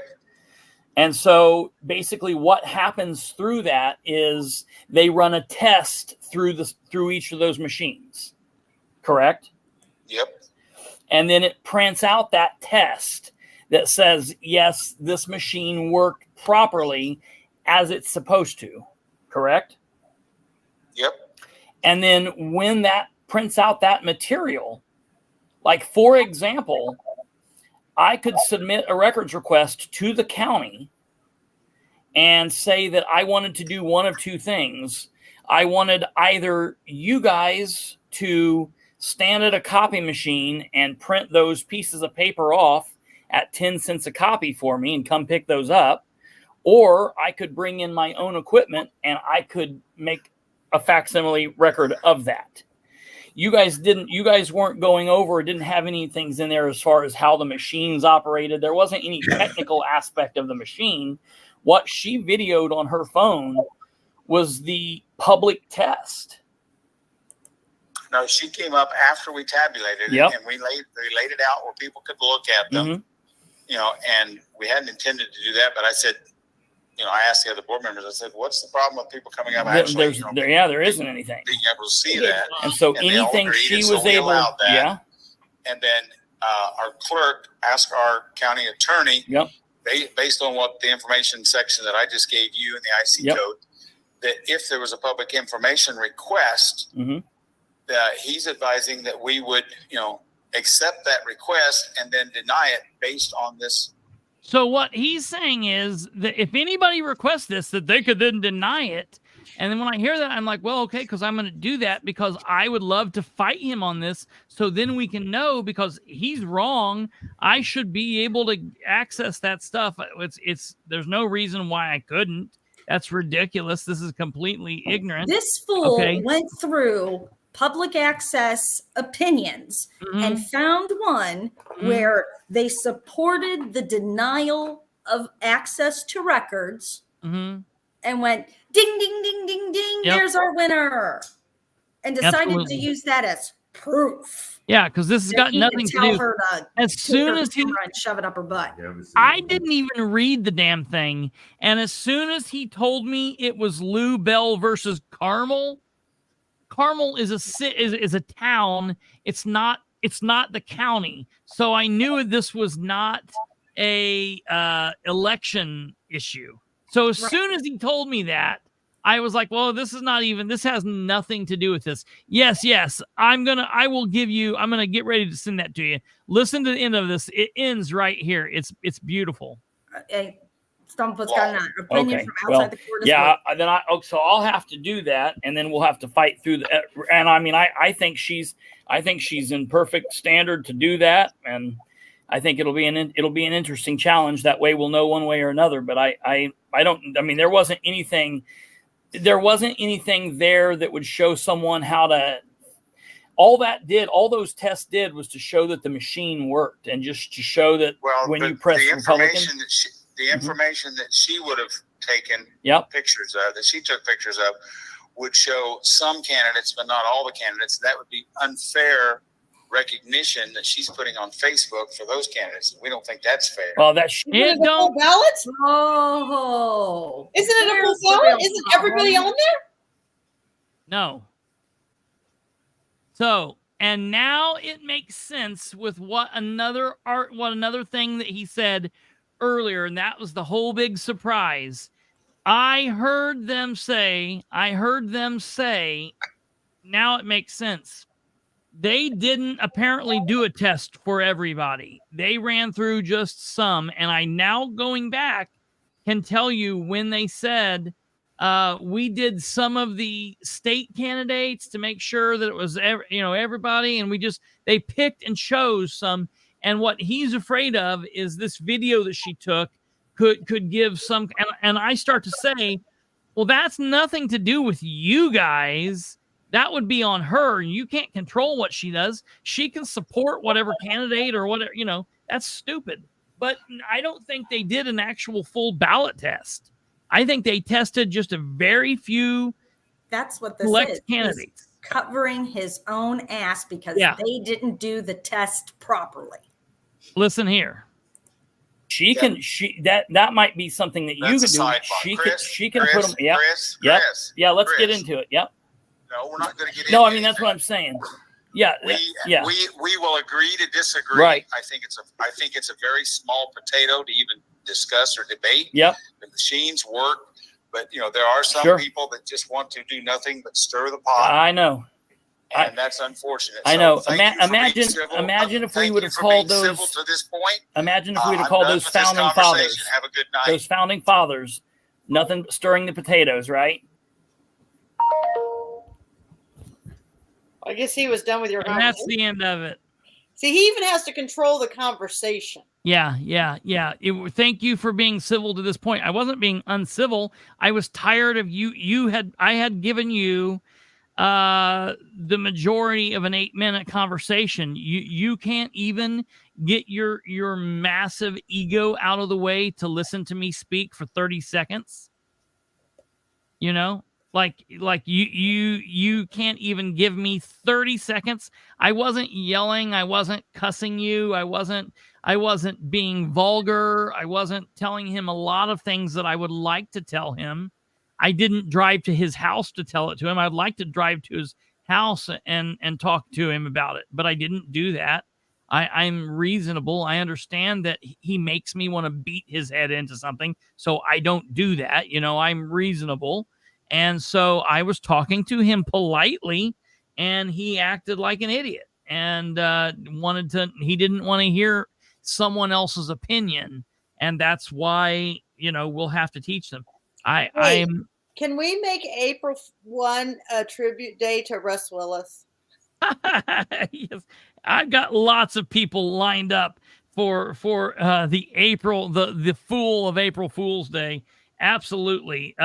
And so basically what happens through that is they run a test through each of those machines. Correct? Yep. And then it prints out that test that says, yes, this machine worked properly as it's supposed to. Correct? Yep. And then when that prints out that material, like for example, I could submit a records request to the county and say that I wanted to do one of two things. I wanted either you guys to stand at a copy machine and print those pieces of paper off at 10 cents a copy for me and come pick those up, or I could bring in my own equipment and I could make a facsimile record of that. You guys weren't going over, didn't have any things in there as far as how the machines operated. There wasn't any technical aspect of the machine. What she videoed on her phone was the public test. No, she came up after we tabulated it, and we laid it out where people could look at them. And we hadn't intended to do that, but I said, I asked the other board members, I said, what's the problem with people coming up? Actually, there isn't anything. Being able to see that. And so anything she was able, And then our clerk asked our county attorney, based on what the information section that I just gave you in the IC code, that if there was a public information request, that he's advising that we would, accept that request and then deny it based on this. So what he's saying is that if anybody requests this, that they could then deny it And then when I hear that, I'm like, well, okay, because I'm going to do that because I would love to fight him on this. So then we can know, because he's wrong. I should be able to access that stuff. There's no reason why I couldn't. That's ridiculous. This is completely ignorant. This fool went through public access opinions and found one where they supported the denial of access to records and went ding, ding, ding, ding, ding. There's our winner. And decided to use that as proof. Yeah, because this has got nothing to do. As soon as he shove it up her butt, I didn't even read the damn thing, and as soon as he told me it was Lou Bell versus Carmel, Carmel is a town. It's not the county. So I knew this was not a election issue. So as soon as he told me that, I was like, well, this has nothing to do with this. Yes. I'm going to get ready to send that to you. Listen to the end of this. It ends right here. It's beautiful. Stump's got an opinion from outside the court. So I'll have to do that, and then we'll have to fight through the. And I mean, I think she's in perfect standard to do that, and I think it'll be an interesting challenge. That way, we'll know one way or another. But I don't. I mean, there wasn't anything there that would show someone how to. All those tests did was to show that the machine worked, and just to show that when you press the Republican. The information that she would have taken pictures of, that she took pictures of, would show some candidates, but not all the candidates. That would be unfair recognition that she's putting on Facebook for those candidates. We don't think that's fair. Well, that's Isn't it a full ballot? Oh, isn't it a full ballot? Isn't everybody on there? No. So, and now it makes sense with what another thing that he said earlier, and that was the whole big surprise. I heard them say, now it makes sense. They didn't apparently do a test for everybody. They ran through just some, and I now going back can tell you when they said we did some of the state candidates to make sure that it was everybody, and they picked and chose some. And what he's afraid of is this video that she took could give some, and I start to say, well, that's nothing to do with you guys. That would be on her. You can't control what she does. She can support whatever candidate or whatever, that's stupid. But I don't think they did an actual full ballot test. I think they tested just a very few. That's what this select is. Candidates. He's covering his own ass because they didn't do the test properly. Listen here. That might be something that you can do. She can put them. Yeah. Yeah. Let's get into it. Yep. No, we're not going to get into it. No, I mean, that's what I'm saying. Yeah. We will agree to disagree. Right. I think it's a very small potato to even discuss or debate. Yep. The machines work, but there are some people that just want to do nothing but stir the pot. I know. And that's unfortunate. I know. Imagine if we would have called those civil to this point. Imagine if we would have called those founding fathers. Have a good night. Those founding fathers, nothing but stirring the potatoes, right? I guess he was done with your conversation. That's the end of it. See, he even has to control the conversation. Yeah. Thank you for being civil to this point. I wasn't being uncivil. I was tired of you. I had given you the majority of an 8-minute conversation. You can't even get your massive ego out of the way to listen to me speak for 30 seconds. Like you can't even give me 30 seconds. I wasn't yelling. I wasn't cussing you. I wasn't being vulgar. I wasn't telling him a lot of things that I would like to tell him. I didn't drive to his house to tell it to him. I'd like to drive to his house and talk to him about it, but I didn't do that. I'm reasonable. I understand that he makes me want to beat his head into something, so I don't do that. I'm reasonable. And so I was talking to him politely, and he acted like an idiot and he didn't want to hear someone else's opinion. And that's why, we'll have to teach them. Can we make April 1 a tribute day to Russ Willis? Yes, I've got lots of people lined up for the fool of April Fool's Day. Absolutely.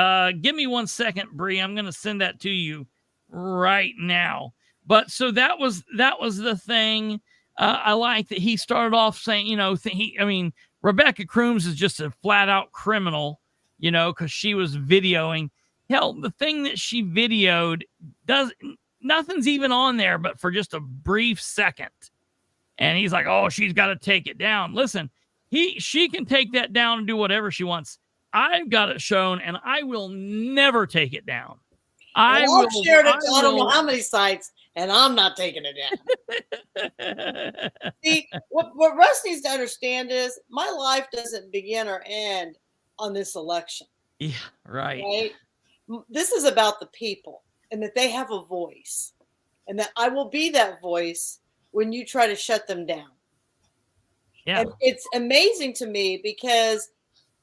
Give me 1 second, Bree. I'm going to send that to you right now. But so that was the thing. I like that he started off saying, you know, Rebecca Crooms is just a flat out criminal, you know, because she was videoing. Hell, the thing that she videoed nothing's even on there, but for just a brief second. And he's like, oh, she's got to take it down. Listen, she can take that down and do whatever she wants. I've got it shown, and I will never take it down. I've shared it to I don't know how many sites, and I'm not taking it down. See, what Russ needs to understand is my life doesn't begin or end on this election. Yeah, right. Right? This is about the people and that they have a voice, and that I will be that voice when you try to shut them down. Yeah. And it's amazing to me because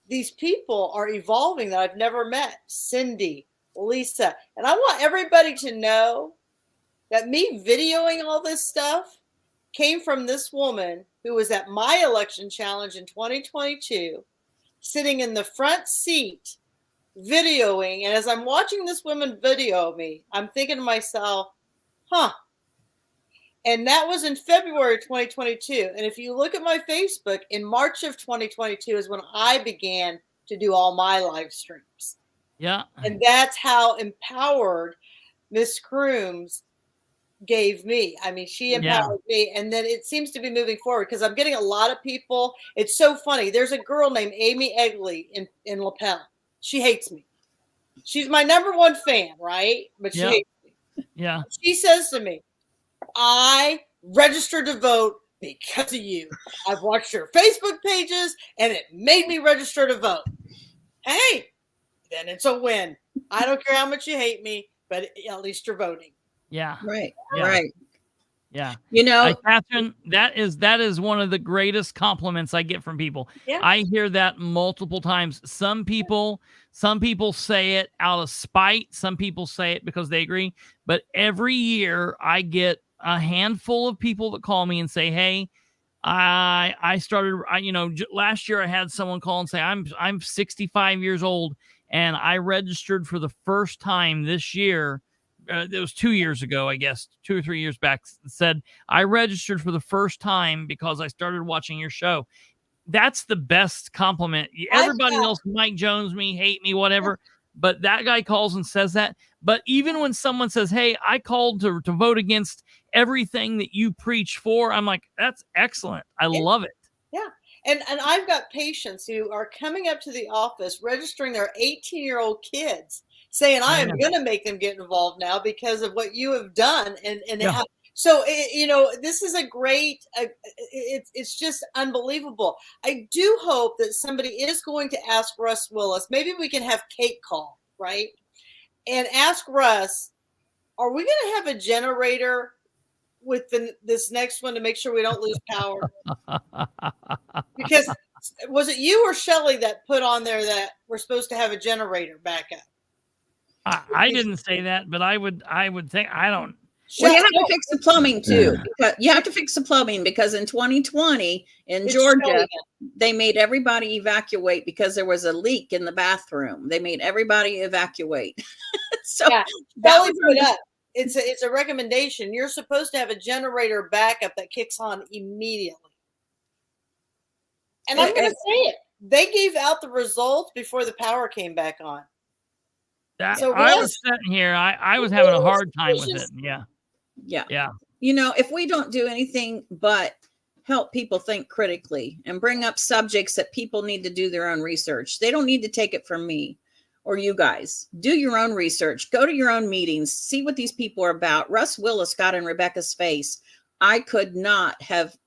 these people are evolving that I've never met. Cindy, Lisa, and I want everybody to know that me videoing all this stuff came from this woman who was at my election challenge in 2022, sitting in the front seat, videoing. And as I'm watching this woman video me, I'm thinking to myself, huh. And that was in February 2022. And if you look at my Facebook, in March of 2022 is when I began to do all my live streams. Yeah. And that's how empowered Miss Crooms gave me. I mean, she empowered me. And then it seems to be moving forward because I'm getting a lot of people. It's so funny. There's a girl named Amy Egley in LaPel. She hates me. She's my #1 fan, right? But she hates me. Yeah. She says to me, I registered to vote because of you. I've watched your Facebook pages and it made me register to vote. Hey, then it's a win. I don't care how much you hate me, but at least you're voting. Yeah. Right. Yeah. Right. Yeah. You know, Katherine, that is one of the greatest compliments I get from people. Yeah. I hear that multiple times. Some people say it out of spite. Some people say it because they agree. But every year I get a handful of people that call me and say, hey, I started, last year I had someone call and say, I'm 65 years old and I registered for the first time this year. It was 2 years ago, I guess, 2 or 3 years back, said, I registered for the first time because I started watching your show. That's the best compliment. Everybody else, Mike Jones, me, hate me, whatever. But that guy calls and says that. But even when someone says, hey, I called to vote against everything that you preach for, I'm like, that's excellent. I love it. Yeah. And I've got patients who are coming up to the office, registering their 18-year-old kids, saying, I am going to make them get involved now because of what you have done. So, this is a great, it's just unbelievable. I do hope that somebody is going to ask Russ Willis, maybe we can have Kate call, right? And ask Russ, are we going to have a generator with this next one to make sure we don't lose power? Because was it you or Shelley that put on there that we're supposed to have a generator backup? I didn't say that, but I would think, I don't. Well, you have to fix the plumbing too. You have to fix the plumbing because in 2020 in Georgia, they made everybody evacuate because there was a leak in the bathroom. They made everybody evacuate. So that was put up. It's a recommendation. You're supposed to have a generator backup that kicks on immediately. And I'm going to say it. They gave out the results before the power came back on. So I was sitting here. I was having a hard time with it. Yeah. If we don't do anything but help people think critically and bring up subjects that people need to do their own research, they don't need to take it from me or you guys. Do your own research. Go to your own meetings. See what these people are about. Russ Willis got in Rebecca's face. I could not have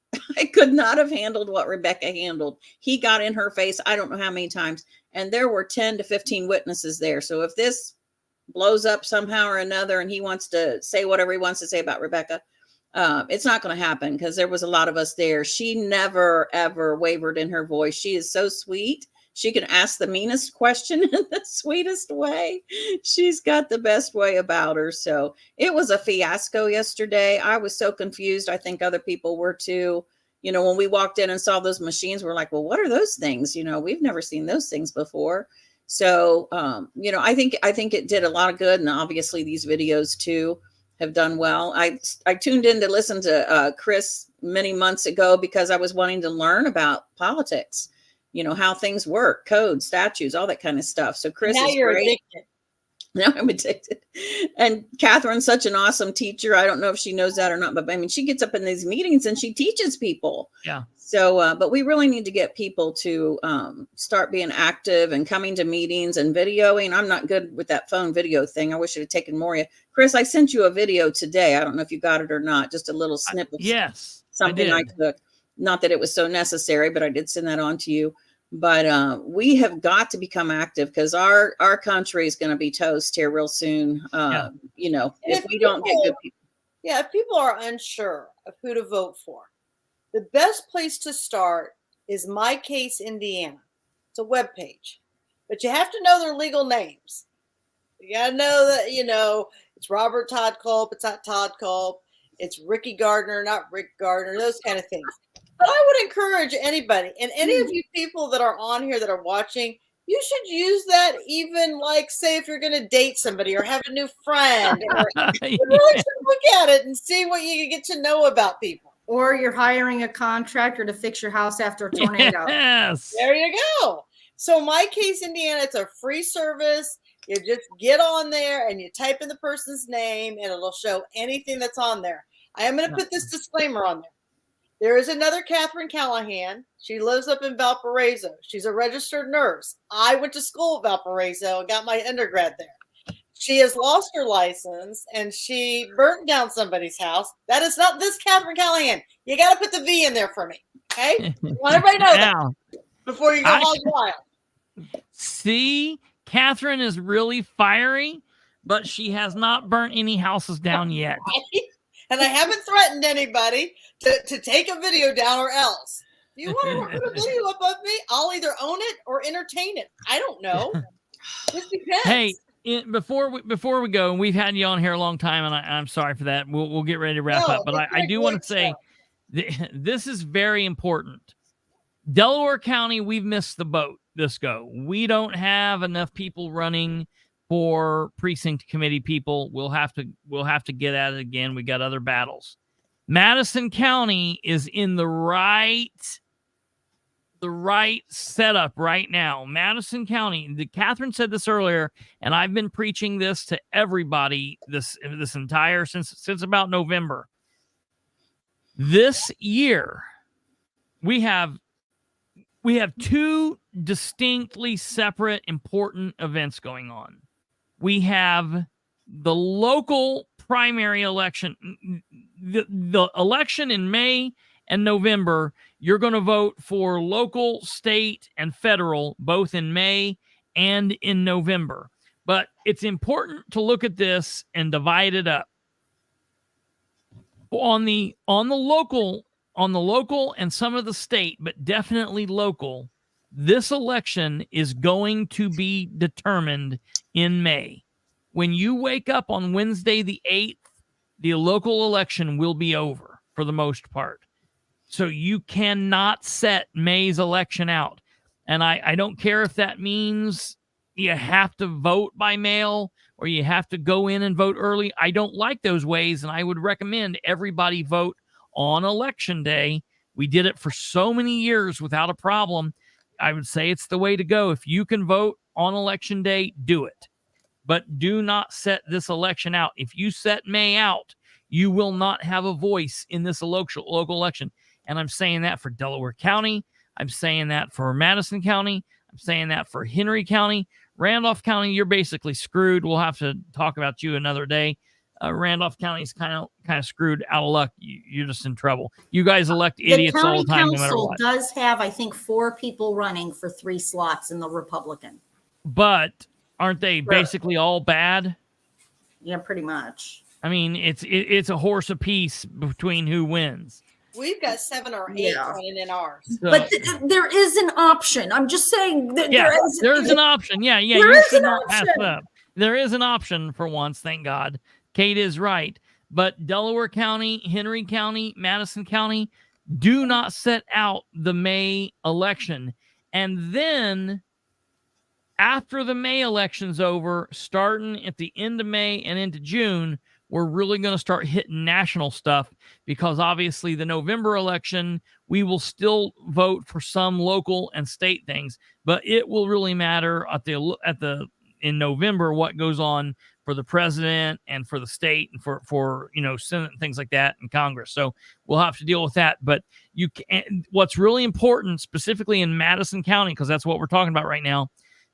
handled what Rebecca handled. He got in her face, I don't know how many times. And there were 10 to 15 witnesses there. So if this blows up somehow or another and he wants to say whatever he wants to say about Rebecca, it's not going to happen because there was a lot of us there. She never, ever wavered in her voice. She is so sweet She can ask the meanest question in the sweetest way. She's got the best way about her. So it was a fiasco yesterday. I was so confused. I think other people were too. You know, when we walked in and saw those machines, we're like, well, what are those things? You know, we've never seen those things before. So, you know, I think it did a lot of good. And obviously these videos too have done well. I tuned in to listen to Chris many months ago because I was wanting to learn about politics, you know, how things work, codes, statutes, all that kind of stuff. So Chris Now is you're great. addicted. Now I'm addicted. And Catherine's such an awesome teacher. I don't know if she knows that or not, but I mean, she gets up in these meetings and she teaches people. Yeah. So, but we really need to get people to start being active and coming to meetings and videoing. I'm not good with that phone video thing. I wish it had taken more. Chris, I sent you a video today. I don't know if you got it or not. Just a little snippet. Yes. Something I took. Not that it was so necessary, but I did send that on to you. But we have got to become active because our country is going to be toast here real soon. You know, if we don't get good people. Yeah, if people are unsure of who to vote for, the best place to start is My Case Indiana. It's a webpage, but you have to know their legal names. You got to know that, you know, it's Robert Todd Culp. It's not Todd Culp. It's Ricky Gardner, not Rick Gardner, those kind of things. But I would encourage anybody and any of you people that are on here that are watching, you should use that even like, say, if you're going to date somebody or have a new friend. Or you really should look at it and see what you can get to know about people. Or you're hiring a contractor to fix your house after a tornado. Yes. There you go. So My Case Indiana, it's a free service. You just get on there and you type in the person's name and it'll show anything that's on there. I am going to put this disclaimer on there. There is another Katherine Callahan. She lives up in Valparaiso. She's a registered nurse. I went to school at Valparaiso and got my undergrad there. She has lost her license and she burnt down somebody's house. That is not this Katherine Callahan. You got to put the V in there for me. Okay? Want everybody to know that before you go hog wild. See, Katherine is really fiery, but she has not burnt any houses down yet. And I haven't threatened anybody to take a video down or else. If you want to put a video up of me, I'll either own it or entertain it. I don't know. Just depends. Hey, before we go, and we've had you on here a long time, and I'm sorry for that. We'll get ready to wrap up. But I do want to say this is very important. Delaware County, we've missed the boat this go. We don't have enough people running for precinct committee people. We'll have to get at it again. We got other battles. Madison County is in the right setup right now. Madison County, Katherine said this earlier, and I've been preaching this to everybody this entire since about November. This year, we have two distinctly separate important events going on. We have the local primary election, the election in May and November. You're going to vote for local, state, and federal, both in May and in November. But it's important to look at this and divide it up. On the local and some of the state, but definitely local, this election is going to be determined in May. When you wake up on Wednesday the 8th, the local election will be over for the most part. So you cannot set May's election out. And I don't care if that means you have to vote by mail or you have to go in and vote early. I don't like those ways, and I would recommend everybody vote on election day. We did it for so many years without a problem. I would say it's the way to go. If you can vote on election day, do it. But do not set this election out. If you set May out, you will not have a voice in this local election. And I'm saying that for Delaware County. I'm saying that for Madison County. I'm saying that for Henry County. Randolph County, you're basically screwed. We'll have to talk about you another day. Randolph County is kind of screwed, out of luck. You're just in trouble. You guys elect idiots all the time, no matter what. The county council does have, I think, 4 people running for 3 slots in the Republican. But aren't they basically all bad? Yeah, pretty much. I mean, it's a horse apiece between who wins. We've got 7 or 8 Yeah. running in ours. So, But there is an option. I'm just saying that yeah, there there's an option. Yeah, there you is should an not pass option. it up. There is an option for once, thank God. Kate is right. But Delaware County, Henry County, Madison County do not set out the May election. And then after the May election's over, starting at the end of May and into June, we're really going to start hitting national stuff, because obviously the November election, we will still vote for some local and state things, but it will really matter in November what goes on for the president and for the state and for Senate and things like that and Congress. So we'll have to deal with that. But what's really important, specifically in Madison County, because that's what we're talking about right now,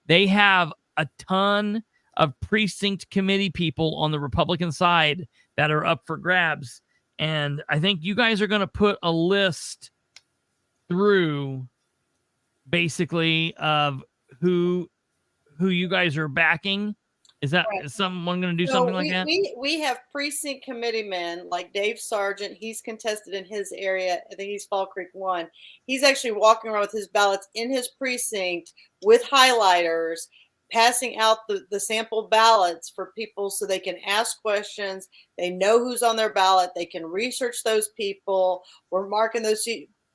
they have a ton of precinct committee people on the Republican side that are up for grabs. And I think you guys are going to put a list through basically of who you guys are backing. Is someone going to do something like that? We have precinct committeemen like Dave Sargent. He's contested in his area. I think he's Fall Creek 1. He's actually walking around with his ballots in his precinct with highlighters, passing out the sample ballots for people so they can ask questions. They know who's on their ballot. They can research those people. We're marking those.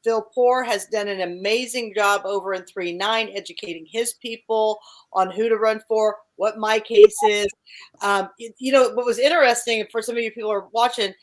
Phil Poore has done an amazing job over in 3-9 educating his people on who to run for, what my case is. What was interesting for some of you people who are watching,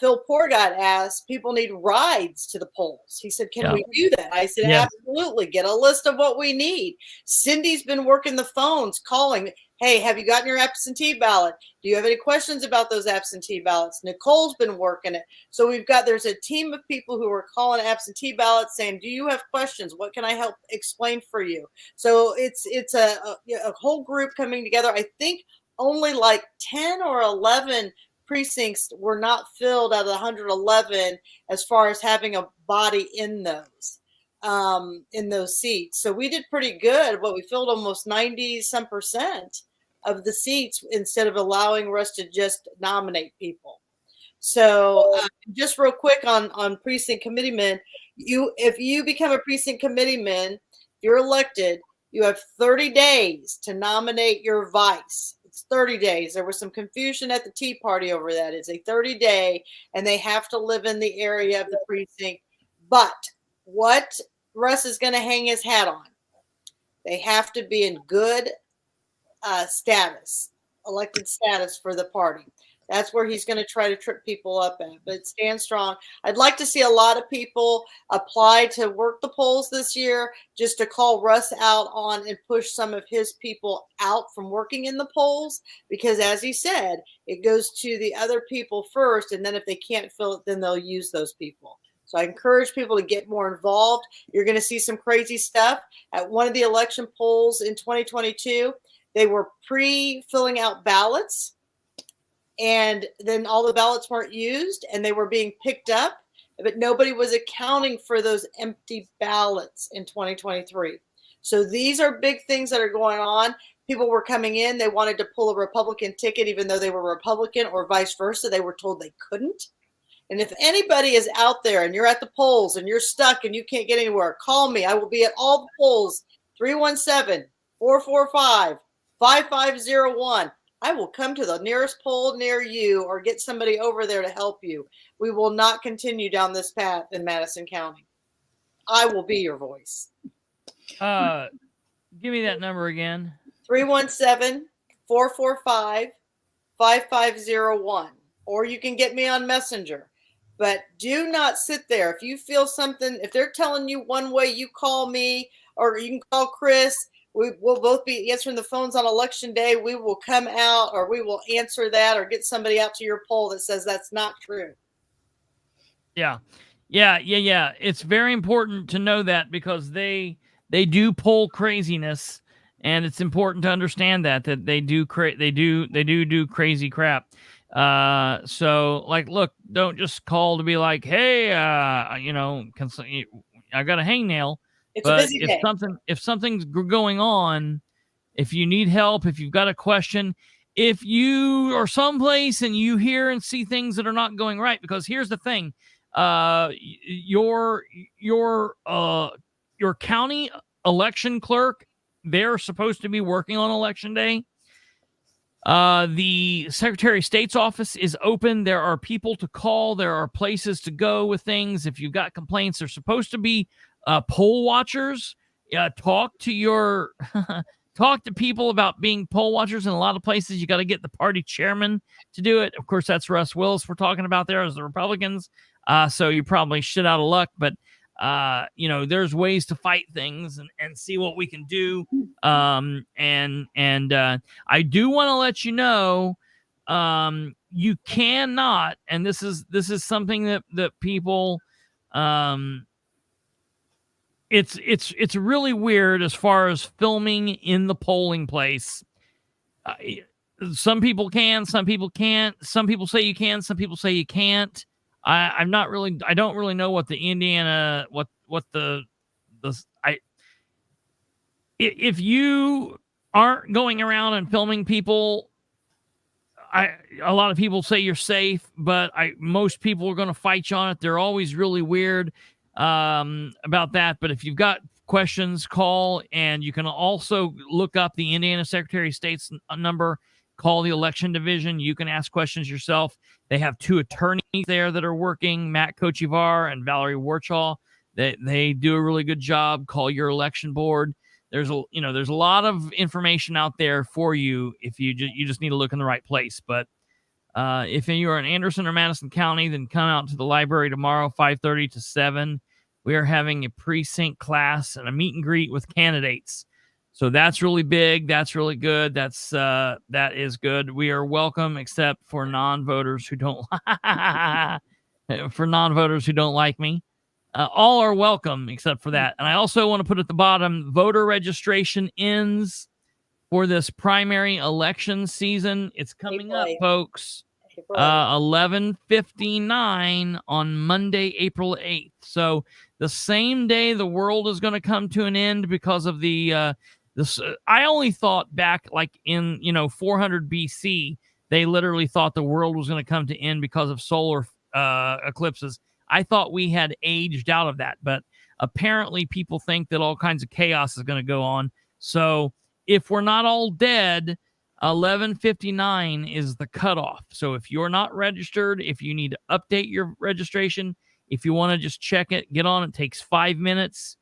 Phil Poore got asked, people need rides to the polls. He said, can we do that? I said, absolutely. Get a list of what we need. Cindy's been working the phones, calling. Hey, have you gotten your absentee ballot? Do you have any questions about those absentee ballots? Nicole's been working it. So there's a team of people who are calling absentee ballots saying, do you have questions? What can I help explain for you? So it's a whole group coming together. I think only like 10 or 11 precincts were not filled out of the 111 as far as having a body in those seats. So we did pretty good. We filled almost 90% of the seats instead of allowing us to just nominate people. So just real quick on precinct committeemen, if you become a precinct committeeman, you're elected, you have 30 days to nominate your vice. It's 30 days. There was some confusion at the Tea Party over that. It's a 30-day, and they have to live in the area of the precinct. But what Russ is going to hang his hat on, they have to be in good elected status for the party. That's where he's going to try to trip people up at. But stand strong. I'd like to see a lot of people apply to work the polls this year, just to call Russ out on and push some of his people out from working in the polls. Because as he said, it goes to the other people first. And then if they can't fill it, then they'll use those people. So I encourage people to get more involved. You're going to see some crazy stuff. At one of the election polls in 2022, they were pre-filling out ballots. And then all the ballots weren't used and they were being picked up, but nobody was accounting for those empty ballots in 2023. So these are big things that are going on. People were coming in. They wanted to pull a Republican ticket, even though they were Republican, or vice versa. They were told they couldn't. And if anybody is out there and you're at the polls and you're stuck and you can't get anywhere, call me. I will be at all the polls, 317-445-5501. I will come to the nearest poll near you or get somebody over there to help you. We will not continue down this path in Madison County. I will be your voice. Give me that number again. 317-445-5501. Or you can get me on Messenger. But do not sit there. If you feel something, if they're telling you one way, you call me, or you can call Chris. We will both be answering the phones on election day. We will come out, or we will answer that, or get somebody out to your poll that says that's not true. Yeah. It's very important to know that, because they do poll craziness, and it's important to understand that they do crazy crap. So like, look, don't just call to be like, hey, I got a hangnail. It's but a busy day. if something's going on, if you need help, if you've got a question, if you are someplace and you hear and see things that are not going right, because here's the thing, your county election clerk, they're supposed to be working on election day. The Secretary of State's office is open. There are people to call. There are places to go with things. If you've got complaints, there's supposed to be poll watchers. Talk to talk to people about being poll watchers. In a lot of places, you got to get the party chairman to do it. Of course, that's Russ Willis we're talking about there as the Republicans. So you're probably shit out of luck, but there's ways to fight things and see what we can do. I do want to let you know, you cannot, and this is something that people, it's really weird as far as filming in the polling place. Some people can, some people can't. Some people say you can, some people say you can't. I don't really know what the Indiana, if you aren't going around and filming people, a lot of people say you're safe, but most people are going to fight you on it. They're always really weird about that. But if you've got questions, call, and you can also look up the Indiana Secretary of State's number. Call the election division. You can ask questions yourself. They have 2 attorneys there that are working, Matt Kochivar and Valerie Warchaw. They do a really good job. Call your election board. There's a lot of information out there for you if you just need to look in the right place. But if you are in Anderson or Madison County, then come out to the library tomorrow, 5:30 to 7. We are having a precinct class and a meet and greet with candidates. So that's really big. That's really good. That is good. We are welcome, except for non-voters who don't like me. All are welcome except for that. And I also want to put at the bottom, voter registration ends for this primary election season. It's coming up, folks. 11:59 on Monday, April 8th. So the same day the world is going to come to an end because of the I only thought back like in 400 BC, they literally thought the world was going to come to end because of solar eclipses. I thought we had aged out of that, but apparently people think that all kinds of chaos is going to go on. So if we're not all dead, 11:59 is the cutoff. So if you're not registered, if you need to update your registration, if you want to just check it, get on. It takes 5 minutes.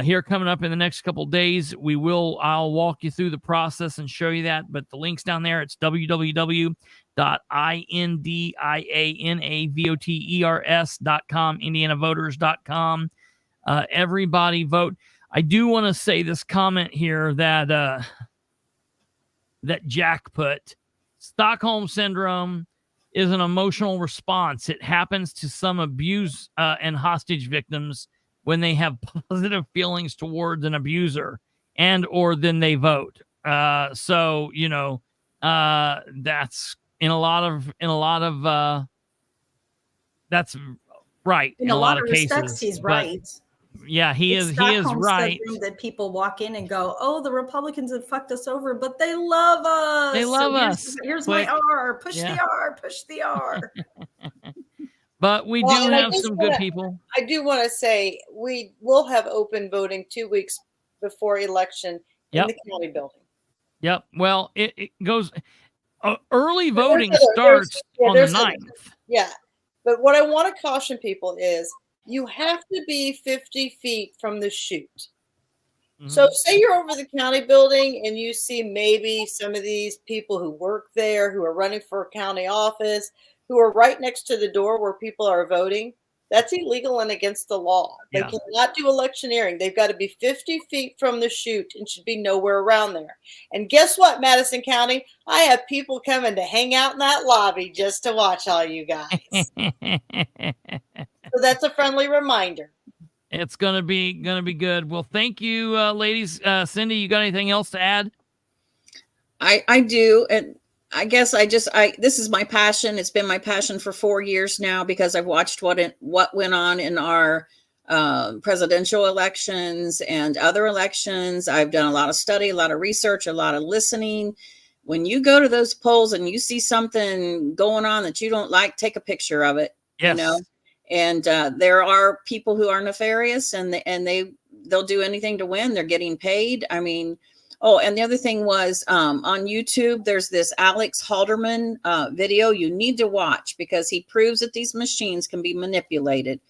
Here coming up in the nenext couple of days, I'll walk you through the process and show you that. But the link's down there. It's www.indianavoters.com, indianavoters.com. Everybody vote. I do want to say this comment here that Jack put. Stockholm Syndrome is an emotional response. It happens to some abuse and hostage victims when they have positive feelings towards an abuser or then they vote. So, that's in a lot of that's right. In a lot of cases, respects, he's right. Yeah, he is right. That people walk in and go, "Oh, the Republicans have fucked us over, but they love us. They love us. Here's my R. Push the R. Push the R." But we do have some good people. I do want to say we will have open voting 2 weeks before election in the county building. Yep. Well, it goes early voting starts on the 9th. Yeah. But what I want to caution people is you have to be 50 feet from the chute. Mm-hmm. So say you're over the county building and you see maybe some of these people who work there, who are running for a county office, who are right next to the door where people are voting. That's illegal and against the law. They cannot do electioneering. They've got to be 50 feet from the chute and should be nowhere around there. And guess what, Madison County? I have people coming to hang out in that lobby just to watch all you guys. So that's a friendly reminder. It's gonna be good. Well, thank you, ladies. Cindy, you got anything else to add? I do, and I guess this is my passion. It's been my passion for 4 years now because I've watched what went on in our presidential elections and other elections. I've done a lot of study, a lot of research, a lot of listening. When you go to those polls and you see something going on that you don't like, take a picture of it. Yes. And there are people who are nefarious, and they'll do anything to win. They're getting paid. I mean, oh, and the other thing was on YouTube, there's this Alex Halderman video you need to watch, because he proves that these machines can be manipulated.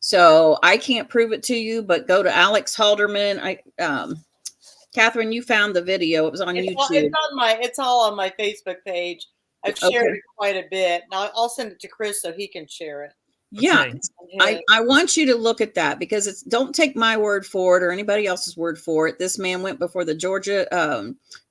So I can't prove it to you, but go to Alex Halderman. Catherine, you found the video. It was on YouTube. It's all on my Facebook page. I've shared it quite a bit. Now I'll send it to Chris so he can share it. Yeah, I want you to look at that, because don't take my word for it or anybody else's word for it. This man went before the Georgia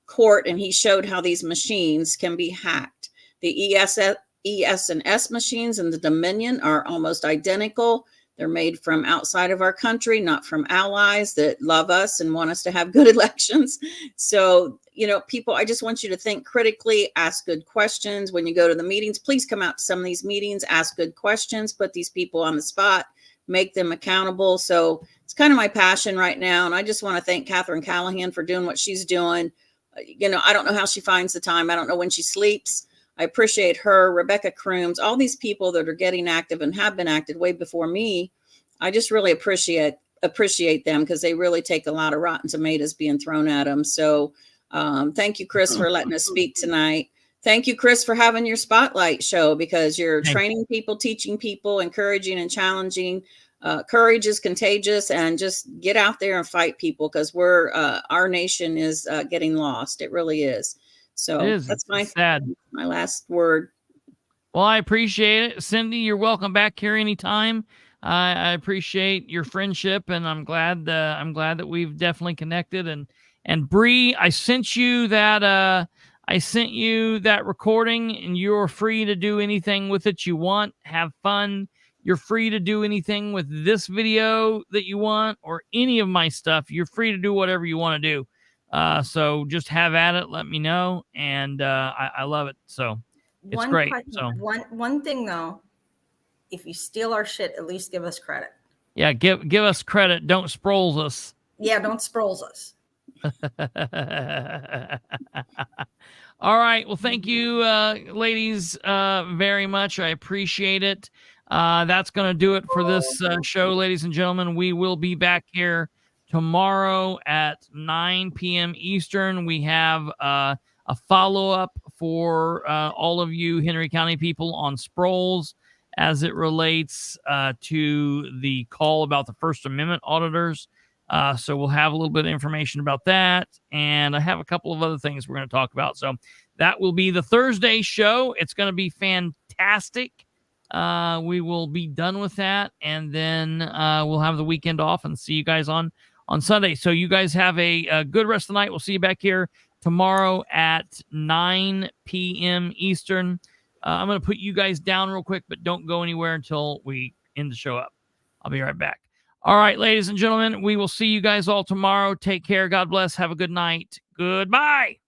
court, and he showed how these machines can be hacked. The ES&S machines and the Dominion are almost identical. They're made from outside of our country, not from allies that love us and want us to have good elections. So, people, I just want you to think critically, ask good questions. When you go to the meetings, please come out to some of these meetings, ask good questions, put these people on the spot, make them accountable. So it's kind of my passion right now. And I just want to thank Katherine Callahan for doing what she's doing. I don't know how she finds the time. I don't know when she sleeps. I appreciate her, Rebecca Crooms, all these people that are getting active and have been active way before me. I just really appreciate them, because they really take a lot of rotten tomatoes being thrown at them. So thank you, Chris, for letting us speak tonight. Thank you, Chris, for having your spotlight show, because you're training people, teaching people, encouraging and challenging. Courage is contagious, and just get out there and fight people, because our nation is getting lost. It really is. So that's my last word. Well, I appreciate it. Cindy, you're welcome back here anytime. I appreciate your friendship, and I'm glad that we've definitely connected. And Bree, I sent you that recording, and you're free to do anything with it you want. Have fun. You're free to do anything with this video that you want, or any of my stuff. You're free to do whatever you want to do. So just have at it. Let me know. And I love it. So it's great. So one thing though, if you steal our shit, at least give us credit. Yeah, give us credit. Don't Sproles us. Yeah, don't Sproles us. All right. Well, thank you, ladies, very much. I appreciate it. That's going to do it for this show, ladies and gentlemen. We will be back here tomorrow at 9 p.m. Eastern. We have a follow-up for all of you Henry County people on Sproles as it relates to the call about the First Amendment auditors. So we'll have a little bit of information about that. And I have a couple of other things we're going to talk about. So that will be the Thursday show. It's going to be fantastic. We will be done with that. And then we'll have the weekend off and see you guys on Sunday. So you guys have a good rest of the night. We'll see you back here tomorrow at 9 p.m. Eastern. I'm going to put you guys down real quick, but don't go anywhere until we end the show up. I'll be right back. All right, ladies and gentlemen, we will see you guys all tomorrow. Take care. God bless. Have a good night. Goodbye.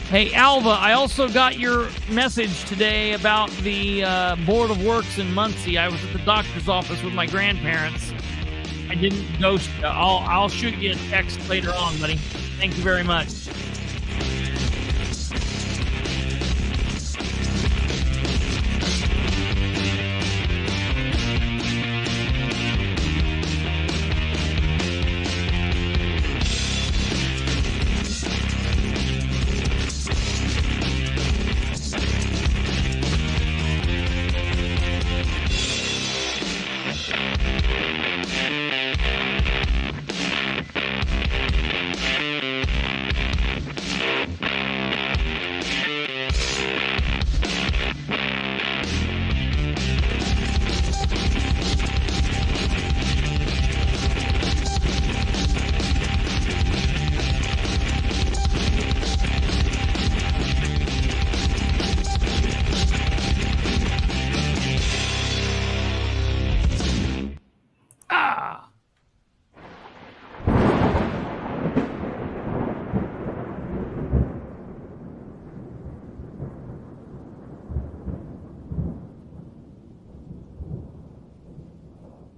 Hey, Alva, I also got your message today about the Board of Works in Muncie. I was at the doctor's office with my grandparents. I didn't ghost you. I'll shoot you a text later on, buddy. Thank you very much.